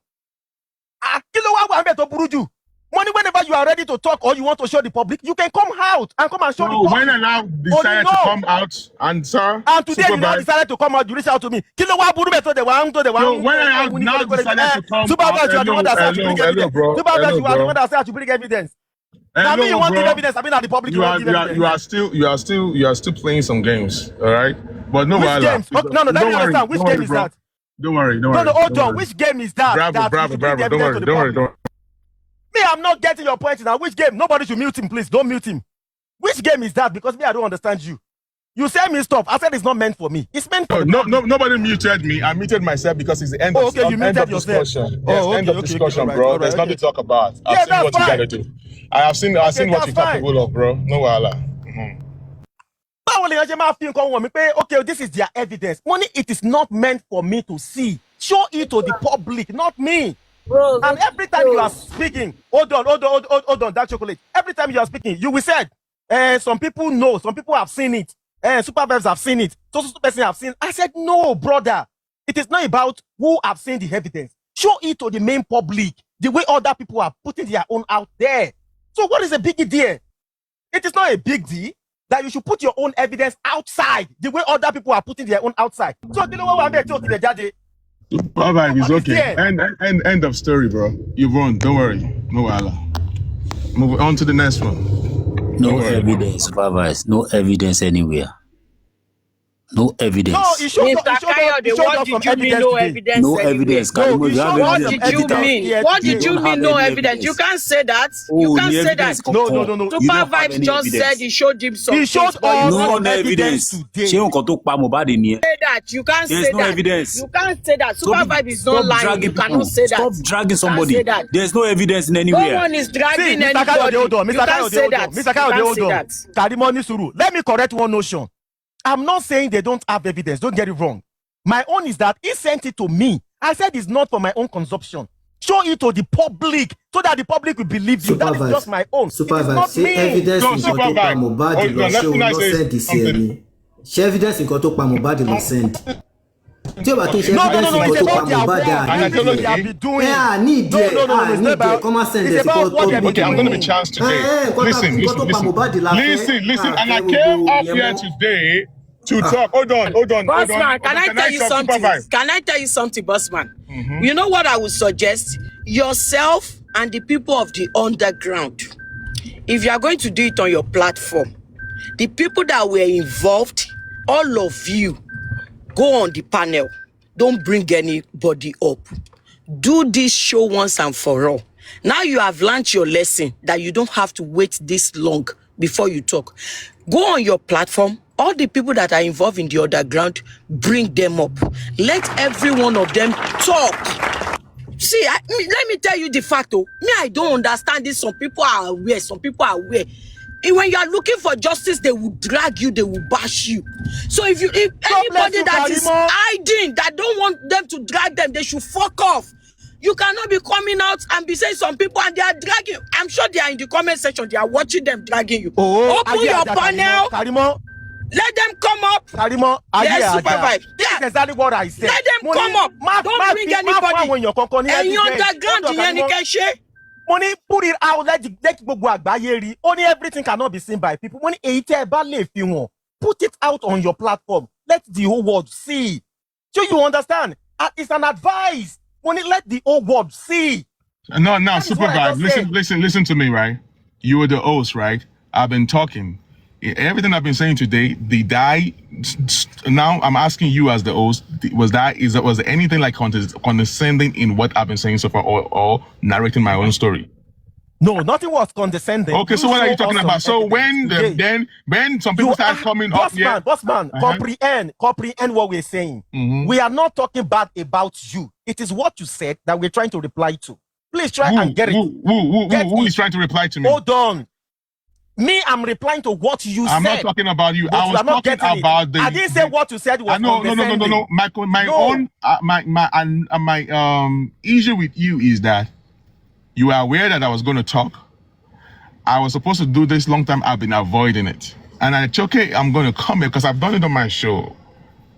Money, whenever you are ready to talk or you want to show the public, you can come out and come and show the public. When I now decided to come out and sir, and today you now decided to come out, you reach out to me. When I now decided to come Supervibez, you are the one that said to bring evidence. Supervibez, you are the one that said to bring evidence. I mean, you want to give evidence. I mean, that the public you are still playing some games, all right? But no, which games? No, let me understand. Which game is that? Don't worry. No, hold on. Which game is that? Bravo. Don't worry. Me, I'm not getting your point now. Which game? Nobody should mute him, please. Don't mute him. Which game is that? Because me, I don't understand you. You say me stop. I said it's not meant for me. It's meant for nobody muted me. I muted myself because it's the end of you muted yourself. Discussion. End of discussion, bro. There's nothing to talk about. I've seen what you gotta do. I've seen what you're capable of, bro. No wahala. Okay, this is their evidence. Money, it is not meant for me to see. Show it to the public, not me. Bro, and every time you are speaking, hold on, that chocolate. Every time you are speaking, you will say, some people know, some people have seen it. Supervibez have seen it. So person have seen. I said, no, brother. It is not about who have seen the evidence. Show it to the main public, the way other people are putting their own out there. So what is a big deal? It is not a big deal that you should put your own evidence outside, the way other people are putting their own outside. So you know what I'm going to the judge. Supervibez is okay. End of story, bro. You won. Don't worry. No wahala. Move on to the next one. No evidence, Supervibez. No evidence anywhere. No evidence. No, what did you mean no evidence? No evidence. What did you mean? What did you mean no evidence? You can't say that. You can't say that. No. Supervibez just said he showed him something. He showed all no evidence today. Say that. You can't say that. There's no evidence. You can't say that. Supervibez is not lying. You cannot say that. Stop dragging somebody. There's no evidence in anywhere. No one is dragging anybody. You can't say that. Mr. Kayode, let me correct one notion. I'm not saying they don't have evidence. Don't get it wrong. My own is that he sent it to me. I said it's not for my own consumption. Show it to the public so that the public will believe you. That is just my own. Supervibez, say evidence in Kotopa Mohbad lọ ṣe o lọ send this year ni. Ṣé evidence in Kotopa Mohbad lọ send. Tí o bá kí n ṣe evidence in Kotopa Mohbad I need it. Come and send this. Okay, I'm going to be chance today. Listen. And I came up here today to talk. Hold on. Bossman, can I tell you something? Can I tell you something, Bossman? Mm-hmm. You know what I would suggest? Yourself and the people of the underground. If you are going to do it on your platform, the people that were involved, all of you, go on the panel. Don't bring anybody up. Do this show once and for all. Now you have learned your lesson that you don't have to wait this long before you talk. Go on your platform. All the people that are involved in the underground, bring them up. Let every one of them talk. See, let me tell you the fact. Me, I don't understand this. Some people are aware. Some people are aware. And when you are looking for justice, they will drag you. They will bash you. So if anybody that is hiding, that don't want them to drag them, they should fuck off. You cannot be coming out and be saying some people and they are dragging. I'm sure they are in the comment section. They are watching them dragging you. Open your panel. Let them come up. Yes, Supervibez. That's exactly what I said. Let them come up. Don't bring anybody. And you underground in any case. Money, put it out. Let only everything cannot be seen by people. Money, put it out on your platform. Let the whole world see. So you understand? It's an advice. Money, let the whole world see. No, Supervibez. Listen to me, right? You were the host, right? I've been talking. Everything I've been saying today, now I'm asking you as the host, was there anything like condescending in what I've been saying so far, or narrating my own story? No, nothing was condescending. Okay, so what are you talking about? So when some people start coming up here, bossman, comprehend what we're saying. We are not talking bad about you. It is what you said that we're trying to reply to. Please try and get it. Who is trying to reply to me? Hold on. Me, I'm replying to what you said. I'm not talking about you. I was talking about I didn't say what you said was condescending. No. My issue with you is that you are aware that I was going to talk. I was supposed to do this long time. I've been avoiding it. And it's okay, I'm going to come here because I've done it on my show.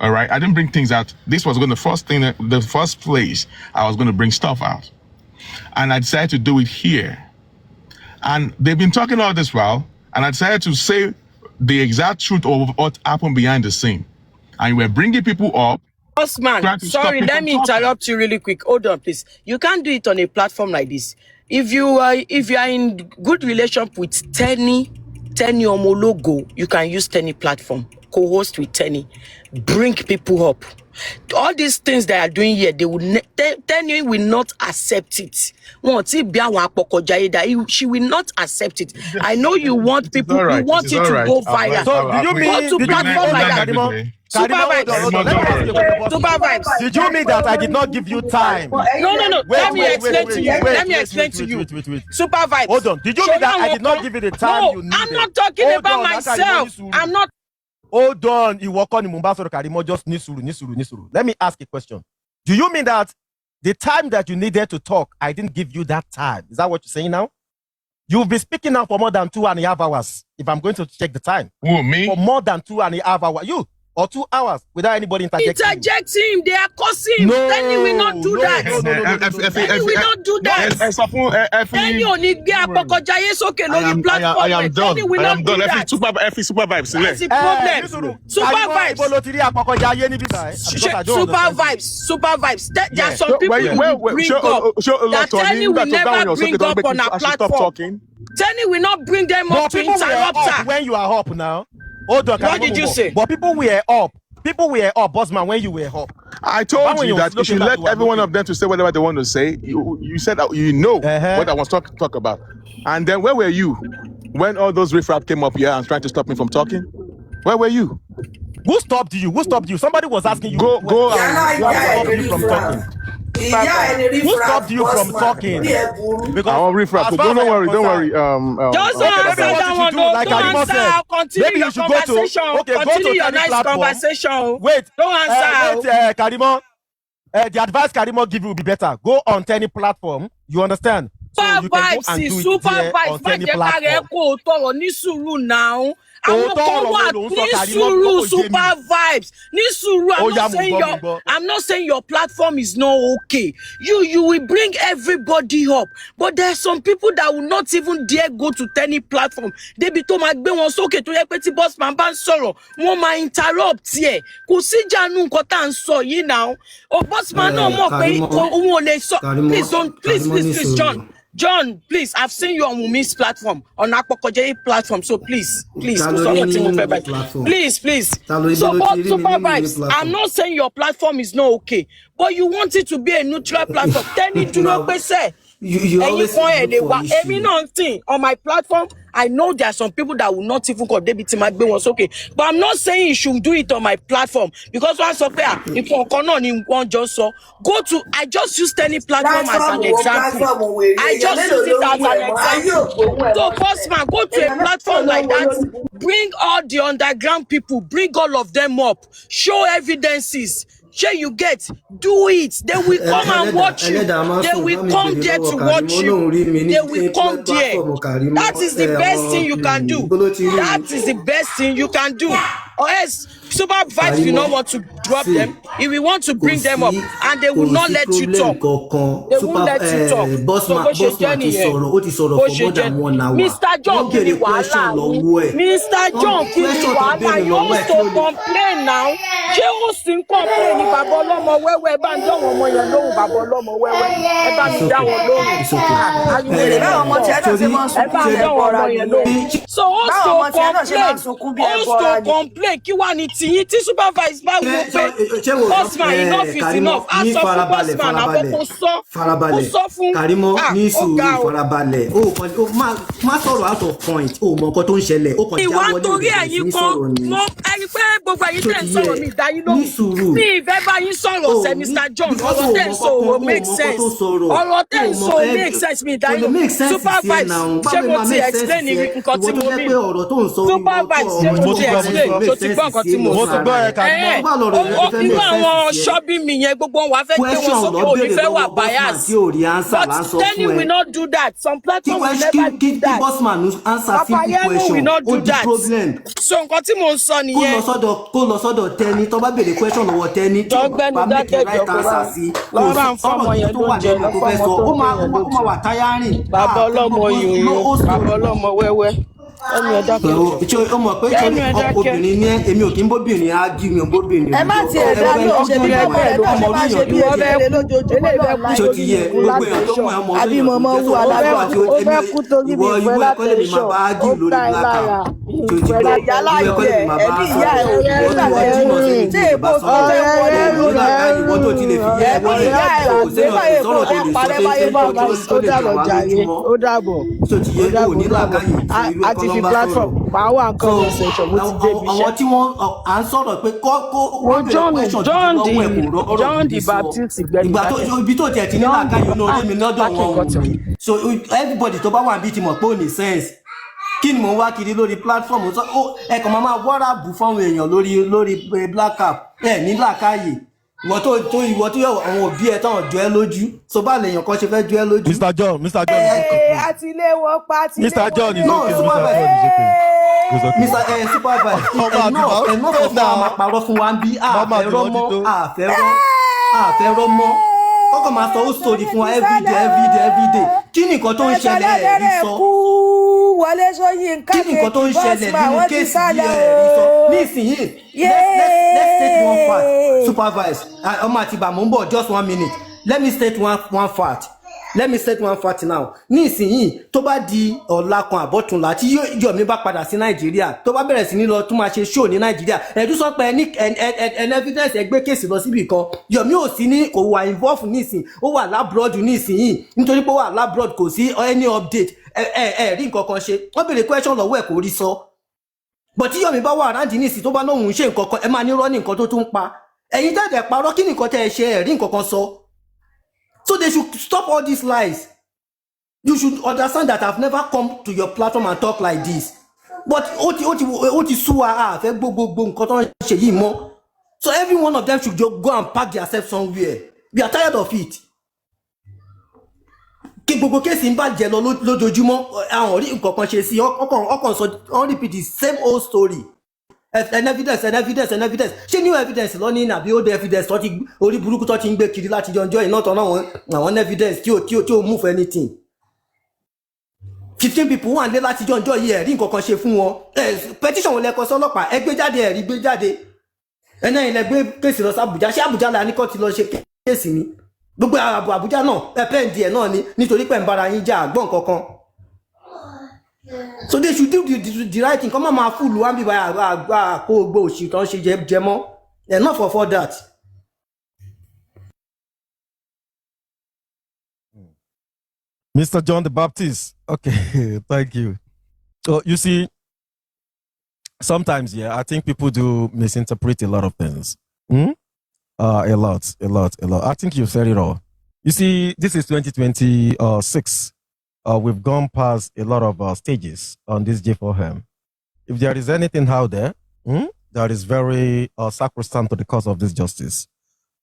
All right? I didn't bring things out. This was going to the first place I was going to bring stuff out. And I decided to do it here. And they've been talking all this while, and I decided to say the exact truth of what happened behind the scene. And we're bringing people up. Bossman, sorry, let me interrupt you really quick. Hold on, please. You can't do it on a platform like this. If you are in good relationship with Tenny Omologo, you can use Tenny platform. Co-host with Tenny. Bring people up. All these things they are doing here, they will Tenny will not accept it. She will not accept it. I know you want people, you want it to go viral. So do you mean to platform like that? Supervibez. Did you mean that I did not give you time? No. Let me explain to you. Supervibez. Hold on. Did you mean that I did not give you the time you needed? I'm not talking about myself. I'm not. Hold on. Just nisuru. Let me ask a question. Do you mean that the time that you needed to talk, I didn't give you that time? Is that what you're saying now? You've been speaking now for more than 2.5 hours. If I'm going to check the time. Who, me? For more than 2.5 hours. You. Or 2 hours without anybody interjecting. Interject him. They are cursing him. Then he will not do that. No. Then he will not do that. Then you only get a platform. I am done. Then he will not do that. Supervibez. That's the problem. Supervibez. There are some people who bring up that Tenny will never bring up on our platform. Tenny will not bring them up to interrupt her. When you are up now. Hold on, what did you say? But people were up, bossman, when you were up. I told you that you should let every one of them to say whatever they want to say. You said that you know what I was talk about. And then where were you when all those riffraff came up here and trying to stop me from talking? Where were you? Who stopped you? Somebody was asking you. Go and stop you from talking. Who stopped you from talking? Because I won't riffraff. Don't worry. Just answer that one. Don't answer. Continue your conversation. Continue your nice conversation. Wait. Don't answer. Wait, Karimo. The advice Karimo give you will be better. Go on any platform. You understand? Supervibez. Àwọn kan wà ní sùúrù I'm not saying your platform is not okay. You will bring everybody up, but there are some people that will not even dare go to any platform. Débi tó máa gbé wọn sókè tó yẹ pé tí bossman bá ń sọ̀rọ̀ wọ́n máa interrupt ẹ̀. Kò sí ìjánu nǹkan tá à ń sọ yìí now. Bossman náà mọ̀ pé òun ò lè sọ. Please John, please, I've seen you on Wumi's platform, on Akpokoje platform, so please. Please. So, Supervibez, I'm not saying your platform is not okay, but you want it to be a neutral platform. Tenny do not say. You always on my platform, I know there are some people that will not even call David Timagbe was okay. But I'm not saying you should do it on my platform. Because once up there, if you on in one just so I just used any platform as an example. I just use it as an example. So bossman, go to a platform like that, bring all the underground people, bring all of them up, show evidences. Sure, you get, do it. They will come and watch you. They will come there to watch you. They will come there. That is the best thing you can do. That is the best thing you can do. Or else, Supervibez will not want to drop them. He will want to bring them up, and they will not let you talk. They won't let you talk. So bó ṣe jẹ́ nìyẹn. Bó ṣe jẹ́. Mr. John kí ni wàhálà yín? Mr. John kí ni wàhálà yín? Ó so complain now. Ṣé ó sì ń complain ní bàbá ọlọ́mọ wẹ́wẹ́? Ẹ bá ń dánwò ọmọ yẹn lóhùn bàbá ọlọ́mọ wẹ́wẹ́. Ẹ bá mi dá wọn lóhùn. Ẹ bá ń dánwò ọmọ yẹn lóhùn. So ó so complain kí wá ní tiyín tí Supervibez bá wò pé bossman enough is enough. A sọ fún bossman àbọ̀ kò sọ fún Karimo ní sùúrù farabalẹ̀ o má sọ̀rọ̀ out of point o mọ nǹkan tó ń ṣẹlẹ̀ o kàn já wọlé ìwà torí ẹ̀yin kan mo ẹni pé gbogbo ẹ̀yin tẹ̀ ń sọ̀rọ̀ mi ìdáyín lóhùn mi ìfẹ́ bá yín sọ̀rọ̀ ṣe Mr. John ọ̀rọ̀ tẹ̀ ń sọ òwò make sense ọ̀rọ̀ tẹ̀ ń sọ òwò make sense mi ìdáyín Supervibez ṣé mo ti explain nǹkan tí mo mean Supervibez ṣé mo ti explain tó ti gbọ́ nǹkan tí mo sọ irú àwọn ṣọ́bí mi yẹn gbogbo wa fẹ́ gbé wọn sókè òní fẹ́ wà bias but Tenny will not do that some platforms will never do that Papa Yenu will not do that so nǹkan tí mo ń sọ nìyẹn. kó lọ sọ́dọ̀ Tenny tó bá béèrè question lọ́wọ́ Tenny tí ó bá make the right answer sí lọ́rọ̀ àǹfọ̀mọ̀ yẹn ló jẹ́ ó máa wà táyárìn. bàbá ọlọ́mọ yòòyò bàbá ọlọ́mọ wẹ́wẹ́ ẹnu ẹ̀dá kẹ́ ó mọ̀ pé obìnrin ní èmi ò kí ń bóbìnrin á jí mi ò bóbìnrin. ẹ má ti ẹ̀dá ló ṣe bí ẹgbẹ́ ẹ̀ ló ṣe máa ṣe bí ẹgbẹ́ lójoojúmọ́ tó ti yẹ gbogbo èèyàn tó mọ̀ ẹ́ mọ̀ àbí mọ̀mọ́ wù alágbà ó fẹ́ kú torí mi ìfẹ́ látẹ̀ṣọ́ ó ta ẹ̀ lára ìfẹ́ yálà yẹ ẹbí ìyá ẹ̀ ò ní ìwọ̀n tí èèpo tó fẹ́ wọlé lórí ẹbí ìyá ẹ̀ ò ní báyé kó ẹ parẹ́ báyé bá ọba ó dàbọ̀ jàre ó dàbọ̀ àti fi platform power and conversation mo ti débi iṣẹ́. àwọn tí wọ́n à ń sọ̀rọ̀ pé kó John the Baptist gbẹ̀yìn ìgbà tó ibi tó tiẹ̀ ti ní làákàyè náà lé mi lọ́dọ̀ wọn so everybody tó bá wà bí ti mọ̀ pé ò ní sense kí ni mò ń wá kiri lórí platform ẹ kàn máa wọ́ra bù fáwọn èèyàn lórí black cap ẹ ní làákàyè ìwọ tó yọ àwọn òbí ẹ tán jọ ẹ lójú so bá lèèyàn kan ṣe fẹ́ jọ ẹ lójú. Mr. John àtìléwọ́ pa àtìléwọ́. Mr. John is okay. Mr. Supervibez ẹ̀nà fún wa máa parọ́ fún wa ń bí àfẹ́rọ́ mọ́ kọ́kọ́ máa sọ ó sórí fún wa everyday kí ni nǹkan tó ń ṣẹlẹ̀ ẹ̀rí sọ wọlé sóyìn kí ni nǹkan tó ń ṣẹlẹ̀ nínú kéèsì yìí ẹ̀rí sọ nísìnyí let's take one fact Supervibez ọmọ àti bàmọ́ ń bọ̀ just 1 minute let me state one fact now nísìnyí tó bá di ọ̀la kan àbọ̀túnla tí Yomi bá padà sí Nàìjíríà tó bá bẹ̀rẹ̀ sí ní lọ tún máa ṣe show ní Nàìjíríà ẹ̀dú sọ pé ẹni evidence ẹgbẹ́ kéèsì lọ síbì kan Yomi ò sí ní kò wà involve nísìn ó wà labroad nísìnyí nítorí pé ó wà labroad kò sí any update rí nǹkan kan ṣe wọ́n béèrè question lọ́wọ́ ẹ̀ kò rí sọ but tí Yomi bá wà ráǹdì nísìn tó bá náà ń ṣe nǹkan kan ẹ máa ní rọ́ ní nǹkan tó tún pa ẹ̀yin tẹ̀dẹ̀ parọ́ kí nìkan tẹ́ ẹ ṣe rí nǹkan kan sọ. So they should stop all these lies. You should understand that I've never come to your platform and talk like this. But ó ti sú wa fẹ́ gbogbo nǹkan tó ń ṣe yìí mọ́. So every one of them should just go and pack themselves somewhere. We are tired of it. Kí gbogbo kéèsì ń bàjẹ́ lọ lójoojúmọ́ àwọn rí nǹkan kan ṣe sí ọkàn sọ on repeat the same old story. An evidence ṣé new evidence lọ ní nàbí old evidence tó ti orí burúkú tó ti ń gbé kiri láti jọjọ iná tán àwọn evidence tí ò move anything 15 people wà nílé láti jọjọ yìí ẹ̀rí nǹkan kan ṣe fún wọn petition wọn lẹ́kọ̀ọ́ sọ́lọ́pàá ẹ gbé jáde ẹ̀rí gbé jáde ẹ̀nà ilẹ̀ gbé kéèsì lọ sí Àbújá ṣé Àbújá la ní kọ́ ti lọ ṣe kéèsì ni gbogbo ààbò Àbújá náà pẹ́ǹdì ẹ̀ náà ni nítorí pẹ̀ ń bára yín jà àgbọ̀n kankan. So they should do the right thing. Come on, my fool. One be by a go she don't she jemo. Enough for that. Mr. John the Baptist. Okay, thank you. So you see, sometimes I think people do misinterpret a lot of things. A lot. I think you said it all. You see, this is 2026. We've gone past a lot of stages on this J4M. If there is anything out there that is very sacrosanct to the cause of this justice,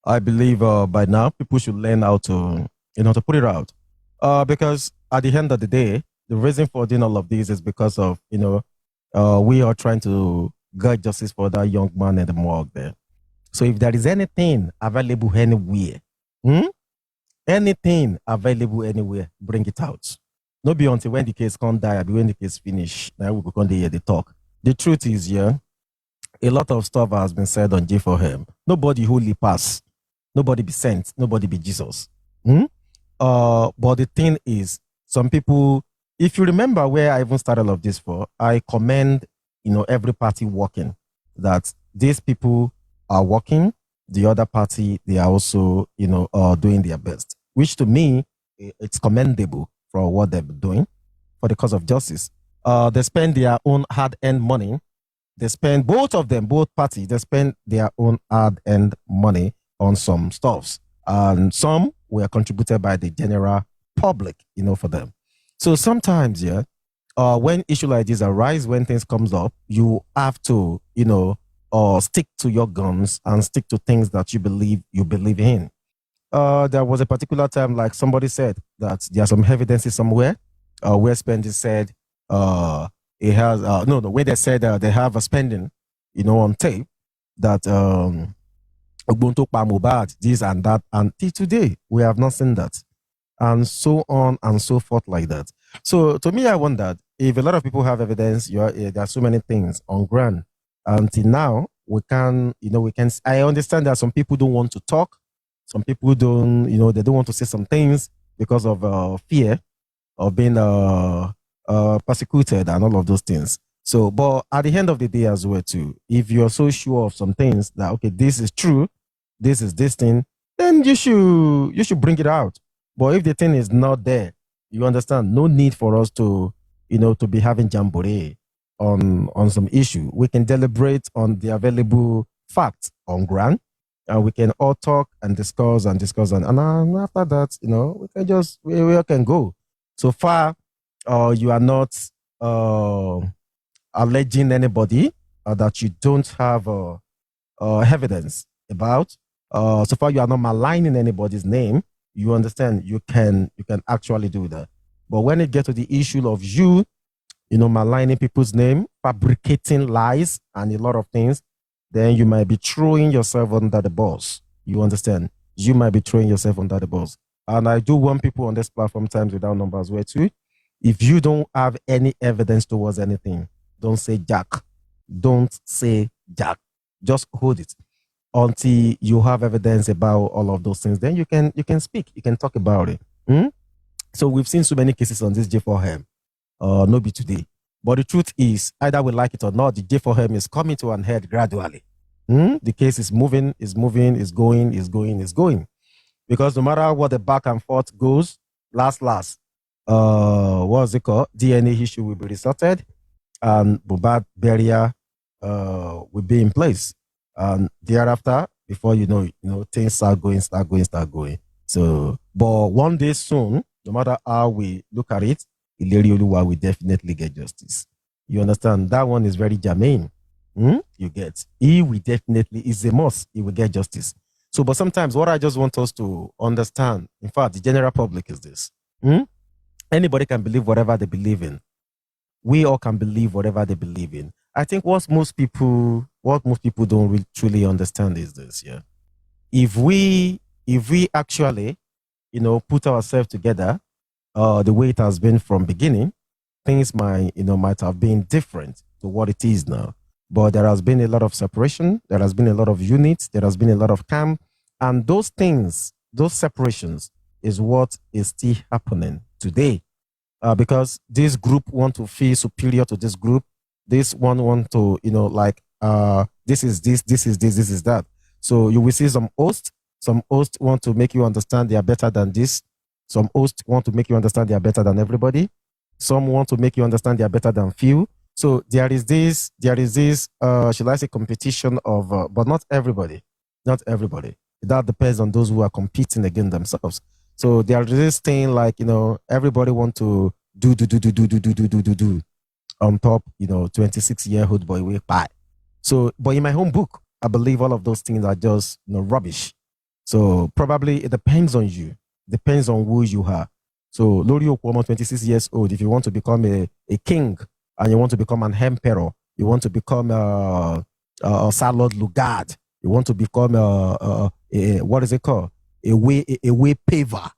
I believe by now people should learn how to, to put it out. Because at the end of the day, the reason for doing all of this is because of, we are trying to got justice for that young man in the morgue there. So if there is anything available anywhere, anything available anywhere, bring it out. Not be until when the case can't die, be when the case finish. Now we can hear the talk. The truth is, yeah, a lot of stuff has been said on J4M. Nobody holy pass. Nobody be sent. Nobody be Jesus. But the thing is, some people, if you remember where I even started all of this for, I commend, every party working, that these people are working, the other party, they are also, doing their best, which to me, it's commendable for what they're doing for the cause of justice. They spend their own hard-earned money. They spend, both of them, both parties, they spend their own hard-earned money on some stuffs. And some were contributed by the general public, for them. So sometimes, when issue like this arise, when things comes up, you have to, stick to your guns and stick to things that you believe in. There was a particular time, like somebody said, that there are some evidences somewhere where spending said it has where they said they have a spending, on tape that Ubuntu Pamubad, this and that, and till today we have not seen that, and so on and so forth like that. So to me, I wondered if a lot of people have evidence. There are so many things on ground. Until now, we can. I understand that some people don't want to talk. Some people don't. They don't want to say some things because of fear of being persecuted and all of those things. So, but at the end of the day as well too, if you're so sure of some things that, okay, this is true, this is this thing, then you should bring it out. But if the thing is not there, you understand, no need for us to, to be having jamboree on some issue. We can deliberate on the available facts on ground, and we can all talk and discuss, and after that, we can just, we can go. So far, you are not alleging anybody that you don't have evidence about. So far, you are not maligning anybody's name. You understand? You can actually do that. But when it gets to the issue of you, maligning people's name, fabricating lies, and a lot of things, then you might be throwing yourself under the bus. You understand? You might be throwing yourself under the bus. And I do warn people on this platform, Times Without Numbers, where too, if you don't have any evidence towards anything, don't say jack. Don't say jack. Just hold it until you have evidence about all of those things. Then you can speak. You can talk about it. So we've seen so many cases on this J4M. No be today. But the truth is, either we like it or not, the J4M is coming to an end gradually. The case is moving, is going. Because no matter what the back and forth goes, last, what's it called? DNA issue will be resorted, and Bubad barrier will be in place. And thereafter, before you know, things start going. So, but one day soon, no matter how we look at it, Ileri Oluwa will definitely get justice. You understand? That one is very germane. You get. He will definitely, is a must, he will get justice. So, but sometimes what I just want us to understand, in fact, the general public is this. Anybody can believe whatever they believe in. We all can believe whatever they believe in. I think what most people don't really truly understand is this, yeah. If we actually, put ourselves together, the way it has been from beginning, things might have been different to what it is now. But there has been a lot of separation. There has been a lot of units. There has been a lot of camp. And those things, those separations is what is still happening today. Because this group want to feel superior to this group. This one want to, this is this, this is this, this is that. So you will see some hosts want to make you understand they are better than this. Some hosts want to make you understand they are better than everybody. Some want to make you understand they are better than few. So there is this, shall I say, competition of, but not everybody. That depends on those who are competing against themselves. So there is this thing like, everybody want to do on top, 26-year-old boy way by. So, but in my home book, I believe all of those things are just, rubbish. So probably it depends on you, depends on who you are. So Lori Okwoma, 26 years old, if you want to become a king and you want to become an emperor, You want to become a Salad Lugard. You want to become what is it called? A way paver.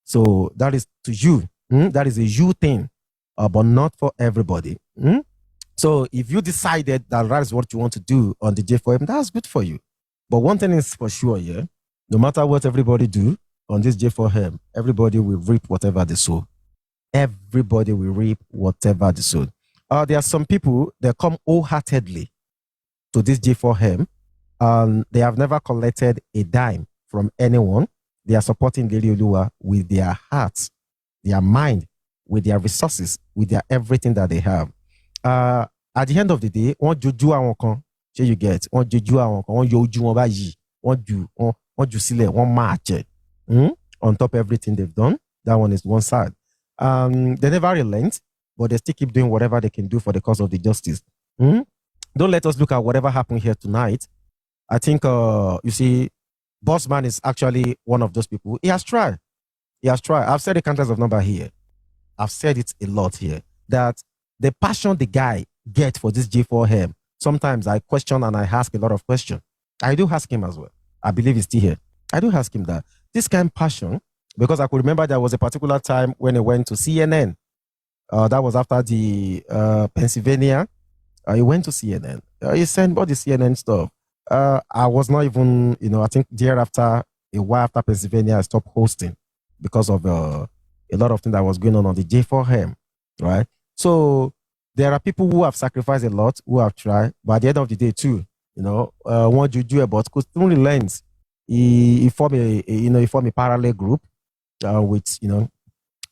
So that is to you. That is a you thing, but not for everybody. So if you decided that that is what you want to do on the J4M, that's good for you. But one thing is for sure, yeah, no matter what everybody do on this J4M, everybody will reap whatever they sow. Everybody will reap whatever they sow. There are some people that come wholeheartedly to this J4M, and they have never collected a dime from anyone. They are supporting Lady Olua with their hearts, their mind, with their resources, with their everything that they have. At the end of the day, wọ́n jojú àwọn kan, ṣé you get? Wọ́n jojú àwọn kan, wọ́n yọ ojú wọn báyìí, wọ́n jù sílẹ̀, wọ́n march on top of everything they've done. That one is one side. They never relent, but they still keep doing whatever they can do for the cause of the justice. Don't let us look at whatever happened here tonight. I think, you see, Bossman is actually one of those people. He has tried. He has tried. I've said the countless of number here. I've said it a lot here, that the passion the guy gets for this J4M, sometimes I question and I ask a lot of questions. I do ask him as well. I believe he's still here. I do ask him that. This kind of passion, because I could remember there was a particular time when he went to CNN. That was after the Pennsylvania. He went to CNN. He sent all the CNN stuff. I was not even, I think thereafter, a while after Pennsylvania, I stopped hosting because of a lot of things that was going on the J4M, right? So there are people who have sacrificed a lot, who have tried, but at the end of the day too, what you do about because through the lens, he formed a parallel group with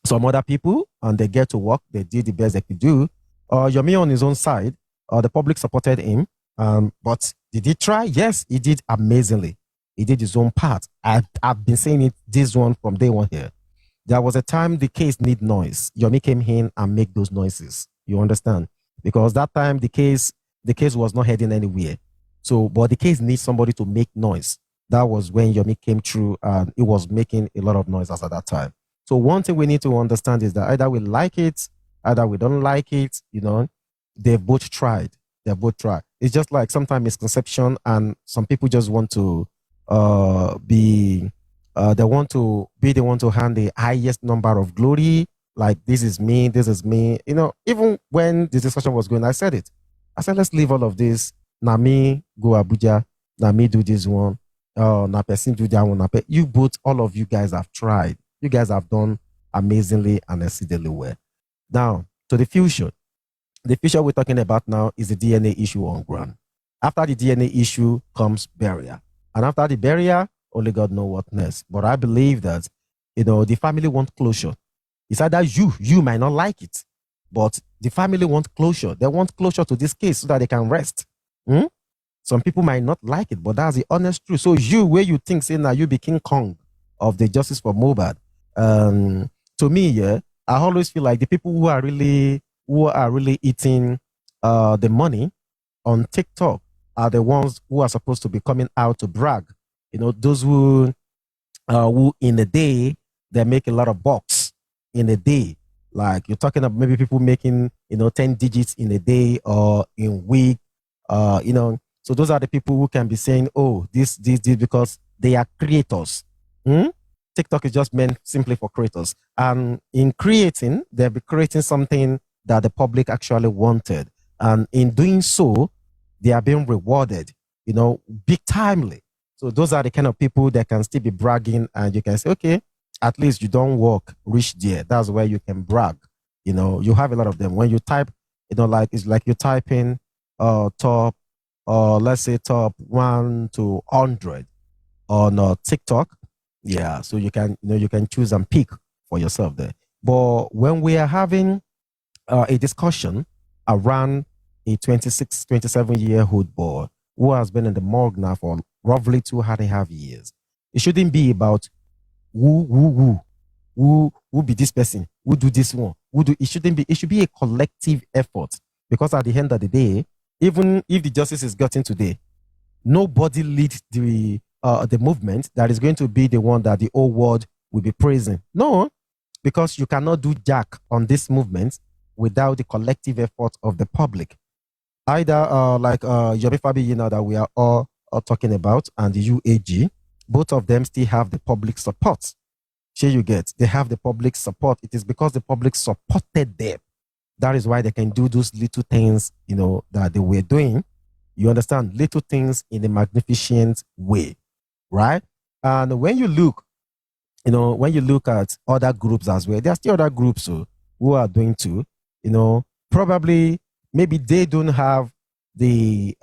some other people, and they get to work. They did the best they could do. Yomi on his own side, the public supported him, but did he try? Yes, he did amazingly. He did his own part. I've been saying it this one from day one here. There was a time the case need noise. Yomi came in and make those noises. You understand? Because that time the case was not heading anywhere. So, but the case needs somebody to make noise. That was when Yomi came through, and it was making a lot of noise as at that time. So one thing we need to understand is that either we like it, either we don't like it. They've both tried. They've both tried. It's just like sometimes misconception, and some people just want to they want to be the one to hand the highest number of glory. Like, this is me, this is me. Even when the discussion was going, I said it. I said, let's leave all of this. Na me go Abuja. Na me do this one. Na person do that one. You both, all of you guys have tried. You guys have done amazingly and exceedingly well. Now, to the future. The future we're talking about now is the DNA issue on ground. After the DNA issue comes burial. And after the burial, only God knows what next. But I believe that, the family want closure. It's either you might not like it, but the family want closure. They want closure to this case so that they can rest. Some people might not like it, but that's the honest truth. So where you think, say now you be King Kong of the justice for Mohbad. To me, yeah, I always feel like the people who are really eating the money on TikTok are the ones who are supposed to be coming out to brag. Those who in a day, they make a lot of bucks in a day. Like, you're talking about maybe people making, 10 digits in a day or in week, So those are the people who can be saying, oh, this, because they are creators. TikTok is just meant simply for creators. And in creating, they'll be creating something that the public actually wanted. And in doing so, they are being rewarded, big timely. So those are the kind of people that can still be bragging, and you can say, okay, at least you don't work, reach there. That's where you can brag. You have a lot of them. When you type, it's like you type in top, let's say top 1 to 100 on TikTok. Yeah, so you can, you can choose and pick for yourself there. But when we are having a discussion around a 26, 27-year-old boy who has been in the morgue now for roughly 2.5 years, it shouldn't be about who be this person, who do this one, it shouldn't be. It should be a collective effort, because at the end of the day, even if the justice is gotten today, nobody leads the movement that is going to be the one that the whole world will be praising. No, because you cannot do jack on this movement without the collective effort of the public. either like Yomi Fabi, that we are all talking about, and the UAG, both of them still have the public support. Sure, you get, they have the public support. It is because the public supported them. That is why they can do those little things, that they were doing. You understand? Little things in a magnificent way, right? And when you look at other groups as well, there are still other groups who are doing too. Probably maybe they don't have the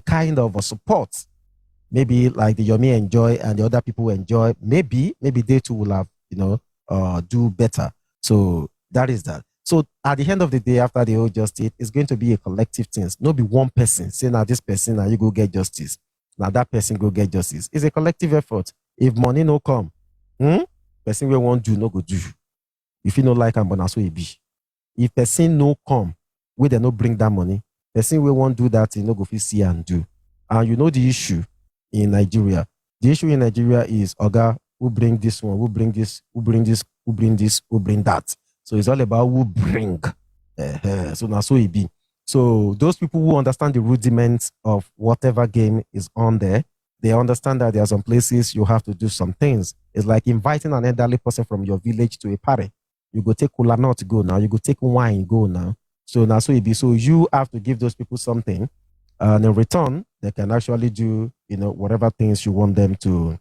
kind of support, maybe like the Yomi enjoy and the other people enjoy. Maybe they too will have do better. So that is that. So at the end of the day, after the whole justice, it's going to be a collective thing. Not be one person saying, now this person, now you go get justice. Now that person go get justice. It's a collective effort. If money no come, person will want do no go do. If you no like am, but so it be. If person no come, we they no bring that money. Person will want do that, no go fit see and do. And you know the issue in Nigeria. The issue in Nigeria is Oga, who bring this one, who bring this, who bring this, who bring this, who bring that. So it's all about who bring. So now so it be. So those people who understand the rudiments of whatever game is on there, they understand that there are some places you have to do some things. It's like inviting an elderly person from your village to a party. You go take cola nut, go now. You go take wine, go now. So now so it be. So you have to give those people something, and in return, they can actually do whatever things you want them to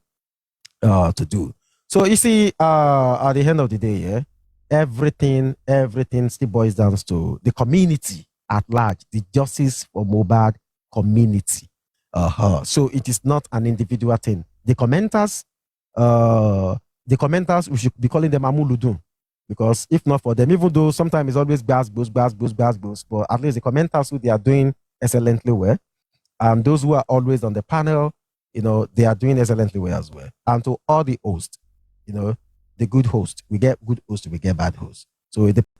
do. So you see, at the end of the day, yeah, everything still boils down to the community at large, the justice for Mohbad community. So it is not an individual thing. The commenters, we should be calling them Amuludun, because if not for them, even though sometimes it's always bas, but at least the commenters who they are doing excellently well, and those who are always on the panel, they are doing excellently well as well. And to all the hosts, the good host, we get good hosts, we get bad hosts. So it